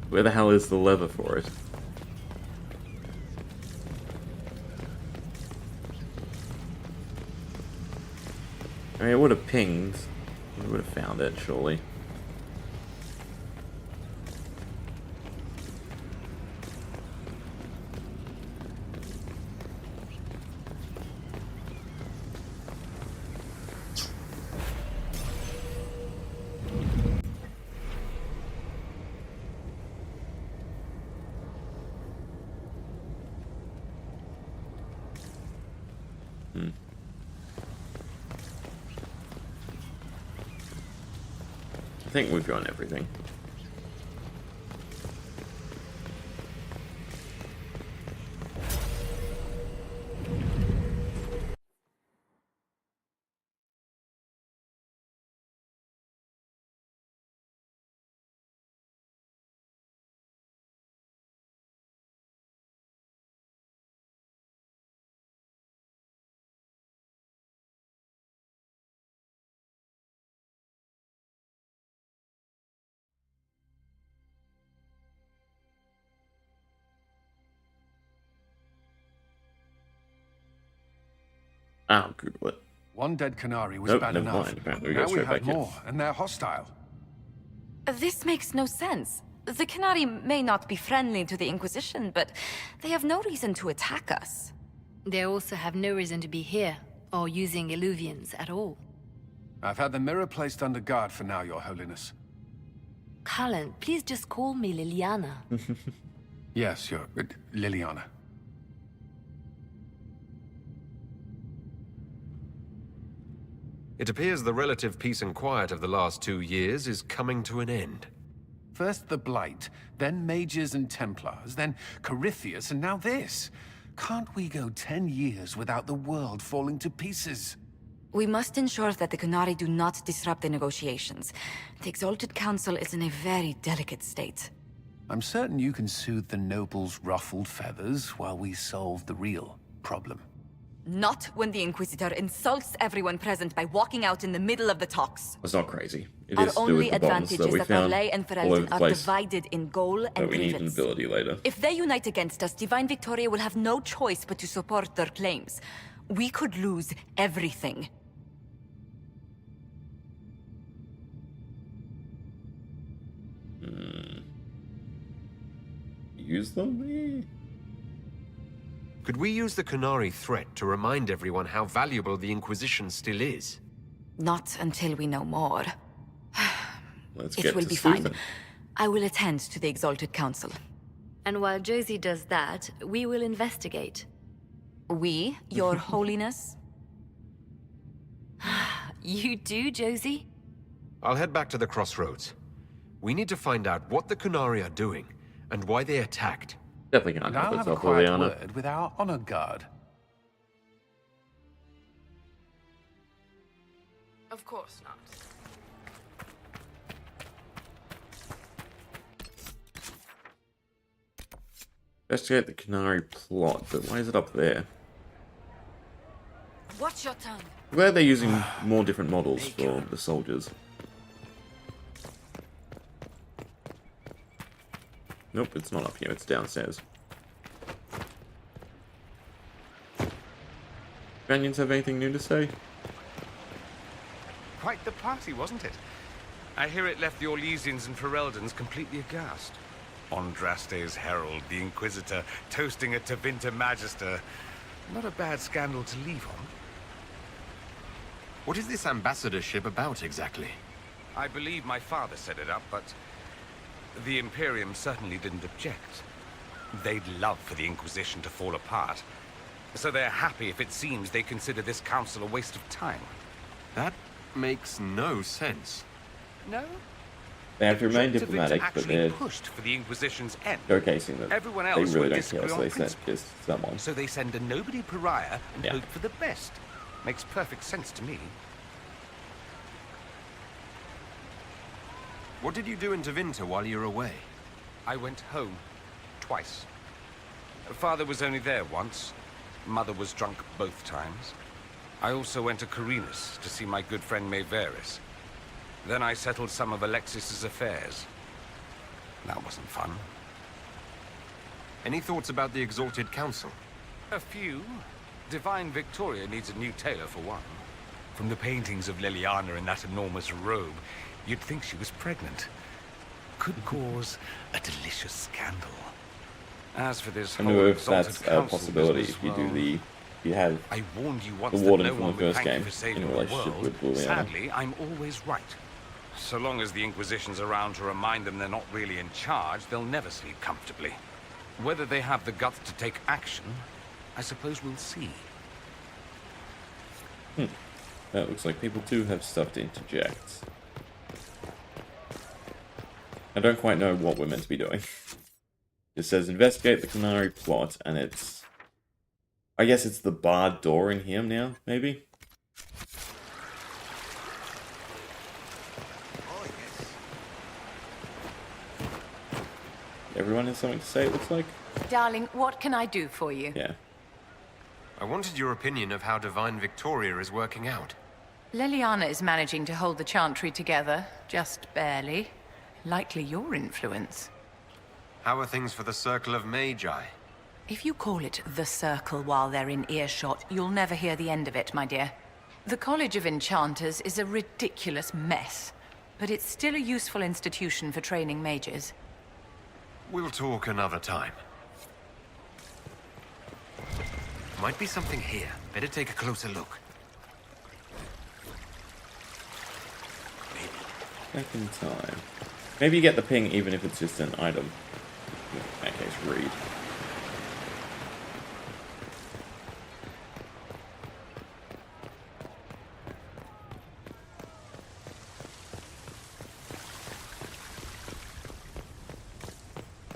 Where the hell is the lever for it? I mean, it would have pinged. We would have found it, surely. I think we've got everything. Oh, good. What? One dead Canary was Nope, bad never enough. mind. Apparently we go Now we straight have back in. more, and they're hostile. This makes no sense. The Canary may not be friendly to the Inquisition, but they have no reason to attack us. They also have no reason to be here, or using Illuvians at all. I've had the mirror placed under guard for now, Your Holiness. Cullen, please just call me Liliana. Yes, Your... Liliana. It appears the relative peace and quiet of the last 2 years is coming to an end. First the Blight, then Mages and Templars, then Corypheus, and now this. Can't we go 10 years without the world falling to pieces? We must ensure that the Canary do not disrupt the negotiations. The Exalted Council is in a very delicate state. I'm certain you can soothe the nobles' ruffled feathers while we solve the real problem. Not when the Inquisitor insults everyone present by walking out in the middle of the talks. It's not crazy. It Our is to do only with the bonds advantage that is we that found Orlais and all over Ferelden the are place. divided in goal and But we need an grievance. ability later. If they unite against us, Divine Victoria will have no choice but to support their claims. We could lose everything. Use them? Could we use the Canary threat to remind everyone how valuable the Inquisition still is? Not until we know more. Let's It get will to be fine. sleuthing. I will attend to the Exalted Council. And while Josie does that, we will investigate. We, Your Holiness? You do, Josie? I'll head back to the crossroads. We need to find out what the Canary are doing, and why they attacked. Definitely can't And help I'll have a itself, quiet Liliana. word with our honor guard. Of course not. Investigate the Canary plot, but why is it up there? Watch your tongue. Where are they using more different models for the soldiers? Nope, it's not up here, it's downstairs. Companions have anything new to say? Quite the party, wasn't it? I hear it left the Orlesians and Fereldans completely aghast. Andraste's herald, the Inquisitor, toasting a Tevinter Magister. Not a bad scandal to leave on. What is this ambassadorship about exactly? I believe my father set it up, but the Imperium certainly didn't object. They'd love for the Inquisition to fall apart, so they're happy if it seems they consider this council a waste of time. That makes no sense. No? They have to remain Tevinter diplomatic, but actually they're pushed for the Inquisition's end. showcasing that Everyone they else really would don't disagree care, so on they sent principle. just someone. So they send a nobody pariah and Yeah. hope for the best. Makes perfect sense to me. What did you do in Tevinter while you were away? I went home. Twice. Father was only there once. Mother was drunk both times. I also went to Carinus to see my good friend Maevaris. Then I settled some of Alexis's affairs. That wasn't fun. Any thoughts about the Exalted Council? A few. Divine Victoria needs a new tailor for one. From the paintings of Liliana in that enormous robe, you'd think she was pregnant. Could cause a delicious scandal. As for this I whole don't know if Exalted that's a Council possibility business, if you do well, the... You have I warned you the once warden that no from one the would first thank game you for saving in the relationship world. with Liliana. Sadly, I'm always right. So long as the Inquisition's around to remind them they're not really in charge, they'll never sleep comfortably. Whether they have the guts to take action, I suppose we'll see. That looks like people do have stuff to interject. I don't quite know what we're meant to be doing. It says investigate the Canary plot, and it's... I guess it's the barred door in here now, maybe? Everyone has something to say, it looks like? Darling, what can I do for you? Yeah. I wanted your opinion of how Divine Victoria is working out. Liliana is managing to hold the Chantry together, just barely. Likely your influence. How are things for the Circle of Magi? If you call it the Circle while they're in earshot, you'll never hear the end of it, my dear. The College of Enchanters is a ridiculous mess, but it's still a useful institution for training mages. We'll talk another time. Might be something here. Better take a closer look. Second time. Maybe you get the ping even if it's just an item. In that case, read.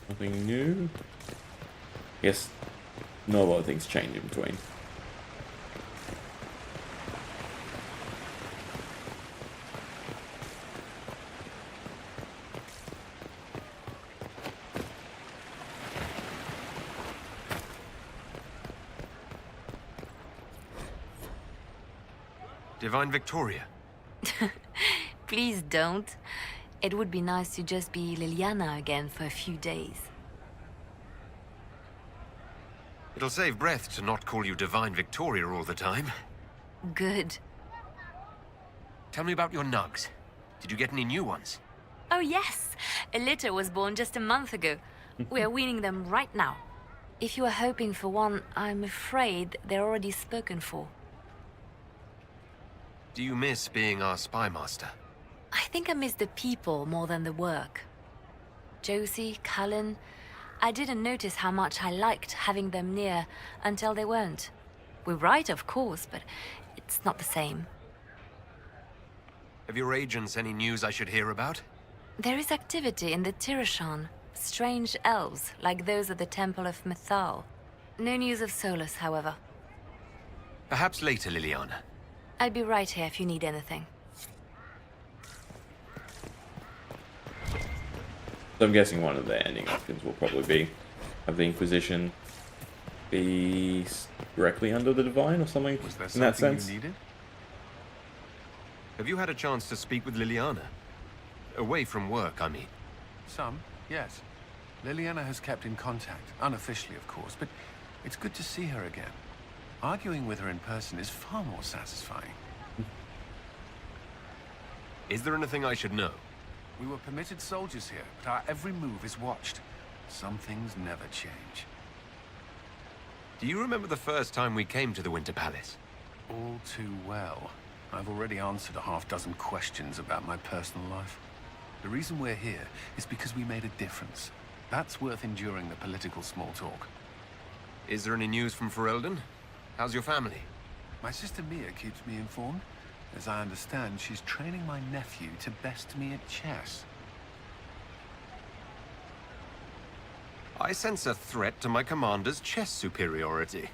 Nothing new. Yes, not a lot of things change in between. Divine Victoria. Please don't. It would be nice to just be Liliana again for a few days. It'll save breath to not call you Divine Victoria all the time. Good. Tell me about your nugs. Did you get any new ones? Oh yes! A litter was born just a month ago. We are weaning them right now. If you are hoping for one, I'm afraid they're already spoken for. Do you miss being our spy master? I think I miss the people more than the work. Josie, Cullen, I didn't notice how much I liked having them near until they weren't. We write, of course, but it's not the same. Have your agents any news I should hear about? There is activity in the Tirashan. Strange elves, like those at the Temple of Mythal. No news of Solus, however. Perhaps later, Liliana. I'll be right here if you need anything. So I'm guessing one of the ending options will probably be have the Inquisition be directly under the Divine or something in that sense. You needed? Have you had a chance to speak with Liliana? Away from work, I mean. Some, yes. Liliana has kept in contact, unofficially of course, but it's good to see her again. Arguing with her in person is far more satisfying. Is there anything I should know? We were permitted soldiers here, but our every move is watched. Some things never change. Do you remember the first time we came to the Winter Palace? All too well. I've already answered a half-dozen questions about my personal life. The reason we're here is because we made a difference. That's worth enduring the political small talk. Is there any news from Ferelden? How's your family? My sister Mia keeps me informed. As I understand, she's training my nephew to best me at chess. I sense a threat to my commander's chess superiority.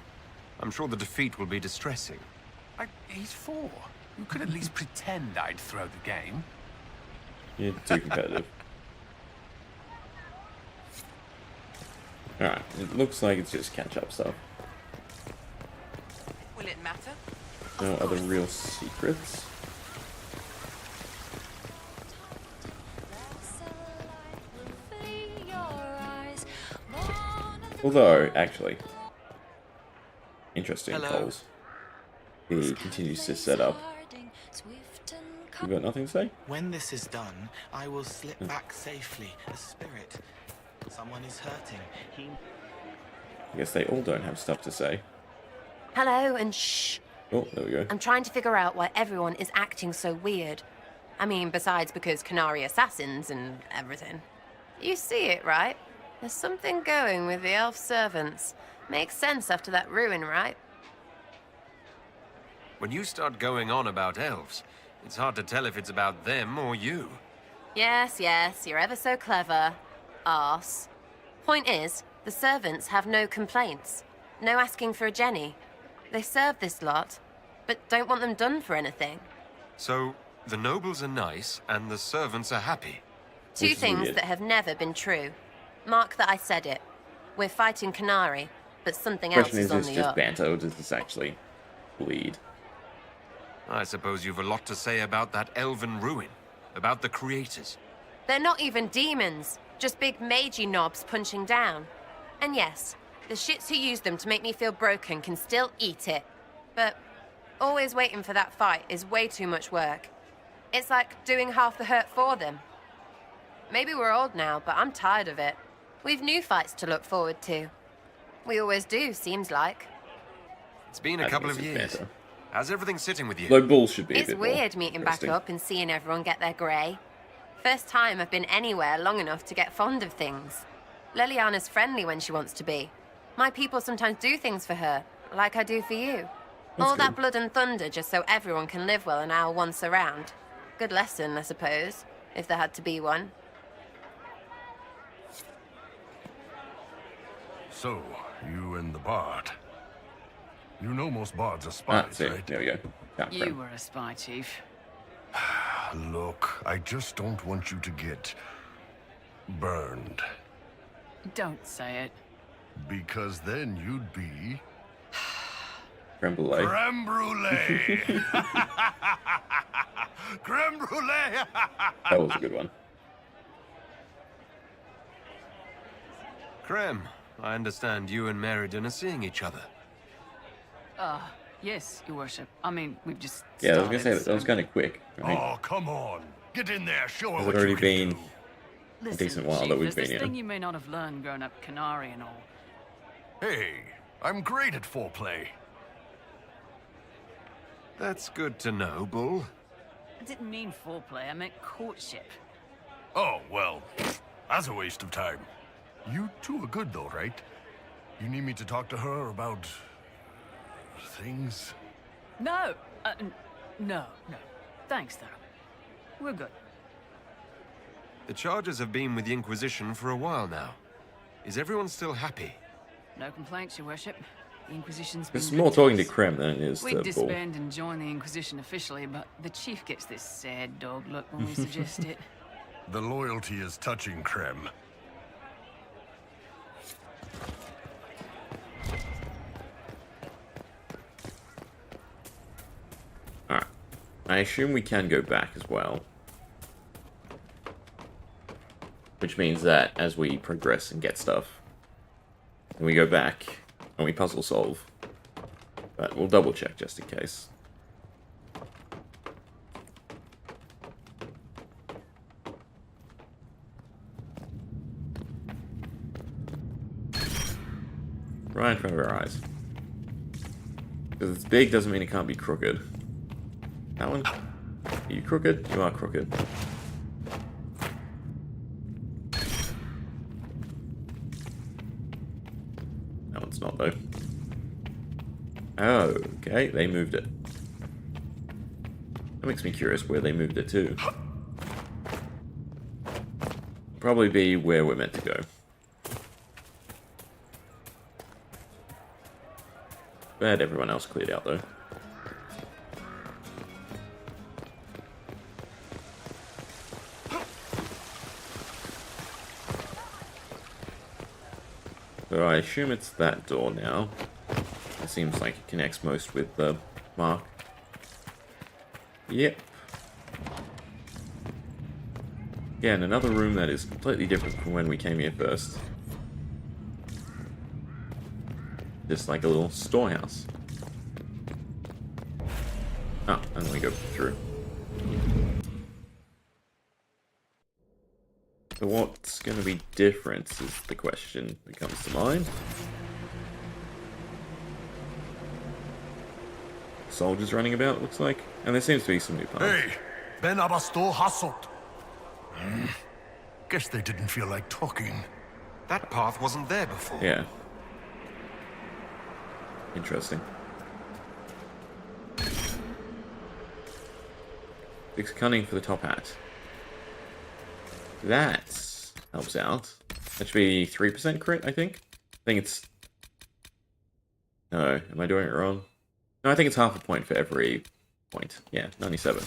I'm sure the defeat will be distressing. He's 4. You could at least pretend I'd throw the game. You're too competitive. Alright, it looks like it's just catch-up stuff. Will it matter? No other real secrets. Although, actually, interesting calls. He continues to set up. You got nothing to say? When this is done, I will slip back safely. A spirit. Someone is hurting. I guess they all don't have stuff to say. Hello, and shh. Oh, there we go. I'm trying to figure out why everyone is acting so weird. I mean, besides because Canary assassins and everything. You see it, right? There's something going with the elf servants. Makes sense after that ruin, right? When you start going on about elves, it's hard to tell if it's about them or you. Yes, you're ever so clever. Arse. Point is, the servants have no complaints. No asking for a Jenny. They serve this lot, but don't want them done for anything. So, the nobles are nice, and the servants are happy. Two things that have never been true. Mark that I said it. We're fighting Canary, but something else is on the up. Question is this just banter, or does this actually bleed? I suppose you've a lot to say about that elven ruin. About the creators. They're not even demons. Just big magey knobs punching down. And yes, The shits who use them to make me feel broken can still eat it. But always waiting for that fight is way too much work. It's like doing half the hurt for them. Maybe we're old now, but I'm tired of it. We've new fights to look forward to. We always do, seems like. It's been a couple of years. How's everything sitting with you? Though Bull should be a It's bit weird more meeting back up and seeing everyone get their grey. First time I've been anywhere long enough to get fond of things. Leliana's friendly when she wants to be. My people sometimes do things for her, like I do for you. All that blood and thunder just so everyone can live well an hour once around. Good lesson, I suppose, if there had to be one. So, you and the bard. You know most bards are spies, right? There we go. You were a spy, Chief. Look, I just don't want you to get burned. Don't say it. Because then you'd be... Creme brulee. Creme brulee! Creme brulee! That was a good one. Creme, I understand you and Meriden are seeing each other. Yes, Your Worship. I mean, we've just Yeah, I was started, gonna say that was kind of quick. Right? Oh, come on. Get in there, show her Has what it already you can been do. a Listen, decent while Chief, that we've there's been this here? thing you may not have learned growing up Canary and all. Hey, I'm great at foreplay. That's good to know, Bull. I didn't mean foreplay, I meant courtship. Oh, well, that's a waste of time. You two are good, though, right? You need me to talk to her about... things? No! No. Thanks, though. We're good. The charges have been with the Inquisition for a while now. Is everyone still happy? No complaints, Your Worship. The Inquisition's been It's good more to talking to us. Creme than it is We to Bull. disband and join the Inquisition officially, but the Chief gets this sad dog look when we suggest it. The loyalty is touching, Creme. Alright. I assume we can go back as well. Which means that as we progress and get stuff, then we go back and we puzzle solve. But we'll double check just in case. Right in front of our eyes. Because it's big doesn't mean it can't be crooked. That one? Are you crooked? You are crooked. That one's not, though. Oh, okay, they moved it. That makes me curious where they moved it to. Probably be where we're meant to go. Glad everyone else cleared out, though. So I assume it's that door now. It seems like it connects most with the mark. Yep. Again, another room that is completely different from when we came here first. Just like a little storehouse. Oh, and then we go through. So what's going to be different is the question that comes to mind. Soldiers running about, looks like. And there seems to be some new paths. Hey, Ben Abasto Hassot. Guess they didn't feel like talking. That path wasn't there before. Yeah. Interesting. Fix cunning for the top hat. That helps out. That should be 3% crit, I think. I think it's... No, am I doing it wrong? No, I think it's half a point for every point. Yeah, 97.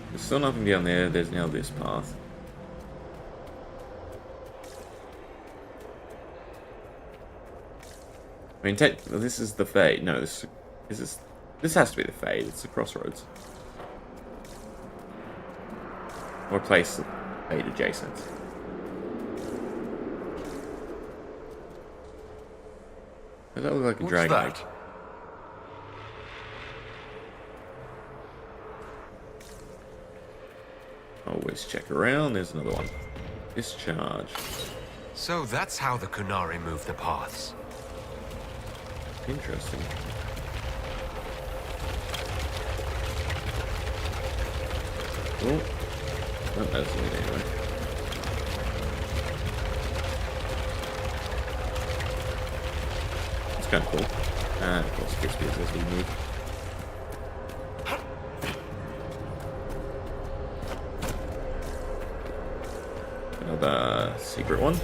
There's still nothing down there. There's now this path. I mean, this is the Fade. No, this has to be the Fade. It's the Crossroads. Or a place Fade adjacent. Does that look like a What's dragon? that? Always check around. There's another one. Discharge. So that's how the Kunari move the paths. Interesting. Oh, that's it anyway. It's kind of cool. And of course, it gets better as we move. Another secret one.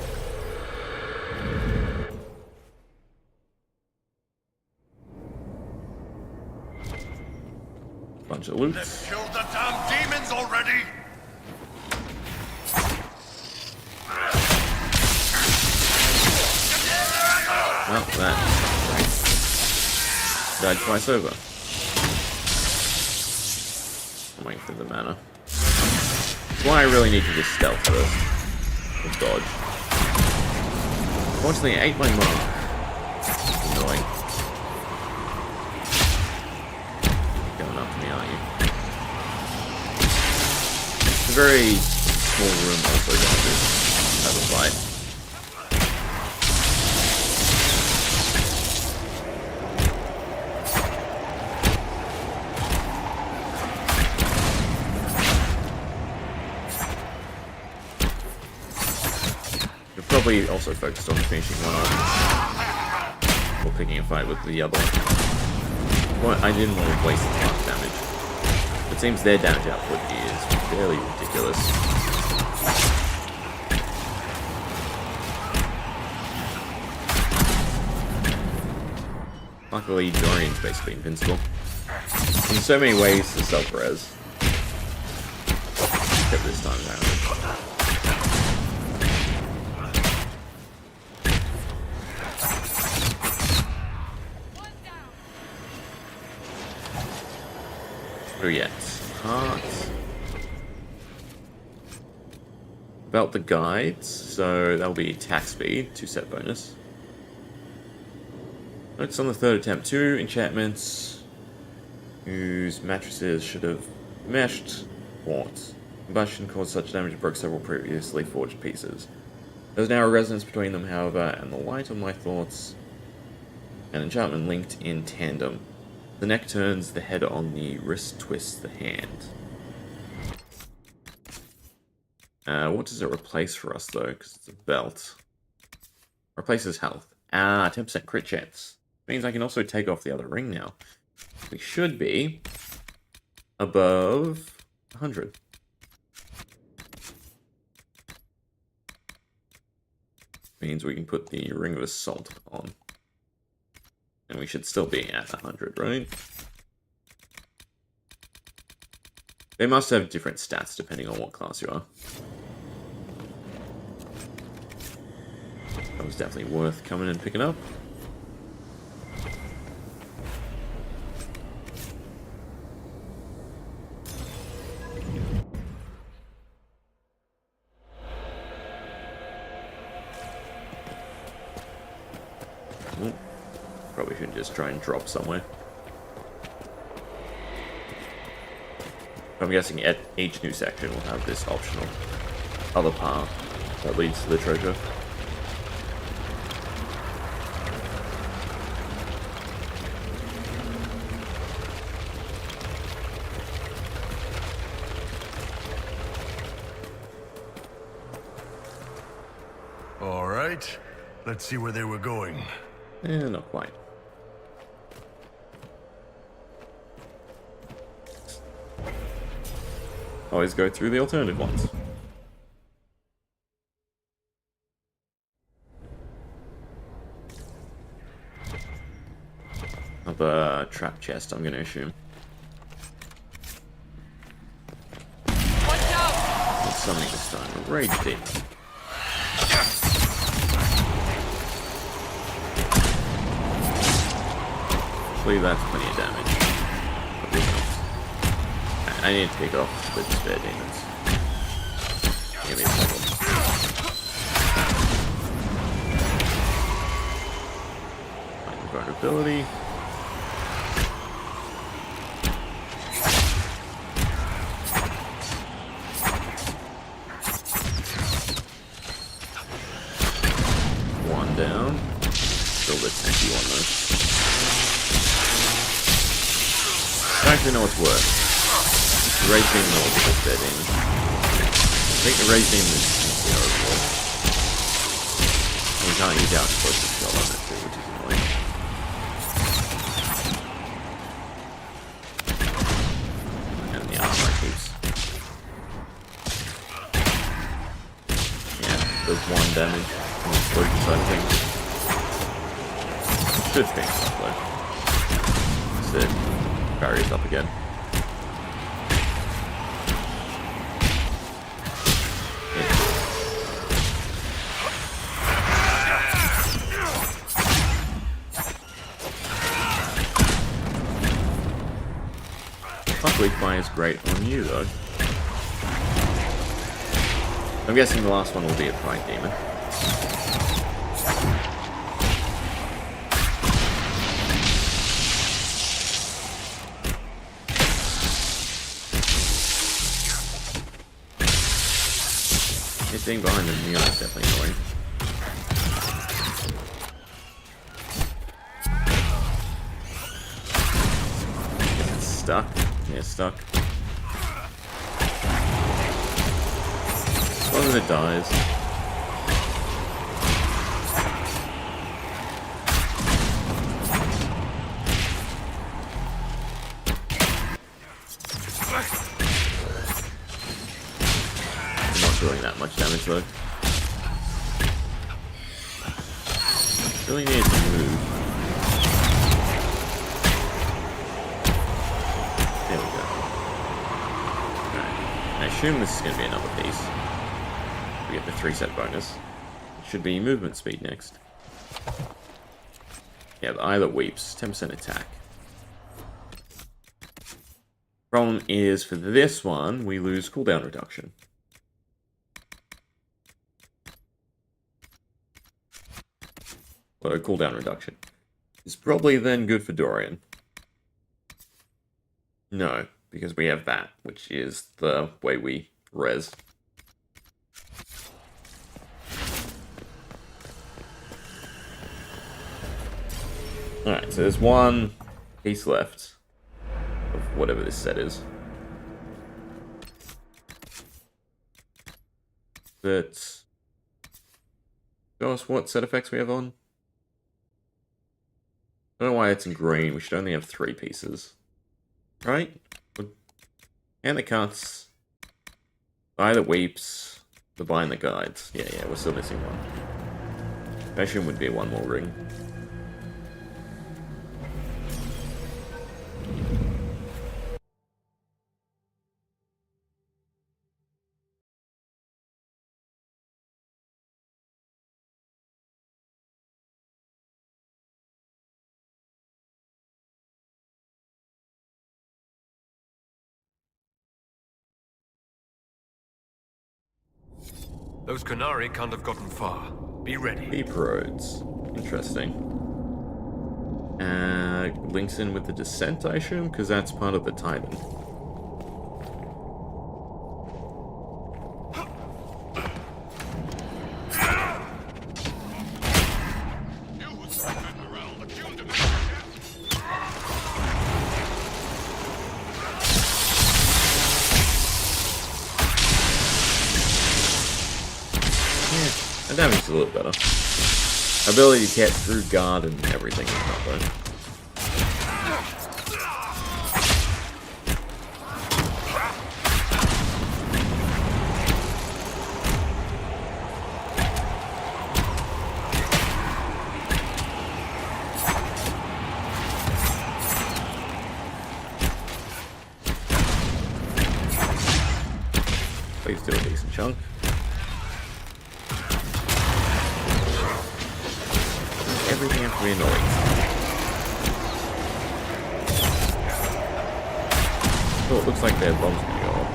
Bunch of loot. They've killed the damn demons already! Well, that. Died twice over. I'm waiting for the mana. That's why I really need to just stealth first. Or dodge. Unfortunately, I ate my mana. Annoying. Going up to me, aren't you? It's a very small room also going to have a fight. Probably also focused on finishing one off or picking a fight with the other one. Well, I didn't want to waste too much damage. It seems their damage output is fairly ridiculous. Luckily, Dorian's basically invincible. In so many ways to self-res. Except this time around. Yes, hearts. About the guides, so that'll be attack speed, 2 set bonus. Notes on the 3rd attempt, 2 enchantments whose mattresses should have meshed quartz. Combustion caused such damage it broke several previously forged pieces. There's now a resonance between them, however, and the light of my thoughts and enchantment linked in tandem. The neck turns, the head on the wrist twists the hand. What does it replace for us, though? Because it's a belt. Replaces health. 10% crit chance. Means I can also take off the other ring now. We should be above 100. Means we can put the Ring of Assault on. And we should still be at 100, right? They must have different stats depending on what class you are. That was definitely worth coming and picking up. Probably should just try and drop somewhere. I'm guessing at each new section will have this optional other path that leads to the treasure. All right, let's see where they were going. Not quite. Always go through the alternative ones. Another trap chest, I'm gonna assume. Not summoning this time, a rage demon. Hopefully that's plenty of damage. I need to pick off the despair demons. Give me a problem. vulnerability. One down. Still the tanky one though. I don't actually know what's worse. The Rage Demon or the Dead Demon. I think the Rage Demon is overall. You can't use out explosive shot on it too, which is annoying. And the armor keeps. Yeah, does 1 damage on the explosion side of things. Should finish up though. Instead, barriers up again. Weak fire is great on you though. I'm guessing the last one will be a Pride Demon. Getting behind the neon is definitely annoying. It's stuck. Yeah, stuck. As long as it dies. I'm not doing that much damage though. Really need to move. There we go. Alright. I assume this is going to be another piece. We get the 3-set bonus. It should be movement speed next. Yeah, the eye that weeps. 10% attack. Problem is, for this one, we lose cooldown reduction. Well, cooldown reduction. It's probably then good for Dorian. No, because we have that, which is the way we res. Alright, so there's one piece left of whatever this set is. But show us what set effects we have on. I don't know why it's in green. We should only have 3 pieces. Right? And the cuts. The eye that weeps. The bind that guides. Yeah, we're still missing one. Passion would be one more ring. Those Qunari can't have gotten far. Be ready. Deep roads. Interesting. Links in with the descent, I assume, because that's part of the Titan. Damage is a little better. Ability to get through guard and everything is not though. Please do a decent chunk. Everything has to be annoying. Oh, it looks like their bomb's gonna go off.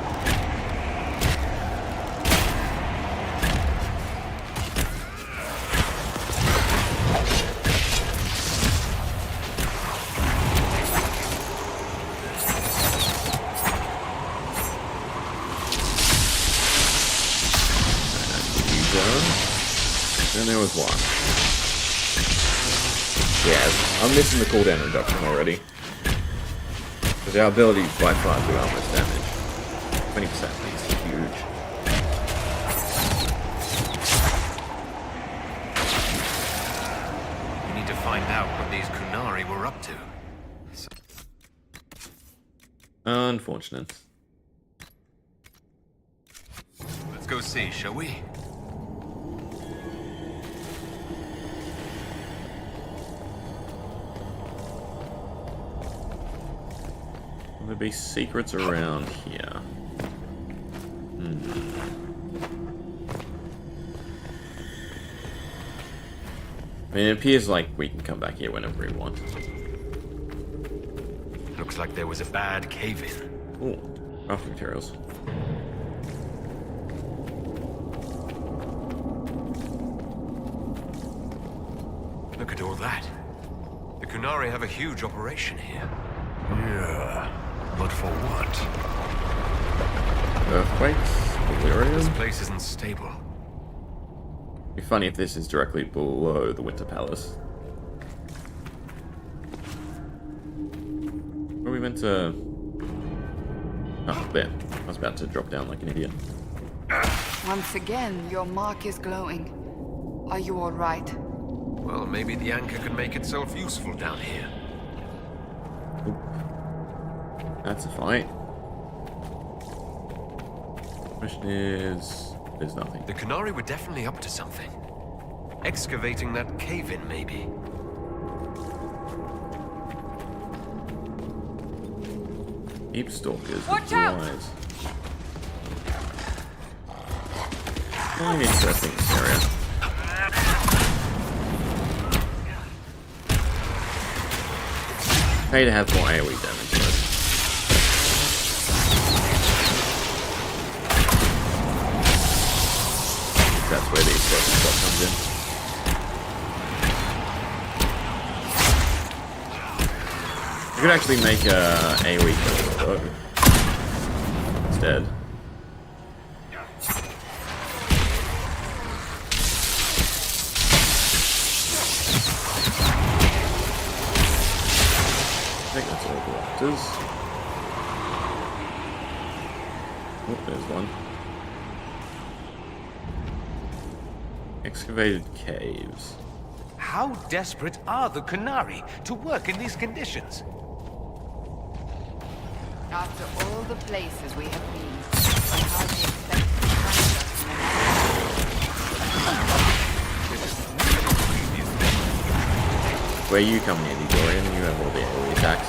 Yeah, I'm missing the cooldown reduction already. Because our ability by far do our most damage. 20% is huge. We need to find out what these Qunari were up to. Unfortunate. Let's go see, shall we? Will there be secrets around here? I mean, it appears like we can come back here whenever we want. Looks like there was a bad cave-in. Ooh, crafting materials. Look at all that. The Qunari have a huge operation here. Yeah, but for what? Earthquakes? Delirium? This place isn't stable. It'd be funny if this is directly below the Winter Palace. Where are we meant to... Oh, there. I was about to drop down like an idiot. Once again, your mark is glowing. Are you all right? Well, maybe the anchor can make itself useful down here. Oop. That's a fight. Question is... there's nothing. The Qunari were definitely up to something. Excavating that cave-in, maybe. Deep stalkers. Watch out! Very interesting this area. Pay to have more AoE damage though. That's where the explosive stuff comes in. I could actually make a AoE kill instead. I think that's all the raptors. Oh, there's one. Excavated caves. How desperate are the Qunari to work in these conditions? After all the places we have been, I hardly expect to find us in an Where you come in, Dorian, you have all the AoE attacks.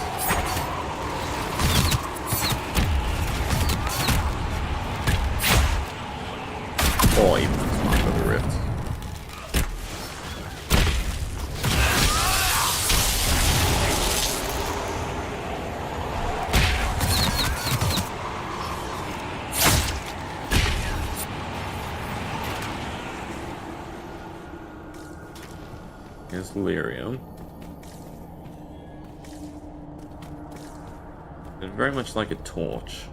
Or even Mark of the Rift. Here's Lyrium. It's very much like a torch.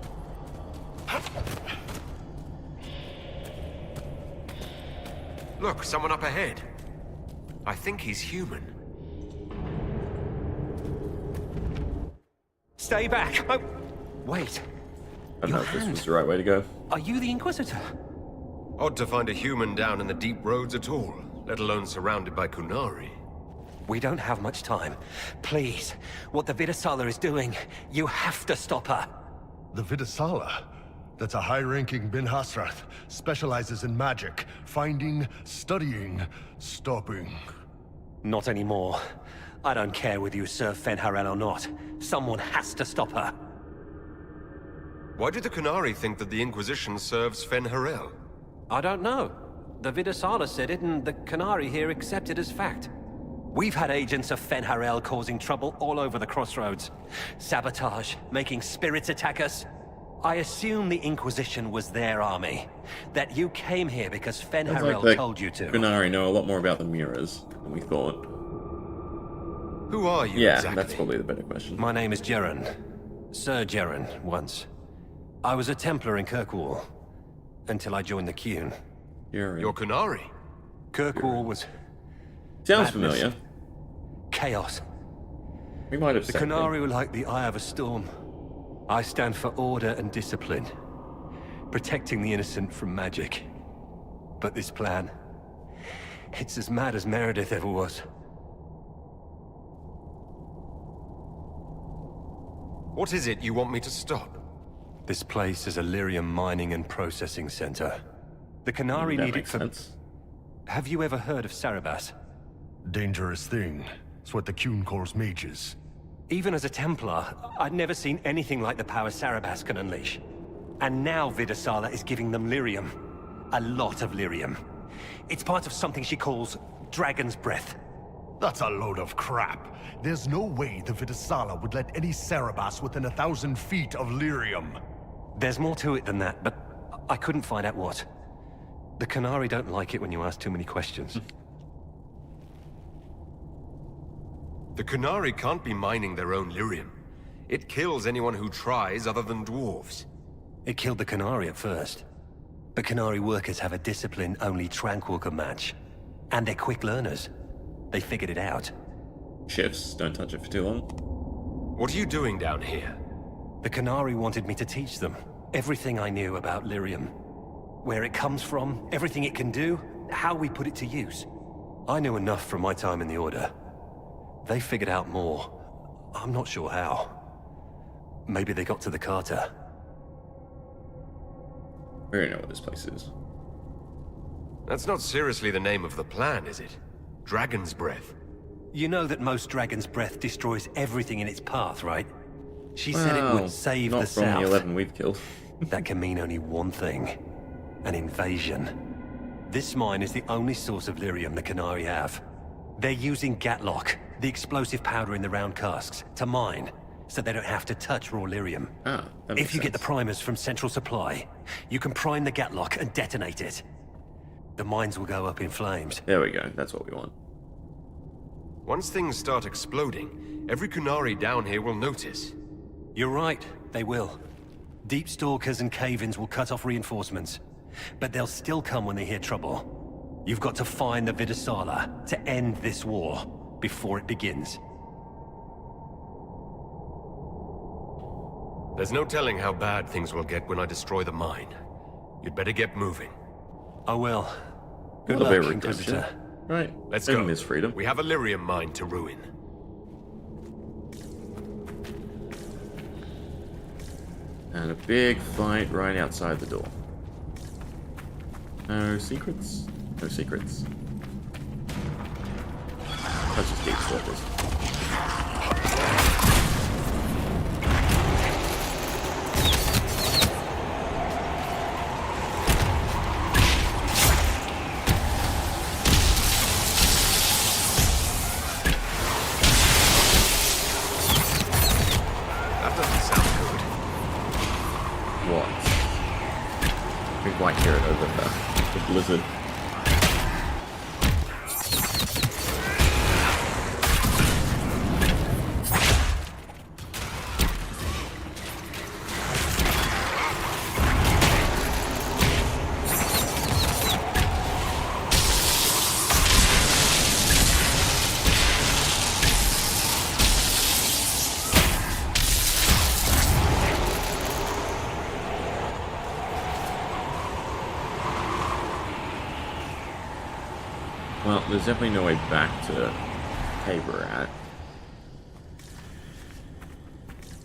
Look, someone up ahead. I think he's human. Stay back! Oh, wait. I don't know if this was the right way to go. Are you the Inquisitor? Odd to find a human down in the deep roads at all, let alone surrounded by Qunari. We don't have much time. Please, what the Vidasala is doing, you have to stop her. The Vidasala? That's a high-ranking Bin Hasrath. Specializes in magic. Finding, studying, stopping. Not anymore. I don't care whether you serve Fenharel or not. Someone has to stop her. Why do the Qunari think that the Inquisition serves Fenharel? I don't know. The Vidasala said it, and the Qunari here accept it as fact. We've had agents of Fenharel causing trouble all over the crossroads. Sabotage, making spirits attack us. I assume the Inquisition was their army. That you came here because Fenharel told you to. Qunari know a lot more about the mirrors than we thought. Who are you exactly? That's probably the better question. My name is Jeren. Sir Jeren, once. I was a Templar in Kirkwall. Until I joined the Qun. You're Qunari? Kirkwall was... Sounds madness. familiar. chaos. We might have The said Qunari were like the eye of a storm. I stand for order and discipline, protecting the innocent from magic. But this plan, it's as mad as Meredith ever was. What is it you want me to stop? This place is a lyrium mining and processing center. The Qunari That need it makes for... sense. Have you ever heard of Sarabas? Dangerous thing. It's what the Klloo calls mages. Even as a Templar, I'd never seen anything like the power Sarabas can unleash. And now Vidasala is giving them lyrium. A lot of lyrium. It's part of something she calls Dragon's Breath. That's a load of crap. There's no way the Vidasala would let any Sarabas within 1,000 feet of lyrium. There's more to it than that, but I couldn't find out what. The Qunari don't like it when you ask too many questions. The Qunari can't be mining their own lyrium. It kills anyone who tries other than dwarves. It killed the Qunari at first. But Qunari workers have a discipline only Tranquil can match. And they're quick learners. They figured it out. Shifts, don't touch it for too long. What are you doing down here? The Qunari wanted me to teach them everything I knew about lyrium. Where it comes from, everything it can do, how we put it to use. I knew enough from my time in the Order. They figured out more. I'm not sure how. Maybe they got to the Carter. We don't know what this place is. That's not seriously the name of the plan, is it? Dragon's Breath. You know that most Dragon's Breath destroys everything in its path, right? She said it would save the South. Not from the 11 we've killed. That can mean only one thing. An invasion. This mine is the only source of lyrium the Qunari have. They're using Gatlock, the explosive powder in the round casks, to mine, so they don't have to touch raw lyrium. If you get the primers from Central Supply, you can prime the Gatlock and detonate it. The mines will go up in flames. There we go, that's what we want. Once things start exploding, every Qunari down here will notice. You're right, they will. Deep Stalkers and Cave-ins will cut off reinforcements. But they'll still come when they hear trouble. You've got to find the Vidasala to end this war before it begins. There's no telling how bad things will get when I destroy the mine. You'd better get moving. I will. Good Well, luck, very Inquisitor. Right, Let's bring go. this freedom. We have a lyrium mine to ruin. And a big fight right outside the door. No secrets? No secrets. Let's just deep stalkers. That doesn't sound good. What? We might hear it over the blizzard. Well, there's definitely no way back to cave we're at.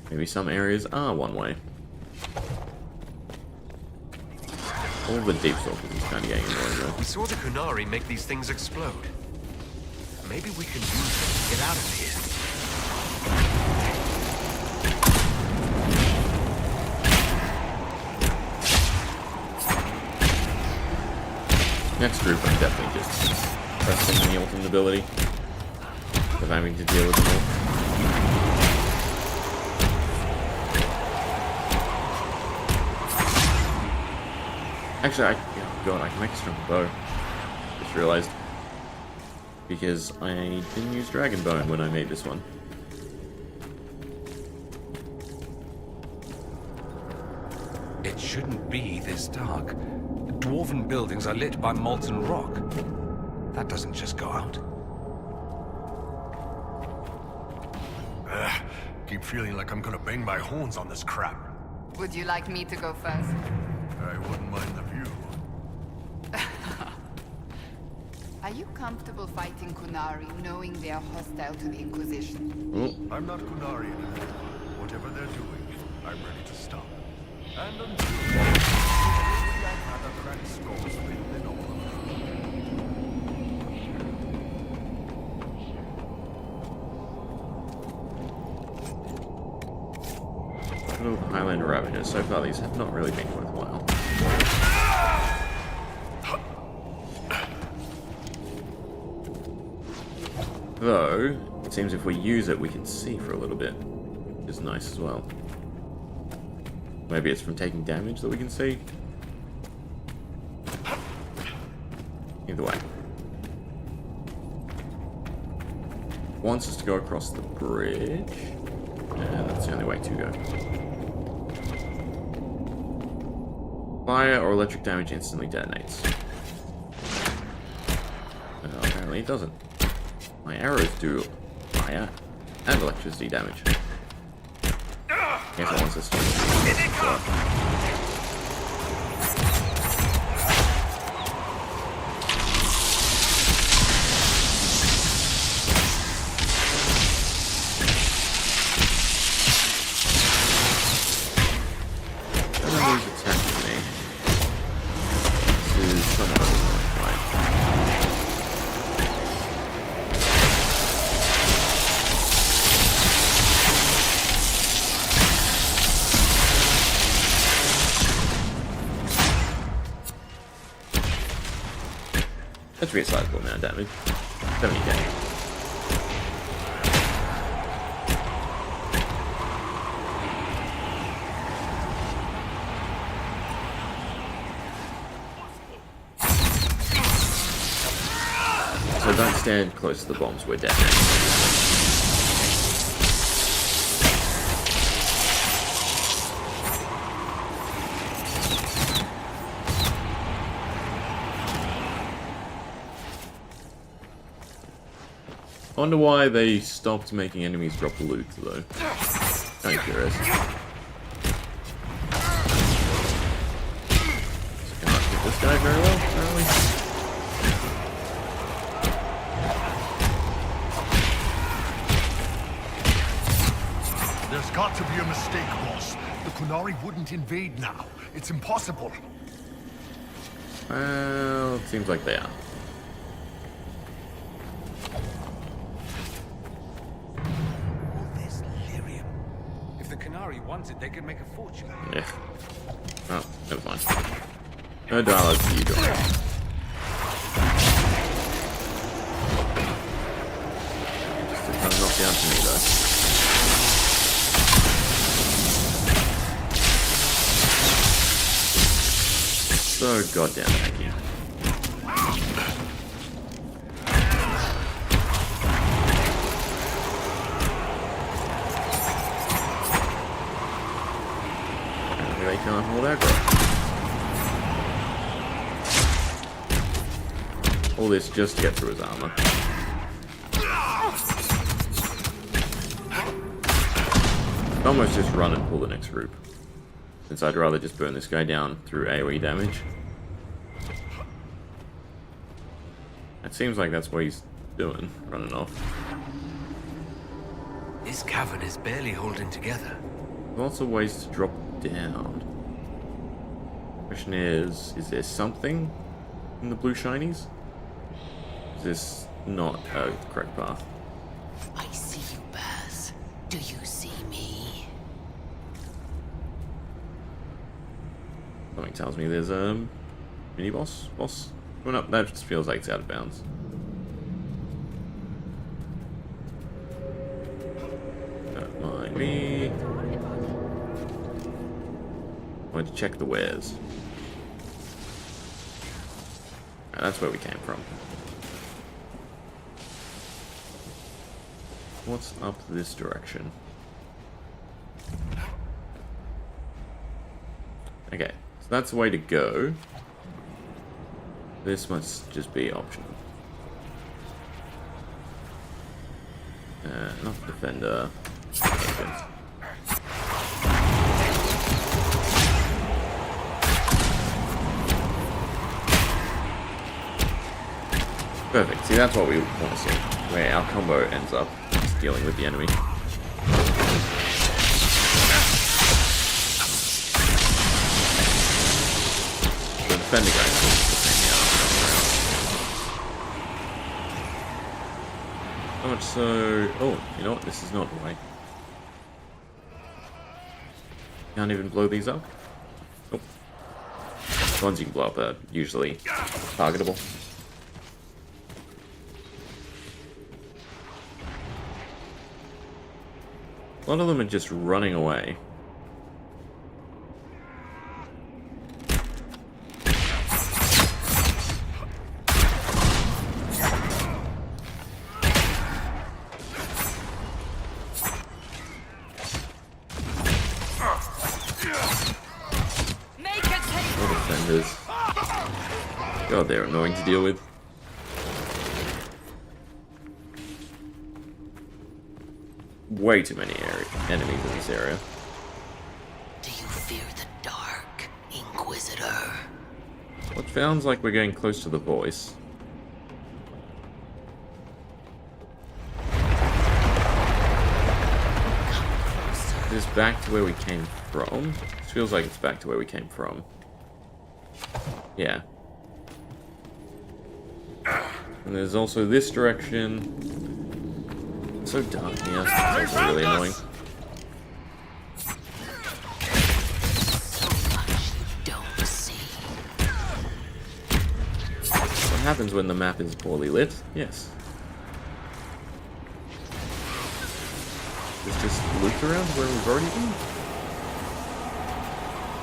Maybe some areas are one way. All the deep stalkers is kind of getting annoying though. We saw the Qunari make these things explode. Maybe we can use them to get out of here. Next group, I'm definitely just pressing the ultimate ability. Because I'm having to deal with them all. Actually, I can make a strong bow. Just realized. Because I didn't use Dragon Bone when I made this one. It shouldn't be this dark. The dwarven buildings are lit by molten rock. That doesn't just go out. Keep feeling like I'm gonna bang my horns on this crap. Would you like me to go first? I wouldn't mind the view. Are you comfortable fighting Qunari, knowing they are hostile to the Inquisition? I'm not Qunari anymore. Whatever they're doing, I'm ready to stop. And until then, I'd rather crack skulls than all of them. Little Highland Ravagers. So far, these have not really been worthwhile. Though, it seems if we use it, we can see for a little bit, which is nice as well. Maybe it's from taking damage that we can see. Either way. Wants us to go across the bridge, and that's the only way to go. Fire or electric damage instantly detonates. Apparently it doesn't. My arrows do fire and electricity damage. Guess it wants us to. That's a sizable amount of damage. 70k. So don't stand close to the bombs, we're dead. I wonder why they stopped making enemies drop loot, though. I'm curious. So can't hit this guy very well, apparently. There's got to be a mistake, boss. The Qunari wouldn't invade now. It's impossible. Well, it seems like they are. Wanted, they could make a fortune. Yeah. Oh, never mind. No dialogue for you guys. Just to kind of knock down to me, though. So goddamn hacky. They can't hold aggro. All this just to get through his armor. I'd almost just run and pull the next group, since I'd rather just burn this guy down through AoE damage. It seems like that's what he's doing, running off. This cavern is barely holding together. Lots of ways to drop down. Question is there something in the blue shinies? Is this not the correct path? I see you, Baz. Do you see me? Something tells me there's a mini boss. Going up, that just feels like it's out of bounds. Don't mind me. I want to check the wares. That's where we came from. What's up this direction? Okay, so that's the way to go. This must just be optional. Not defender. Perfect. See, that's what we want to see. Where our combo ends up just dealing with the enemy. The defender guy is the same. So much so... Oh, you know what? This is not right. Can't even blow these up. Oh. The ones you can blow up are usually targetable. A lot of them are just running away. All defenders. God, they're annoying to deal with. Way too many enemies in this area. Do you fear the dark, Inquisitor? Well, it sounds like we're getting close to the voice. Is this back to where we came from? This feels like it's back to where we came from. Yeah. And there's also this direction. It's so dark here. It's also really annoying. What happens when the map is poorly lit? Yes. There's just loot around where we've already been.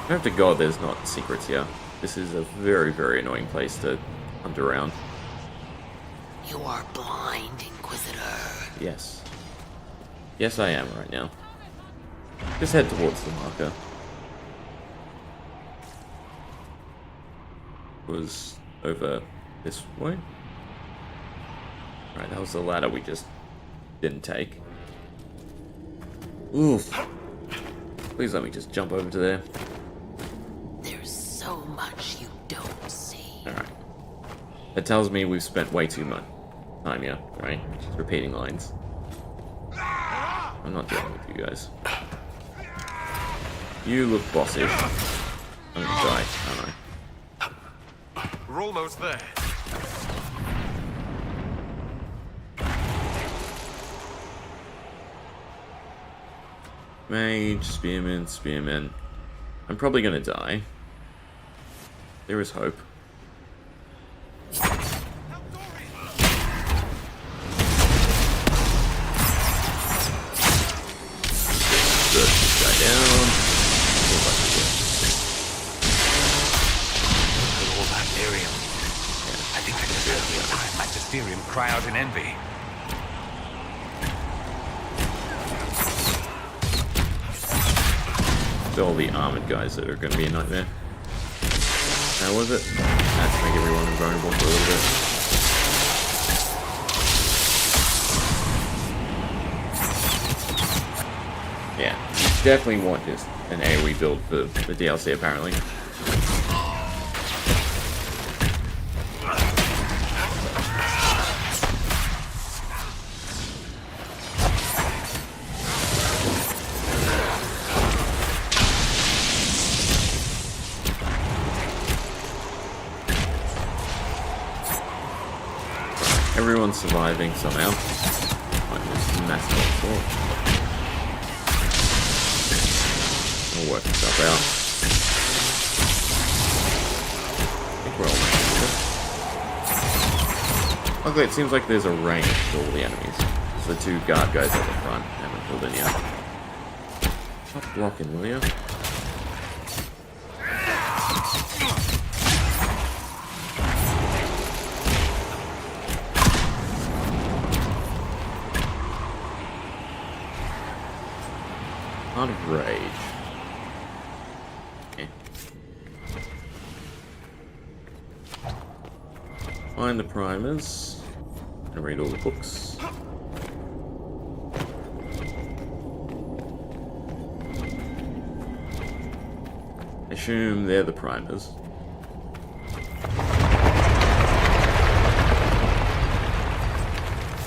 I hope to God there's not secrets here. This is a very, very annoying place to hunt around. You are blind, Inquisitor. Yes. Yes, I am right now. Just head towards the marker. Was over this way. Right, that was the ladder we just didn't take. Oof. Please let me just jump over to there. There's so much you don't see. Alright. That tells me we've spent way too much time here, right? Just repeating lines. I'm not dealing with you guys. You look bossish. I'm gonna die, aren't I? We're almost there. Mage, spearman, spearman. I'm probably gonna die. There is hope. Down. All that lyrium. I think I can feel the entire magisterium cry out in envy. It's all the armored guys that are going to be a nightmare. How was it? I had to make everyone invulnerable for a little bit. Yeah, you definitely want just an AoE build for the DLC, apparently. Everyone's surviving somehow. Like this massive assault. We'll work stuff out. I think we're almost. Okay, it seems like there's a range to all the enemies. So the two guard guys at the front haven't pulled in yet. Stop blocking, will you? Out of rage. Okay. Find the primers and read all the books. assume they're the primers.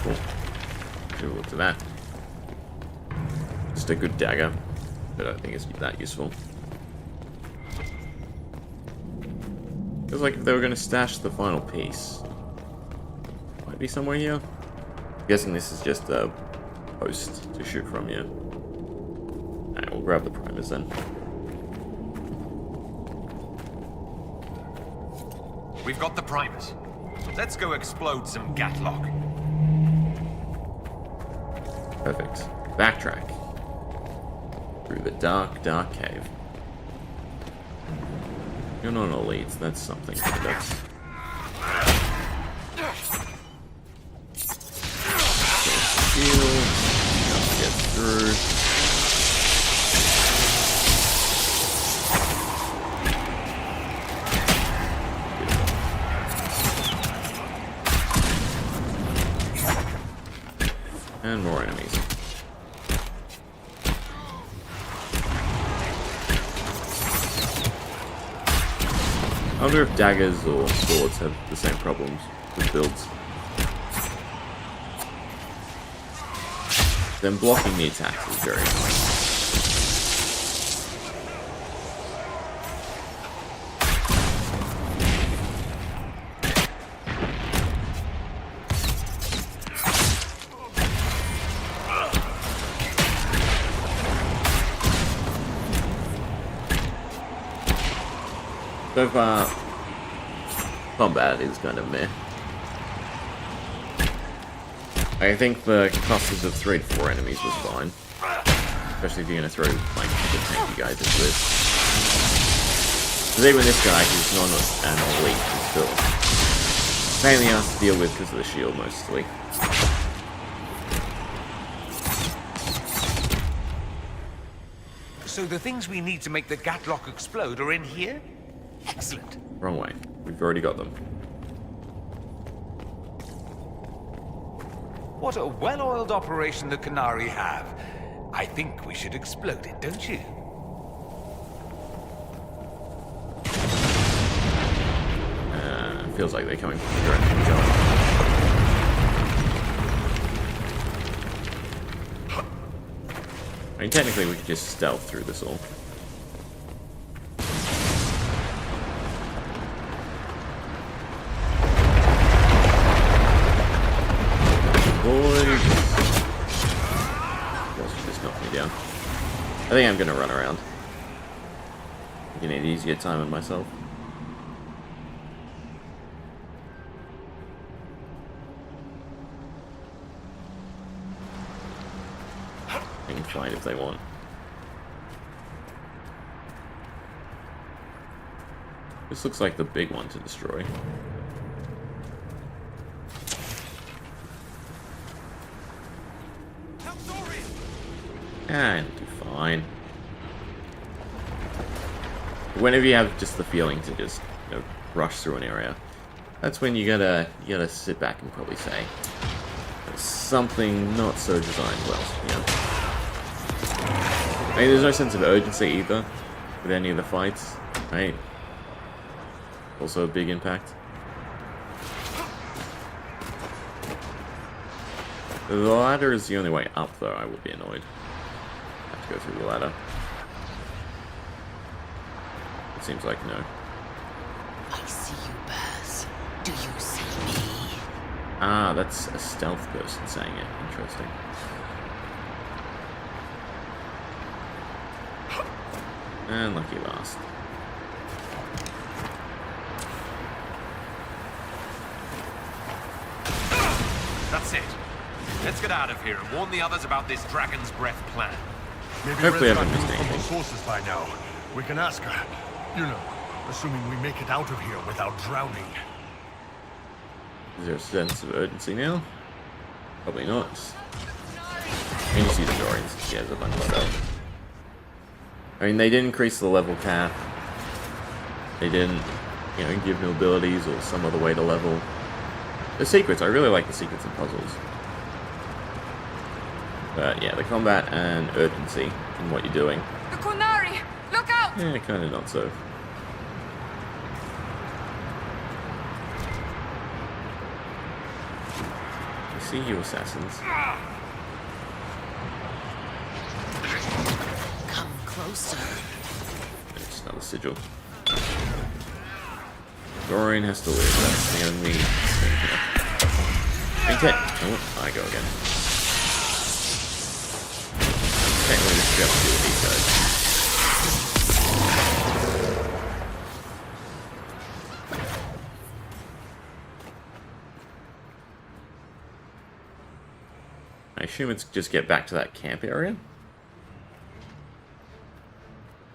Cool. Should have looked at that. Just a good dagger, but I don't think it's that useful. Feels like if they were going to stash the final piece, might be somewhere here. I'm guessing this is just a post to shoot from here. Alright, we'll grab the primers then. We've got the primers. Let's go explode some Gatlock. Perfect. Backtrack. Through the dark, dark cave. You're not elite, that's something. That's... Shield. Get through. And more enemies. I wonder if daggers or swords have the same problems with builds. Then blocking the attacks is very annoying. So far, combat is kind of meh. I think the clusters of 3 to 4 enemies was fine. Especially if you're going to throw, like, the tanky guys into this. Because even this guy, who's not an elite, is still pain in the ass to deal with because of the shield, mostly. So the things we need to make the Gatlock explode are in here? Excellent. Wrong way. We've already got them. What a well-oiled operation the Canary have. I think we should explode it, don't you? Feels like they're coming from the direction we're going. I mean, technically we could just stealth through this all. I think I'm gonna run around. I need easier time on myself. They can fight if they want. This looks like the big one to destroy. And do fine. Whenever you have just the feeling to just, you know, rush through an area, that's when you gotta sit back and probably say something not so designed well. You know? I mean, there's no sense of urgency either with any of the fights, right? Also a big impact. The ladder is the only way up, though. I would be annoyed. Have to go through the ladder. It seems like no. I see you, Baz. Do you see me? Ah, that's a stealth person saying it. Interesting. And lucky last. That's it. Let's get out of here and warn the others about this Dragon's Breath plan. Maybe Hopefully Red's I got haven't missed multiple anything. sources by now. We can ask her. You know, assuming we make it out of here without drowning. Is there a sense of urgency now? Probably not. I mean, you see the Dorians. Yeah, there's a bunch of stuff. I mean, they didn't increase the level cap. They didn't, you know, give new abilities or some other way to level. The secrets, I really like the secrets and puzzles. But yeah, the combat and urgency in what you're doing. The Kunari! Look out! Yeah, kind of not so. I see you, assassins. Come closer. There's another sigil. Dorian has to live. That's the only thing here. Okay. Oh, I go again. Can't really just do with these guys. I assume it's just get back to that camp area?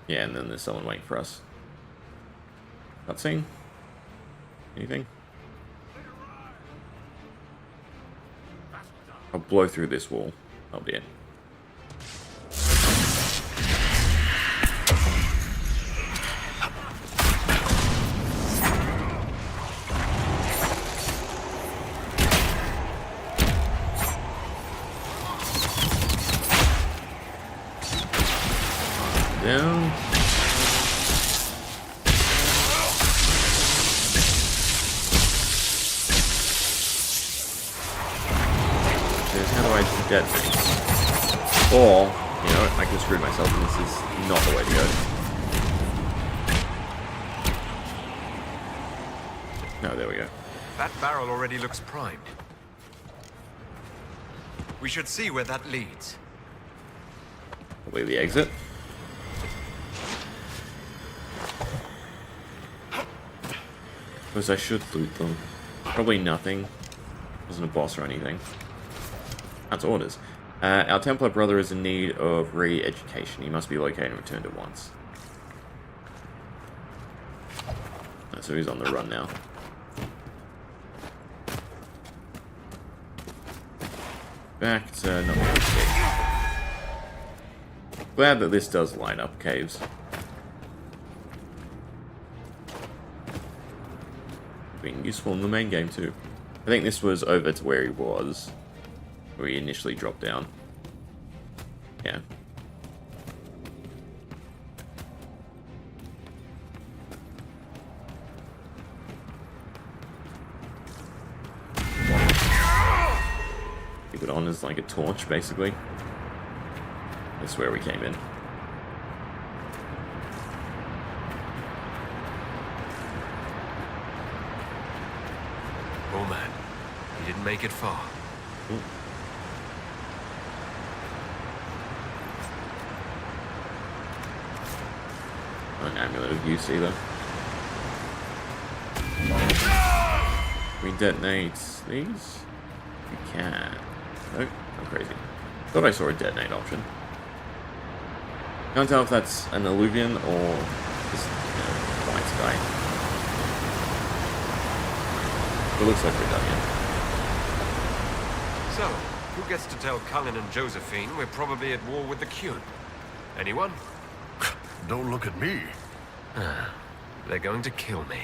Yeah, and then there's someone waiting for us. Cutscene? Anything? I'll blow through this wall. I'll be in. Down. How do I detonate? Or, you know, I can screw myself and this is not the way to go. No, there we go. That barrel already looks primed. We should see where that leads. Probably the exit. Suppose I should loot them. Probably nothing. Wasn't a boss or anything. That's orders. Our Templar brother is in need of re-education. He must be located and returned at once. So he's on the run now. Back to not glad that this does line up caves. Being useful in the main game too. I think this was over to where he was. Where he initially dropped down. Yeah. Keep it on as like a torch, basically. That's where we came in. Oh man, he didn't make it far. Ooh. An amulet of use either. We detonate these? We can. Nope, I'm crazy. Thought I saw a detonate option. Can't tell if that's an illusion or just, you know, white sky. It looks like we're done yet. So, who gets to tell Cullen and Josephine we're probably at war with the Klloo? Anyone? Don't look at me. They're going to kill me.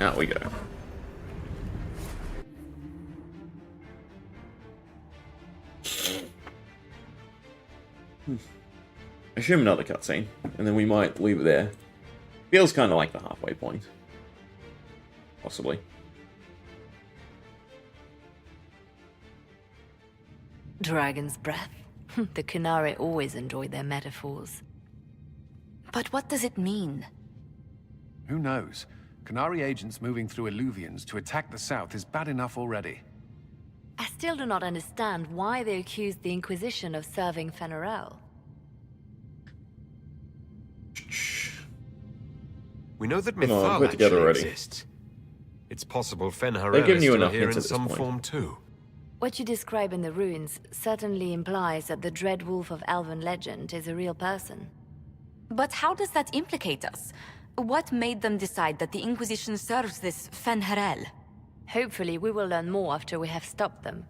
Out we go. Assume another cutscene, and then we might leave it there. Feels kind of like the halfway point. Possibly. Dragon's breath. The Qunari always enjoyed their metaphors. But what does it mean? Who knows? Qunari agents moving through Illuvians to attack the south is bad enough already. I still do not understand why they accused the Inquisition of serving Fen'Arel. We know that Come on, Mythal put it together actually already. exists. It's possible Fen'Arel They've given is you still enough here hints in at this some point. form too. What you describe in the runes certainly implies that the Dread Wolf of Elven legend is a real person. But how does that implicate us? What made them decide that the Inquisition serves this Fen'Arel? Hopefully we will learn more after we have stopped them.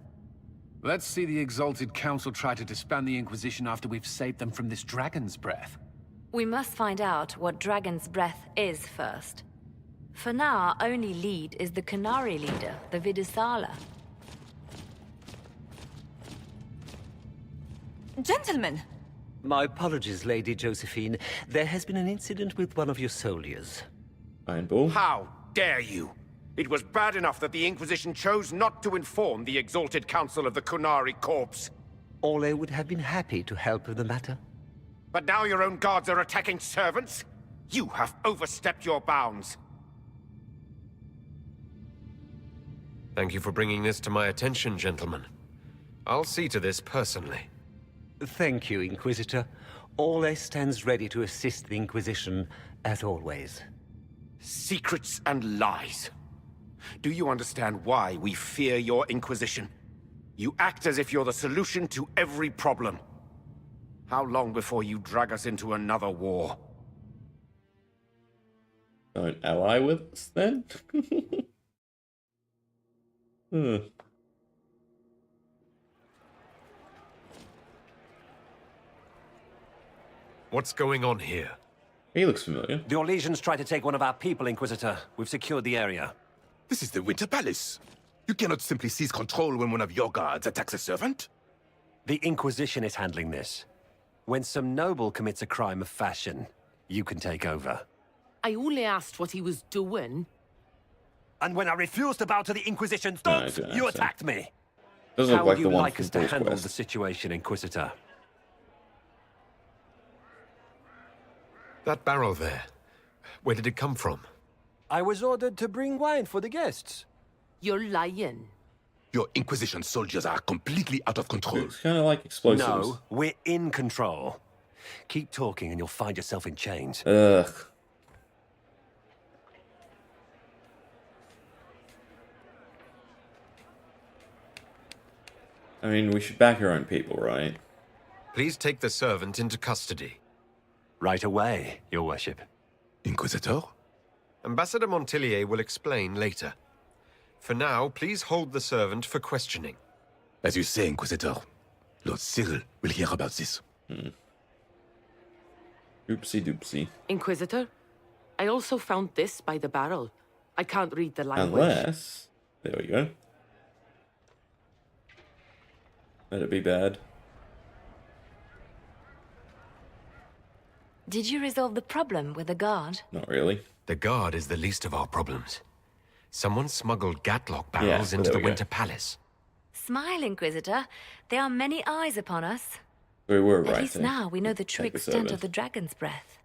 Let's see the Exalted Council try to disband the Inquisition after we've saved them from this dragon's breath. We must find out what Dragon's Breath is first. For now, our only lead is the Qunari leader, the Vidisala. Gentlemen! My apologies, Lady Josephine. There has been an incident with one of your soldiers. How dare you? It was bad enough that the Inquisition chose not to inform the Exalted Council of the Qunari Corps. Orlais would have been happy to help with the matter. But now your own guards are attacking servants? You have overstepped your bounds. Thank you for bringing this to my attention, gentlemen. I'll see to this personally. Thank you, Inquisitor. Orlais stands ready to assist the Inquisition, as always. Secrets and lies. Do you understand why we fear your Inquisition? You act as if you're the solution to every problem. How long before you drag us into another war? Don't ally with us, then? What's going on here? He looks familiar. The Orlesians tried to take one of our people, Inquisitor. We've secured the area. This is the Winter Palace. You cannot simply seize control when one of your guards attacks a servant. The Inquisition is handling this. When some noble commits a crime of fashion, you can take over. I only asked what he was doing. And when I refused to bow to the Inquisition's thoughts, you attacked me. Doesn't How look like would the you one like from us to Paul's handle Quest. the situation, Inquisitor? That barrel there. Where did it come from? I was ordered to bring wine for the guests. You're lying. Your Inquisition soldiers are completely out of control. It's kind of like explosives. No, we're in control. Keep talking and you'll find yourself in chains. Ugh. I mean, we should back our own people, right? Please take the servant into custody. Right away, Your Worship. Inquisitor? Ambassador Montillier will explain later. For now, please hold the servant for questioning. As you say, Inquisitor. Lord Cyril will hear about this. Oopsie doopsie. Inquisitor, I also found this by the barrel. I can't read the language. Unless... There we go. Let it be bad. Did you resolve the problem with the guard? Not really. The guard is the least of our problems. Someone smuggled Gatlock barrels into the Winter Palace. Smile, Inquisitor. There are many eyes upon us. We were right. At least now we know the true extent of the dragon's breath.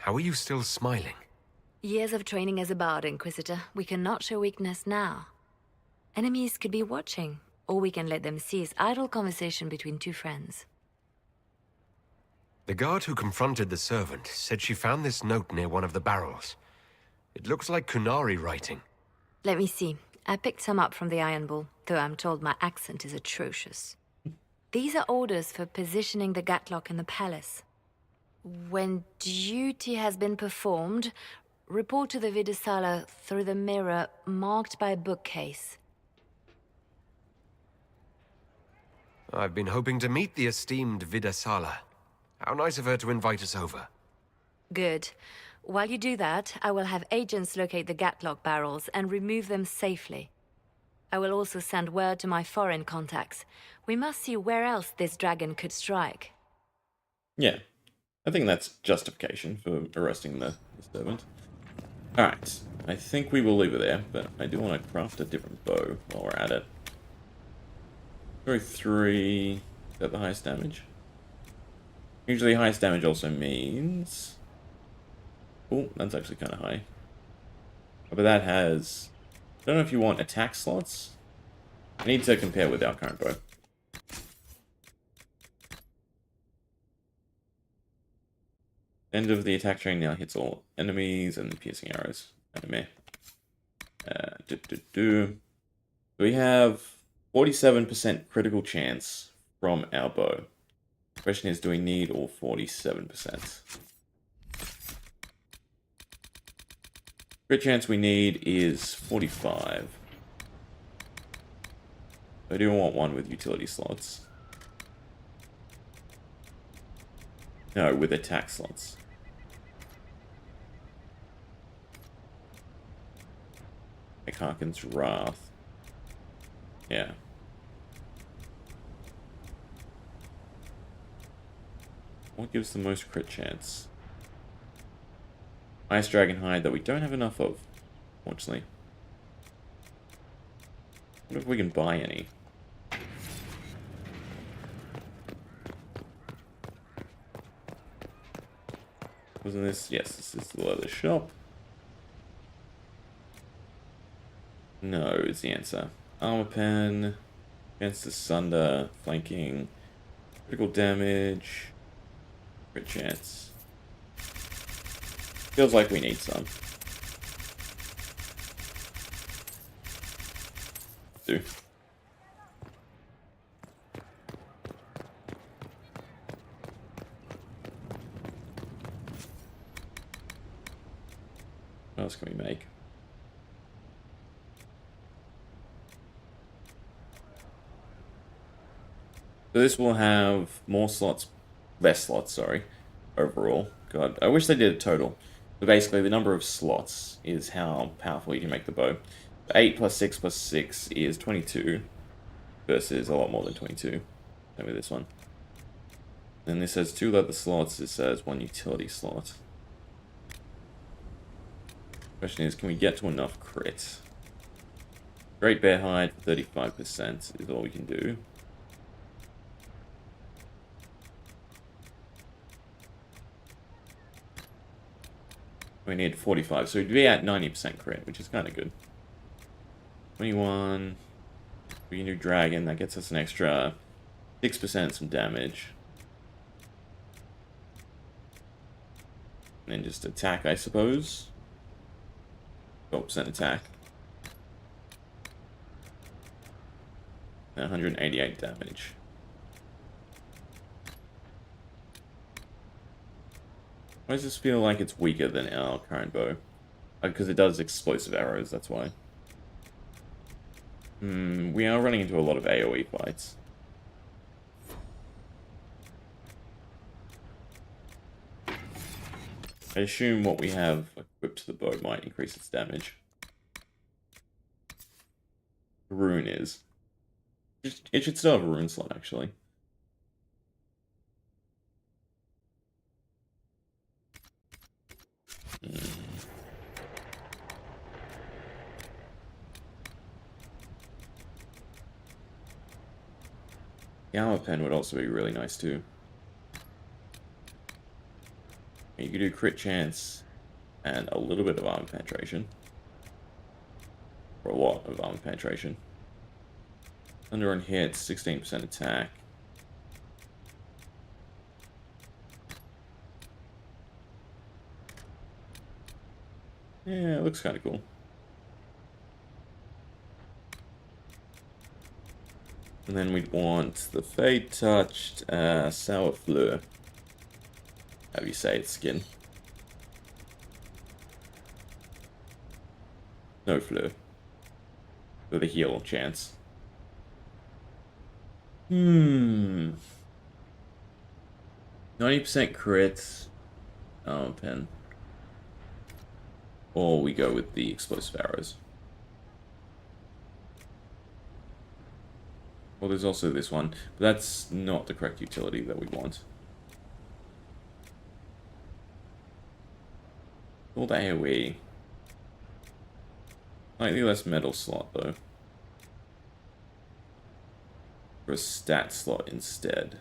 How are you still smiling? Years of training as a bard, Inquisitor. We cannot show weakness now. Enemies could be watching, or we can let them seize idle conversation between two friends. The guard who confronted the servant said she found this note near one of the barrels. It looks like Qunari writing. Let me see. I picked some up from the Iron Bull, though I'm told my accent is atrocious. These are orders for positioning the Gatlock in the palace. When duty has been performed, report to the Vidisala through the mirror marked by a bookcase. I've been hoping to meet the esteemed Vidisala. How nice of her to invite us over. Good. While you do that, I will have agents locate the Gatlock barrels and remove them safely. I will also send word to my foreign contacts. We must see where else this dragon could strike. Yeah. I think that's justification for arresting the servant. Alright. I think we will leave it there, but I do want to craft a different bow while we're at it. Go 3... Is that the highest damage? Usually highest damage also means... Oh, that's actually kind of high. But that has... I don't know if you want attack slots. I need to compare with our current bow. End of the attack train now hits all enemies and piercing arrows. Anime. We have 47% critical chance from our bow. The question is, do we need all 47%? Crit chance we need is 45. I do want one with utility slots. No, with attack slots. Like Harken's Wrath. Yeah. What gives the most crit chance? Ice Dragon Hide that we don't have enough of, fortunately. What if we can buy any? Wasn't this? Yes, this is the leather shop. No, is the answer. Armor pen, against the sunder, flanking, critical damage, crit chance. Feels like we need some. Do. What else can we make? So this will have more slots, less slots, sorry, overall. God, I wish they did a total. But basically, the number of slots is how powerful you can make the bow. 8 plus 6 plus 6 is 22, versus a lot more than 22. Same with this one. Then this has 2 leather slots, this says 1 utility slot. Question is, can we get to enough crit? Great Bear Hide, 35% is all we can do. We need 45, so we'd be at 90% crit, which is kind of good. 21. We can do Dragon, that gets us an extra 6% some damage. And then just attack, I suppose. 12% attack. And 188 damage. Why does this feel like it's weaker than our current bow? Because it does explosive arrows, that's why. We are running into a lot of AoE fights. I assume what we have equipped to the bow might increase its damage. Rune is. It should still have a rune slot, actually. The armor pen would also be really nice too. You could do crit chance and a little bit of armor penetration. Or a lot of armor penetration. Thunder on hits, 16% attack. Yeah, it looks kind of cool. And then we'd want the Fade Touched Sour Fleur. However you say it's skin. No Fleur. For the heal chance. 90% crit. Armor pen. Or we go with the explosive arrows. Well, there's also this one, but that's not the correct utility that we want. All the AoE. Slightly less metal slot, though. For a stat slot instead.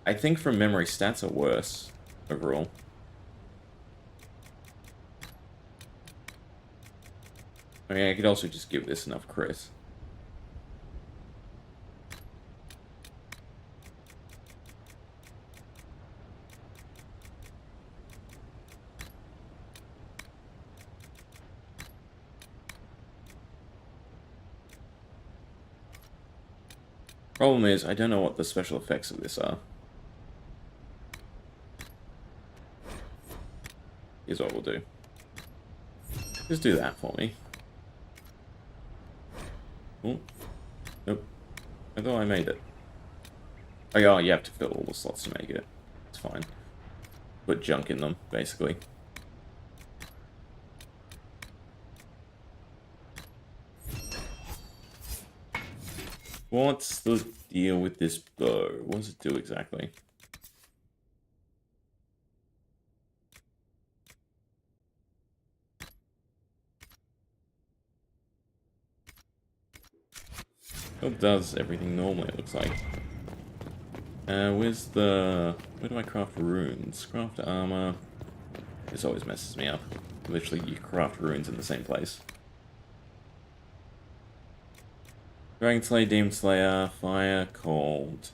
I think from memory, stats are worse overall. I mean, I could also just give this enough crit. Problem is, I don't know what the special effects of this are. Here's what we'll do. Just do that for me. Oh. Nope. I thought I made it. Oh yeah, you have to fill all the slots to make it. It's fine. Put junk in them, basically. What's the deal with this bow? What does it do exactly? It does everything normally, it looks like. Where do I craft runes? Craft armor. This always messes me up. Literally, you craft runes in the same place. Dragon Slayer, Demon Slayer, Fire, Cold.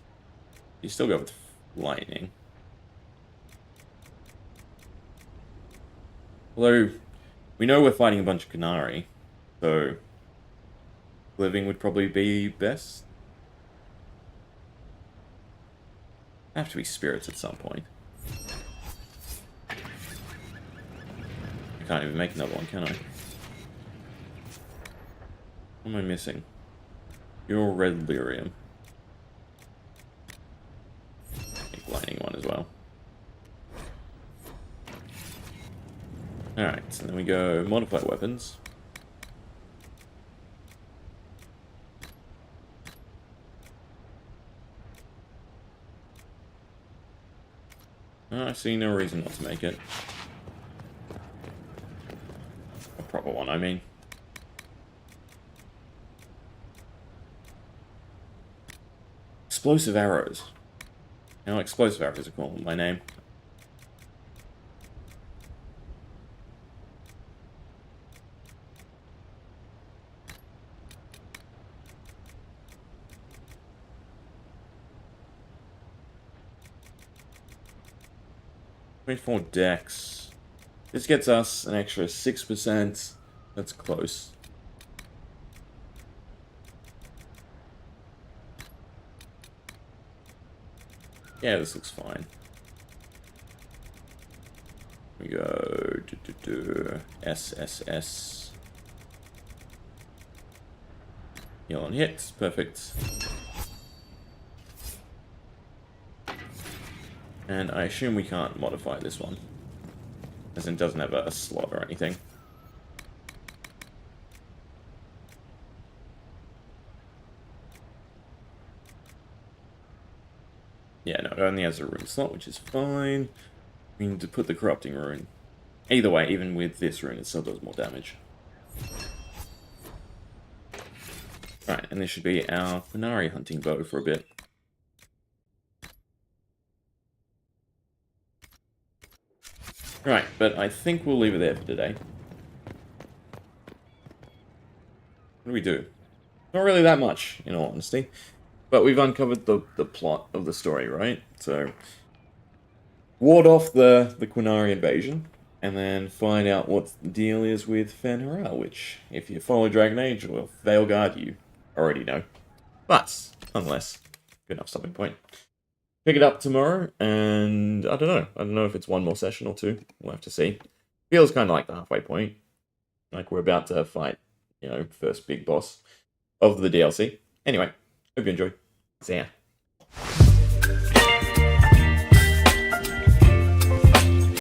You still go with Lightning. Although, we know we're fighting a bunch of Qunari, so living would probably be best. Have to be spirits at some point. I can't even make another one, can I? What am I missing? Pure red lyrium. Make lightning one as well. Alright, so then we go modify weapons. I see no reason not to make it. A proper one, I mean. Explosive arrows. Now, explosive arrows are called my name. For dex. This gets us an extra 6%. That's close. Yeah, this looks fine. We go SSS. Heal on hits, perfect. And I assume we can't modify this one, as in it doesn't have a slot or anything. Yeah, no, it only has a rune slot, which is fine. We need to put the corrupting rune. Either way, even with this rune, it still does more damage. Right, and this should be our Qunari hunting bow for a bit. Right, but I think we'll leave it there for today. What do we do? Not really that much, in all honesty. But we've uncovered the plot of the story, right? So, ward off the Qunari invasion, and then find out what the deal is with Fenrir, which, if you follow Dragon Age or Veilguard, you already know. But, nonetheless, good enough stopping point. Pick it up tomorrow, and I don't know. I don't know if it's one more session or two. We'll have to see. Feels kind of like the halfway point. Like we're about to fight, you know, first big boss of the DLC. Anyway, hope you enjoy. See ya.